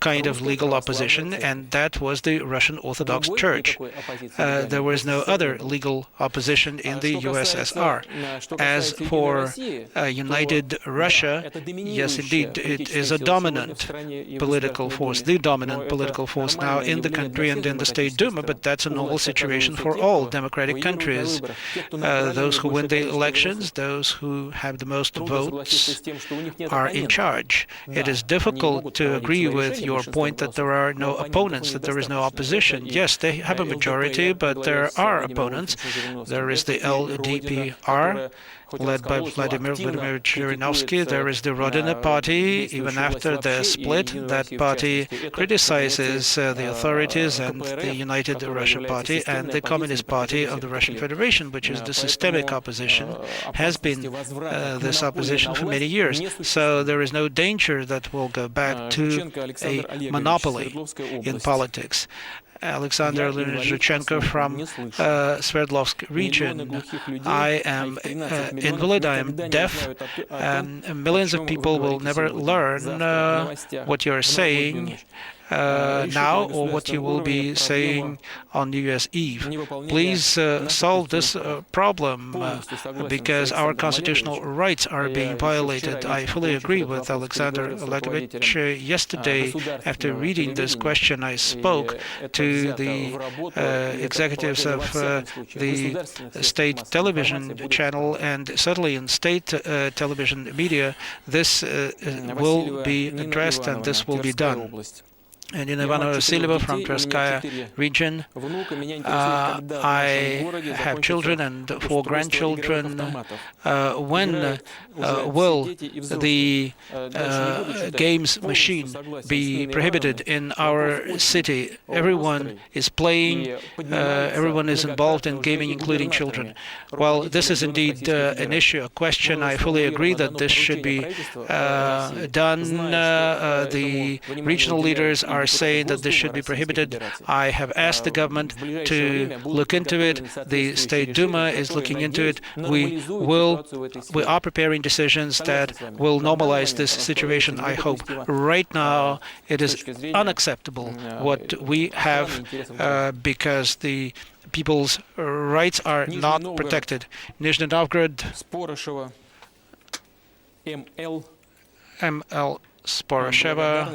kind of legal opposition, and that was the Russian Orthodox Church. There was no other legal opposition in the USSR. As for United Russia, yes, indeed, it is a dominant political force, the dominant political force now in the country and in the State Duma, but that's a normal situation for all democratic countries. Those who win the elections, those who have the most votes, are in charge. It is difficult to agree with your point that there are no opponents, that there is no opposition. Yes, they have a majority, but there are opponents. There is the LDPR, led by Vladimir Zhirinovsky. There is the Rodina Party. Even after the split, that party criticizes the authorities, and the United Russia Party and the Communist Party of the Russian Federation, which is the systemic opposition, has been this opposition for many years. So there is no danger that we'll go back to a monopoly in politics. Alexander Zhuchenko from Sverdlovsk region. I am invalid, I am deaf, and millions of people will never learn what you're saying now or what you will be saying on New Year's Eve. Please solve this problem because our constitutional rights are being violated. I fully agree with Alexander Olegovich. Yesterday, after reading this question, I spoke to the executives of the state television channel, and certainly in state television media, this will be addressed and this will be done. And in Ivano-Vasilieva from Tverskaya region, I have children and 4 grandchildren. When will the games machine be prohibited in our city? Everyone is playing, everyone is involved in gaming, including children. Well, this is indeed an issue, a question. I fully agree that this should be done. The regional leaders are saying that this should be prohibited. I have asked the government to look into it. The State Duma is looking into it. We are preparing decisions that will normalize this situation, I hope. Right now, it is unacceptable what we have because the people's rights are not protected. Nizhny Novgorod, ML Sporosheva,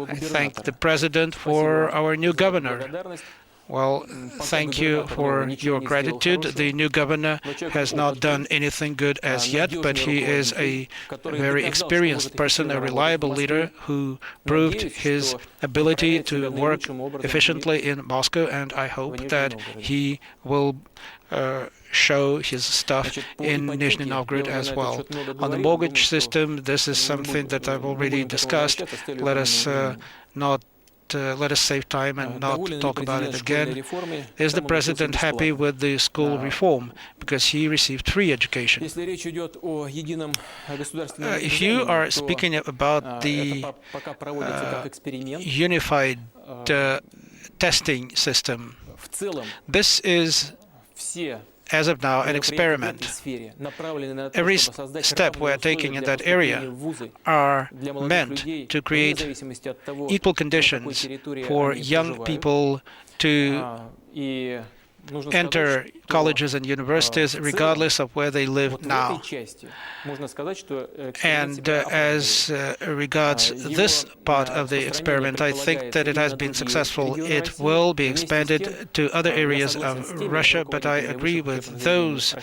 I thank the President for our new governor. Well, thank you for your gratitude. The new governor has not done anything good as yet, but he is a very experienced person, a reliable leader who proved his ability to work efficiently in Moscow, and I hope that he will show his stuff in Nizhny Novgorod as well. On the mortgage system, this is something that I've already discussed. Let us save time and not talk about it again. Is the President happy with the school reform? Because he received free education. If you are speaking about the unified testing system, this is, as of now, an experiment. Every step we are taking in that area are meant to create equal conditions for young people to enter colleges and universities regardless of where they live now. And as regards this part of the experiment, I think that it has been successful. It will be expanded to other areas of Russia, but I agree with those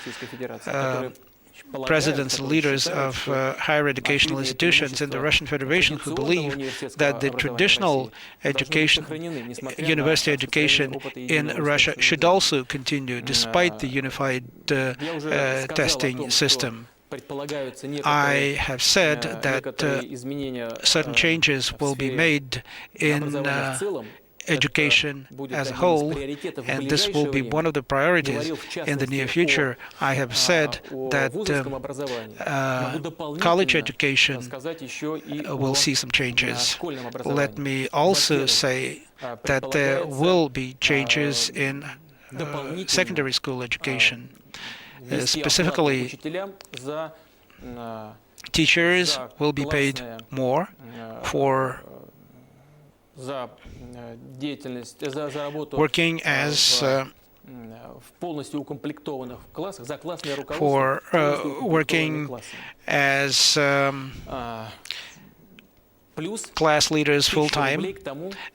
presidents and leaders of higher educational institutions in the Russian Federation who believe that the traditional education, university education in Russia should also continue despite the unified testing system. I have said that certain changes will be made in education as a whole, and this will be one of the priorities in the near future. I have said that college education will see some changes. Let me also say that there will be changes in secondary school education. Specifically, teachers will be paid more for working as class leaders full-time,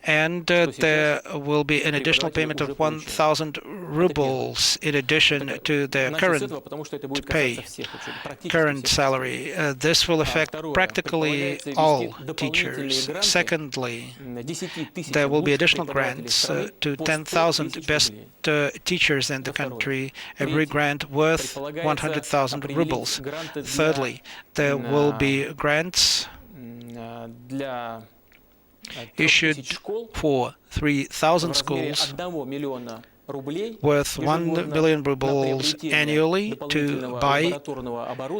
and there will be an additional payment of 1,000 rubles in addition to their current salary. This will affect practically all teachers. Secondly, there will be additional grants to 10,000 best teachers in the country, every grant worth 100,000 rubles. Thirdly, there will be grants issued for 3,000 schools worth 1 million rubles annually to buy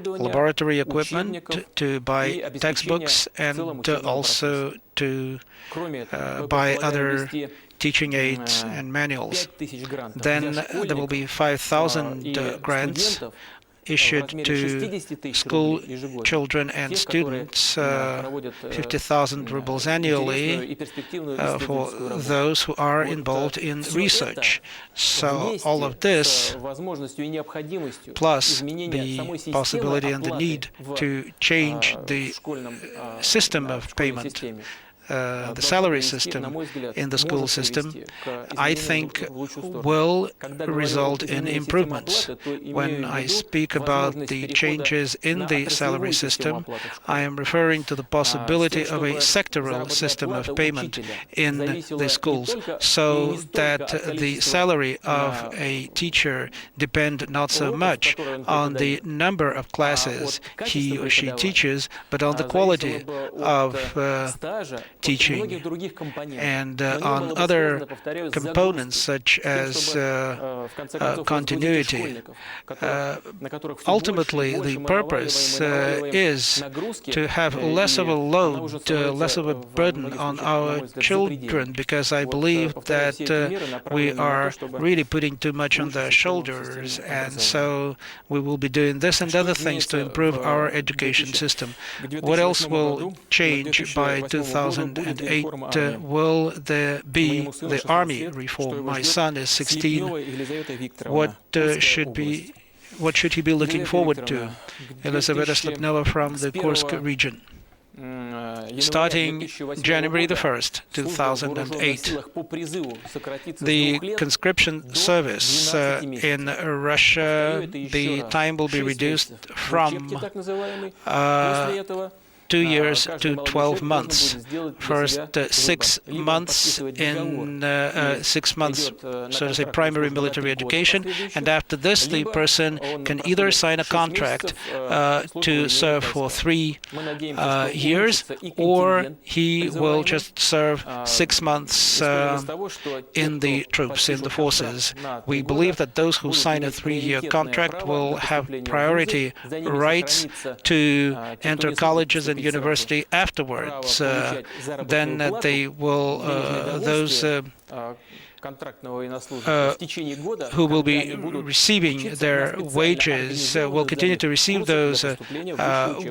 laboratory equipment, to buy textbooks, and also to buy other teaching aids and manuals. Then there will be 5,000 grants issued to school children and students, 50,000 rubles annually for those who are involved in research. So all of this, plus the possibility and the need to change the system of payment, the salary system in the school system, I think will result in improvements. When I speak about the changes in the salary system, I am referring to the possibility of a sectoral system of payment in the schools, so that the salary of a teacher depend not so much on the number of classes he or she teaches, but on the quality of teaching and on other components such as continuity. Ultimately, the purpose is to have less of a load, less of a burden on our children, because I believe that we are really putting too much on their shoulders, and so we will be doing this and other things to improve our education system. What else will change by 2008? Will there be the army reform? My son is 16. What should he be looking forward to? Elizaveta Slapnova from the Kursk region. Starting January the 1st, 2008, the conscription service in Russia, the time will be reduced from 2 years to 12 months. First 6 months in 6 months, so to say, primary military education, and after this the person can either sign a contract to serve for 3 years, or he will just serve 6 months in the troops, in the forces. We believe that those who sign a 3-year contract will have priority rights to enter colleges and university afterwards. Then they will, those who will be receiving their wages will continue to receive those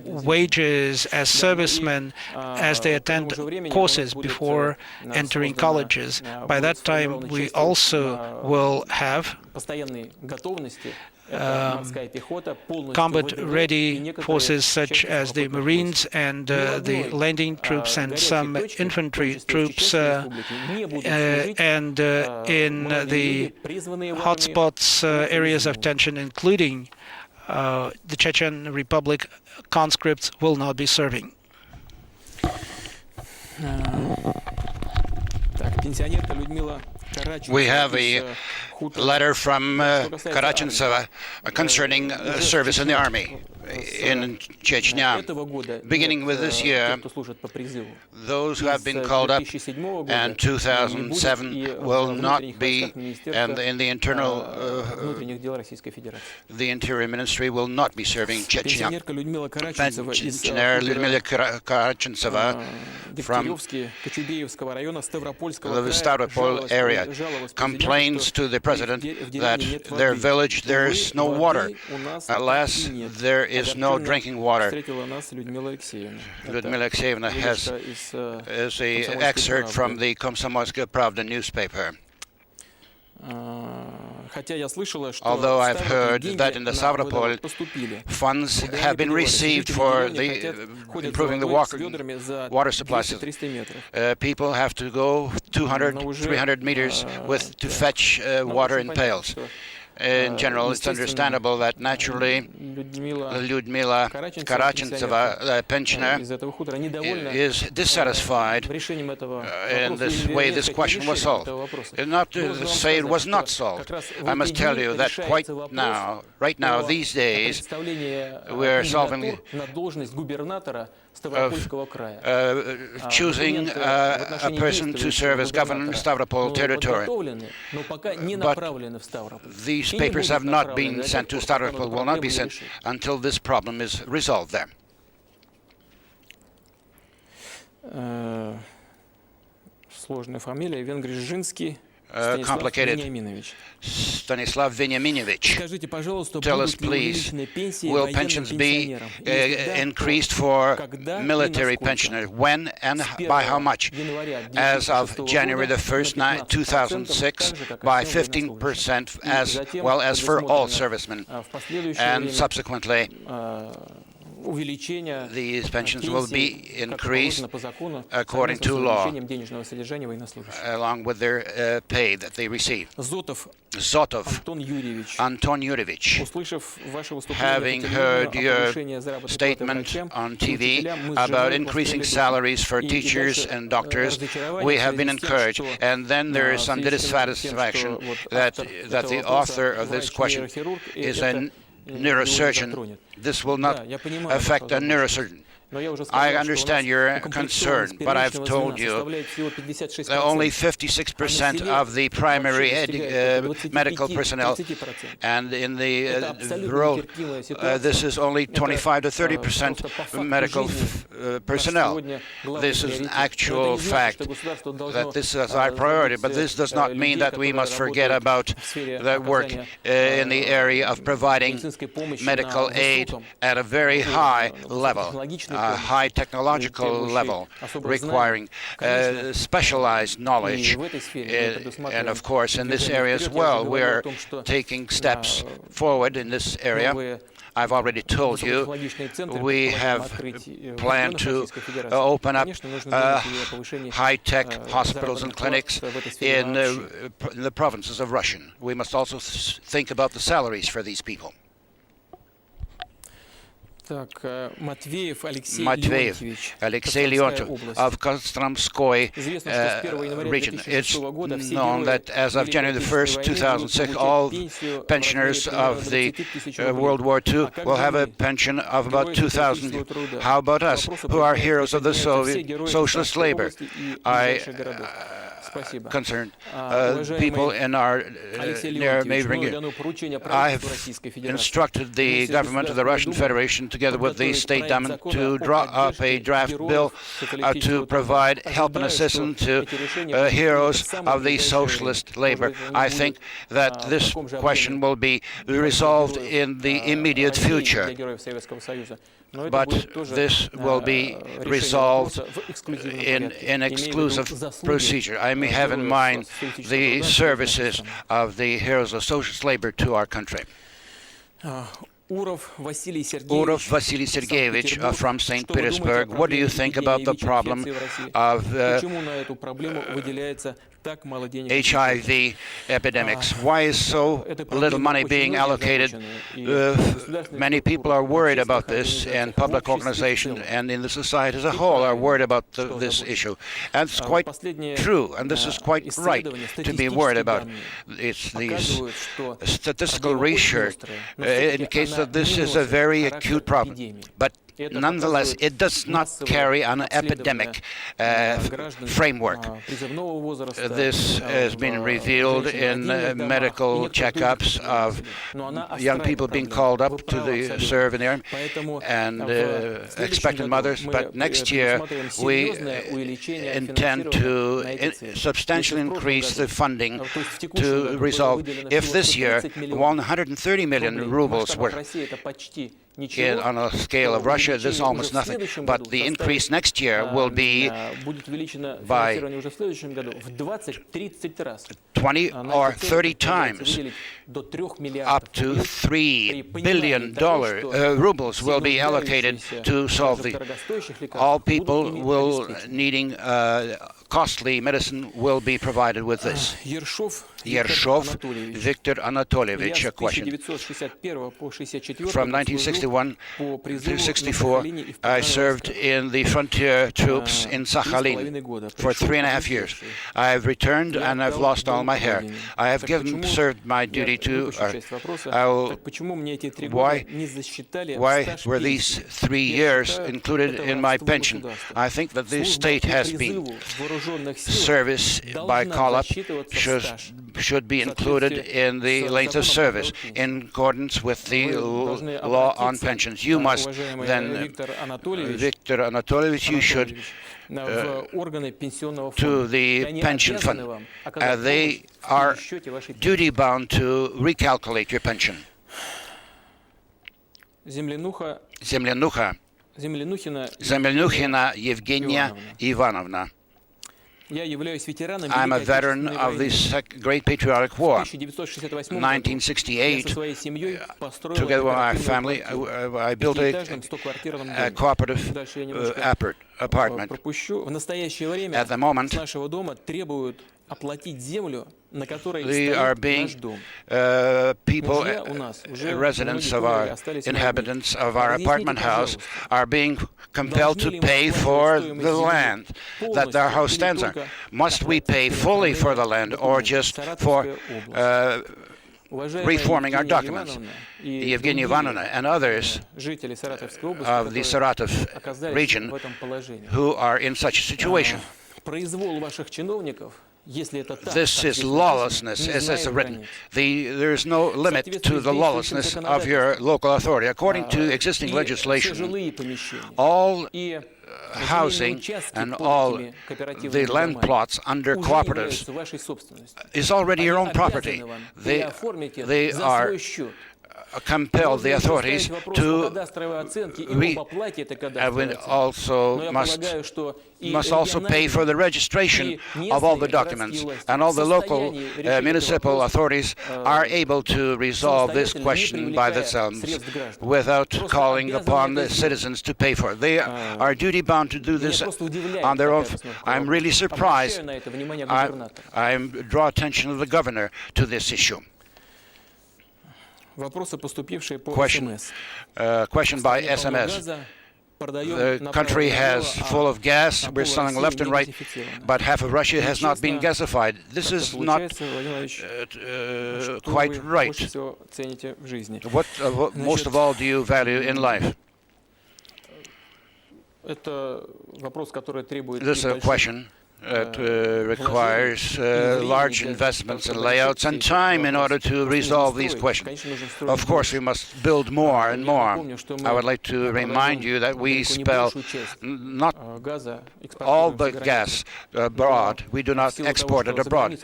wages as servicemen as they attend courses before entering colleges. By that time, we also will have combat-ready forces such as the Marines and the landing troops and some infantry troops, and in the hotspots, areas of tension, including the Chechen Republic, conscripts will not be serving. We have a letter from Karachentseva concerning service in the army in Chechnya. Beginning with this year, those who have been called up and 2007 will not be, and in the internal, the Interior Ministry will not be serving Chechnya. Pensioner Lyudmila Karachentseva from the Stavropol area complains to the president that their village there is no water. Alas, there is no drinking water. Lyudmila Alexeyevna is an excerpt from the Komsomolskaya Pravda newspaper. Although I've heard that in the Stavropol, funds have been received for the improving the water supply. People have to go 200, 300 meters to fetch water in pails. In general, it's understandable that naturally Lyudmila Karachentseva, the pensioner, is dissatisfied in this way this question was solved. Not to say it was not solved. I must tell you that right now, these days, we're solving choosing a person to serve as governor of Stavropol territory. But these papers have not been sent to Stavropol, will not be sent until this problem is resolved there. Сложная фамилия. Венгрижинский complicated. Stanislav Veniaminovich. Tell us, please, will pensions be increased for military pensioners? When and by how much? As of January the 1st, 2006, by 15%, as well as for all servicemen. And subsequently, these pensions will be increased according to law, along with their pay that they receive. Zotov, Anton Yurevich, having heard your statement on TV about increasing salaries for teachers and doctors, we have been encouraged. And then there is some dissatisfaction that the author of this question is a neurosurgeon. This will not affect a neurosurgeon. I understand your concern, but I've told you that only 56% of the primary medical personnel, and in the world, this is only 25 to 30% medical personnel. This is an actual fact that this is our priority, but this does not mean that we must forget about the work in the area of providing medical aid at a very high level. A high technological level, requiring specialized knowledge. And of course, in this area as well, we are taking steps forward in this area. I've already told you, we have planned to open up high-tech hospitals and clinics in the provinces of Russia. We must also think about the salaries for these people. Matveev Alexei Leontov of Kostромskoy region. It's known that as of January the 1st, 2006, all pensioners of the World War II will have a pension of about 2,000. How about us, who are heroes of the Soviet socialist labor? Concerned people in our near neighboring area. I have instructed the government of the Russian Federation, together with the State Diamond, to draw up a draft bill to provide help and assistance to heroes of the socialist labor. I think that this question will be resolved in the immediate future. But this will be resolved in an exclusive procedure. I may have in mind the services of the heroes of socialist labor to our country. Urov Vasily Sergeyevich from St. Petersburg, what do you think about the problem of HIV epidemics? Why is so little money being allocated? Many people are worried about this, and public organizations and in the society as a whole are worried about this issue. And it's quite true, and this is quite right to be worried about. It's these statistical research indicates that this is a very acute problem. But nonetheless, it does not carry an epidemic framework. This has been revealed in medical checkups of young people being called up to serve in the army and expectant mothers. But next year, we intend to substantially increase the funding to resolve. If this year 130 million rubles were on a scale of Russia, this is almost nothing. But the increase next year will be by 20 or 30 times, up to $3 billion rubles will be allocated to solve the. All people needing costly medicine will be provided with this. Yershov Viktor Anatolievich, a question. From 1961 to 64, I served in the frontier troops in Sakhalin for 3.5 years. I have returned and I've lost all my hair. I have served my duty to. Why were these 3 years included in my pension? I think that the state has been service by call-up should should be included in the length of service in accordance with the law on pensions. You must then, Viktor Anatolyevich, you should to the pension fund. They are duty-bound to recalculate your pension. Землянухина Евгения Ивановna. I'm a veteran of the Great Patriotic War. 1968, together with my family, I built a cooperative apartment. At the moment, they are being people, residents of our inhabitants of our apartment house, are being compelled to pay for the land that their house stands on. Must we pay fully for the land or just for reforming our documents? Evgenia Ivanovna and others of the Saratov region who are in such a situation. This is lawlessness, as is written. There is no limit to the lawlessness of your local authority. According to existing legislation, all housing and all the land plots under cooperatives is already your own property. They are compel the authorities to must also pay for the registration of all the documents, and all the local municipal authorities are able to resolve this question by themselves without calling upon the citizens to pay for it. They are duty bound to do this on their own. I'm really surprised. I draw attention of the governor to this issue. Question by SMS. The country has full of gas. We're selling left and right, but half of Russia has not been gasified. This is not quite right. What most of all do you value in life? This is a question. It requires large investments and layouts and time in order to resolve these questions. Of course, we must build more and more. I would like to remind you that we spell not all the gas abroad. We do not export it abroad.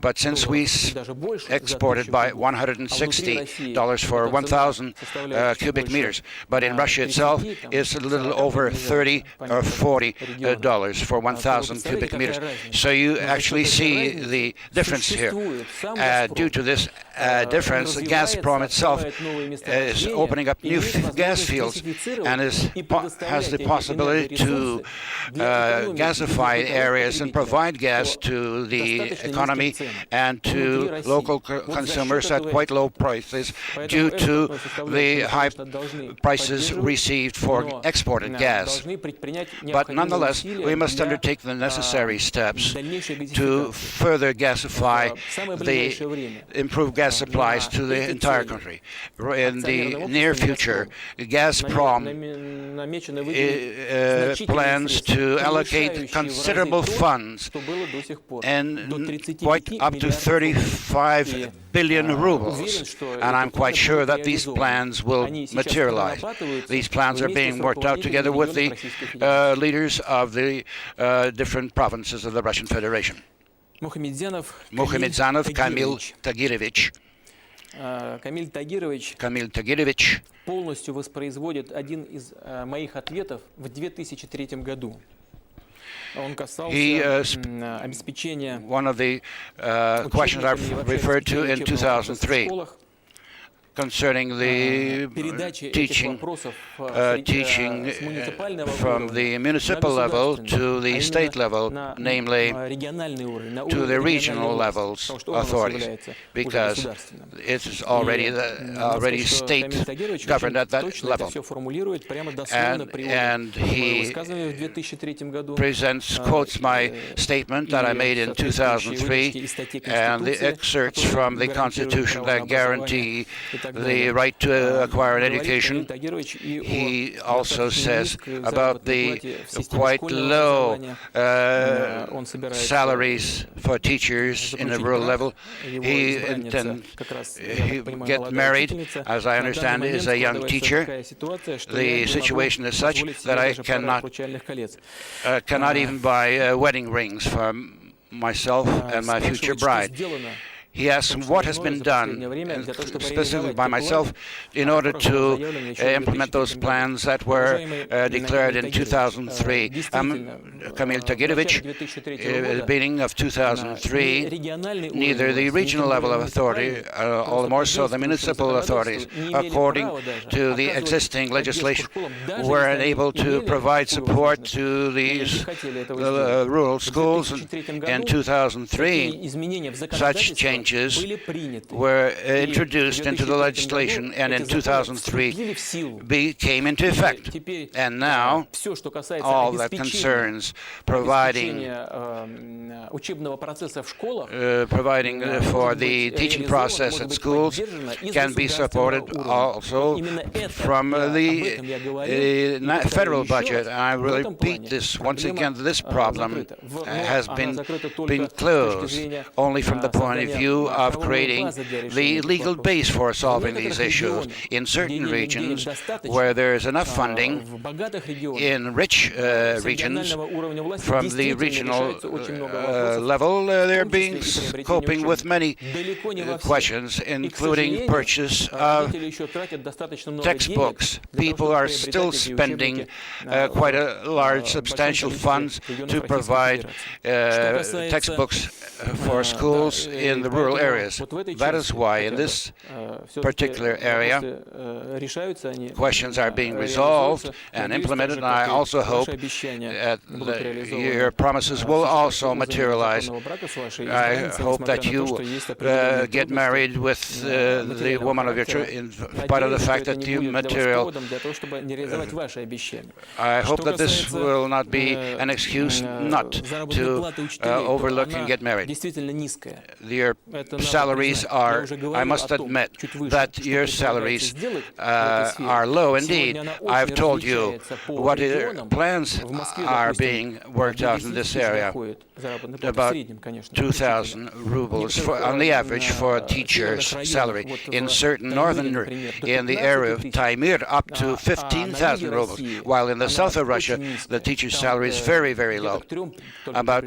But since we exported by $160 for 1,000 cubic meters, but in Russia itself it's a little over $30 or $40 for 1,000 cubic meters. So you actually see the difference here. Due to this difference, Gazprom itself is opening up new gas fields and has the possibility to gasify areas and provide gas to the economy and to local consumers at quite low prices due to the high prices received for exported gas. But nonetheless, we must undertake the necessary steps to further gasify improve gas supplies to the entire country. In the near future, Gazprom plans to allocate considerable funds and quite up to 35 billion rubles, and I'm quite sure that these plans will materialize. These plans are being worked out together with the leaders of the different provinces of the Russian Federation. Muhamedzanov Kamil Tagirovich. Камиль Тагирович полностью воспроизводит один из моих ответов в 2003 году. Он касался обеспечения one of the questions I've referred to in 2003 concerning the teaching from the municipal level to the state level, namely to the regional levels authorities, because it is already state governed at that level. And he quotes my statement that I made in 2003 and the excerpts from the Constitution that guarantee the right to acquire an education. He also says about the quite low salaries for teachers in the rural level. He gets married, as I understand, is a young teacher. The situation is such that I cannot even buy wedding rings for myself and my future bride. He asks what has been done, specifically by myself, in order to implement those plans that were declared in 2003. Kamil Tagirovich, at the beginning of 2003, neither the regional level of authority, or more so the municipal authorities, according to the existing legislation, were able to provide support to these rural schools. In 2003, such changes were introduced into the legislation, and in 2003 came into effect. And now all that concerns providing for the teaching process at schools can be supported also from the federal budget. I will repeat this once again. This problem has been closed only from the point of view of creating the legal base for solving these issues. In certain regions where there is enough funding, in rich regions, from the regional level, they're coping with many questions, including purchase of textbooks. People are still spending quite a large, substantial funds to provide textbooks for schools in the rural areas. That is why in this particular area, questions are being resolved and implemented, and I also hope that your promises will also materialize. I hope that you get married with the woman of your choice, in spite of the fact that you material. I hope that this will not be an excuse not to overlook and get married. Your salaries are, I must admit, that your salaries are low indeed. I've told you what plans are being worked out in this area. About 2,000 rubles on the average for a teacher's salary. In certain northern, in the area of Taimyr, up to 15,000 rubles, while in the south of Russia, the teacher's salary is very, very low, about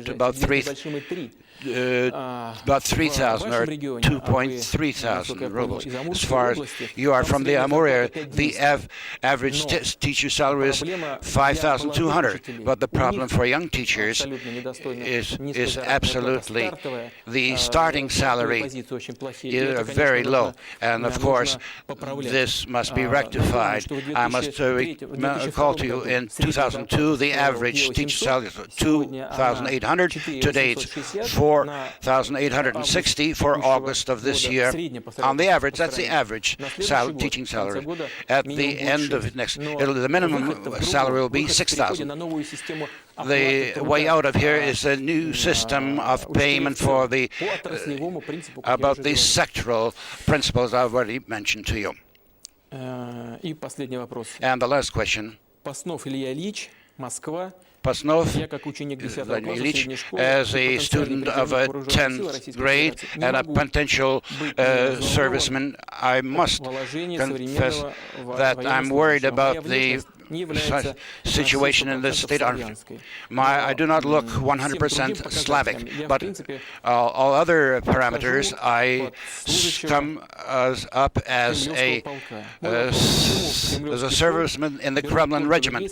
3,000 or 2,300 rubles. As far as you are from the Amur area, the average teacher salary is 5,200. But the problem for young teachers is absolutely the starting salary is very low. And of course, this must be rectified. I must recall to you, in 2002, the average teacher salary was 2,800. Today it's 4,860 for August of this year. On the average, that's the average teaching salary. At the end of next, the minimum salary will be 6,000. The way out of here is a new system of payment for about the sectoral principles I've already mentioned to you. And the last question. Pasnov Ilyich, as a student of a 10th grade and a potential serviceman, I must confess that I'm worried about the situation in the state. I do not look 100% Slavic, but all other parameters, I come up as a serviceman in the Kremlin regiment.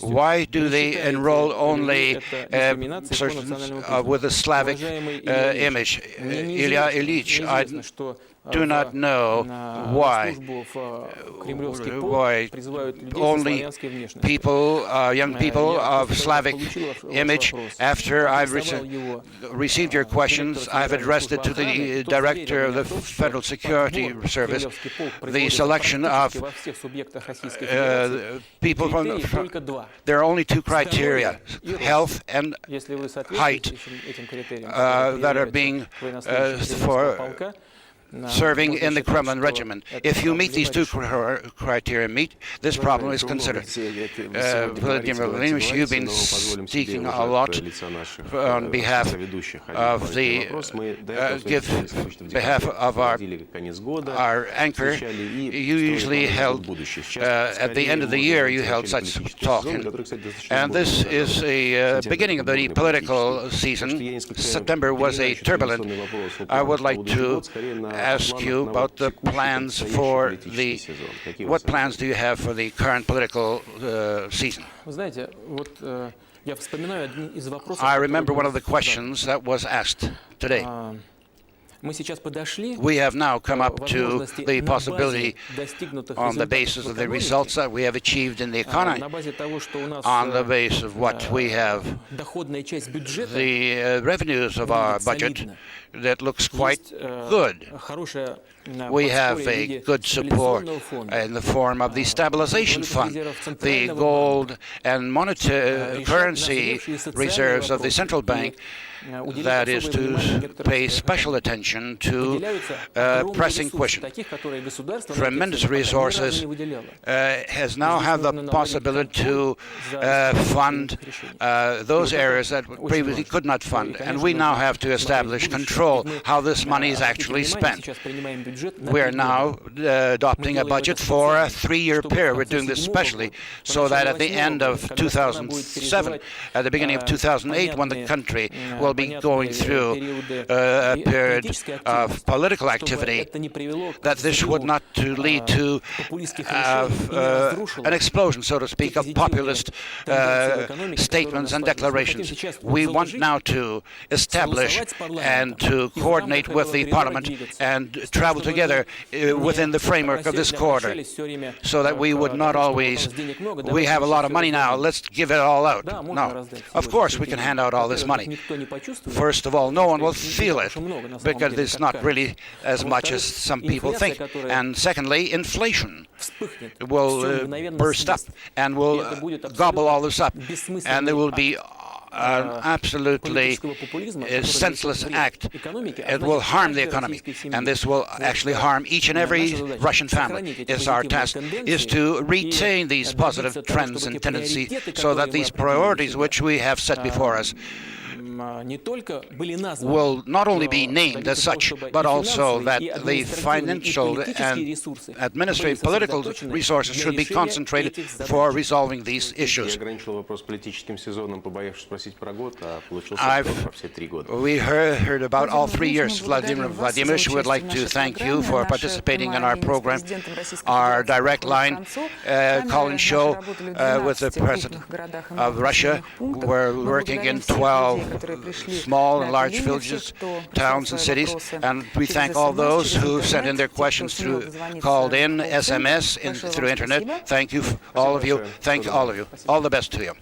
Why do they enroll only persons with a Slavic image? Ilya Ilyich, I do not know why only people, young people of Slavic image. After I've received your questions, I've addressed it to the director of the Federal Security Service. The selection of people from there are only two criteria: health and height, that are being serving in the Kremlin regiment. If you meet these two criteria, this problem is considered. Vladimir Vladimirovich, you've been speaking a lot on behalf of our anchor. You usually held, at the end of the year, you held such talk. And this is a beginning of the political season. September was a turbulent. I would like to ask you about the plans for what plans do you have for the current political season? I remember one of the questions that was asked today. We have now come up to the possibility, on the basis of the results that we have achieved in the economy, on the basis of what we have, the revenues of our budget, that looks quite good. We have a good support in the form of the stabilization fund, the gold and monetary currency reserves of the central bank, that is to pay special attention to pressing questions. Tremendous resources has now had the possibility to fund those areas that previously could not fund, and we now have to establish control how this money is actually spent. We are now adopting a budget for a 3-year period. We're doing this specially so that at the end of 2007, at the beginning of 2008, when the country will be going through a period of political activity, that this would not lead to an explosion, so to speak, of populist statements and declarations. We want now to establish and to coordinate with the Parliament and travel together within the framework of this quarter, so that we would not always, we have a lot of money now, let's give it all out. No. Of course we can hand out all this money. First of all, no one will feel it, because it's not really as much as some people think. And secondly, inflation will burst up and will gobble all this up, and there will be an absolutely senseless act. It will harm the economy, and this will actually harm each and every Russian family. It's our task is to retain these positive trends and tendencies, so that these priorities which we have set before us will not only be named as such, but also that the financial and administrative political resources should be concentrated for resolving these issues. We heard about all 3 years. Vladimir Vladimirovich would like to thank you for participating in our program, our direct line call-in show with the President of Russia. We're working in 12 small and large villages, towns and cities, and we thank all those who sent in their questions through called in, SMS, through internet. Thank you, all of you. Thank all of you. All the best to you.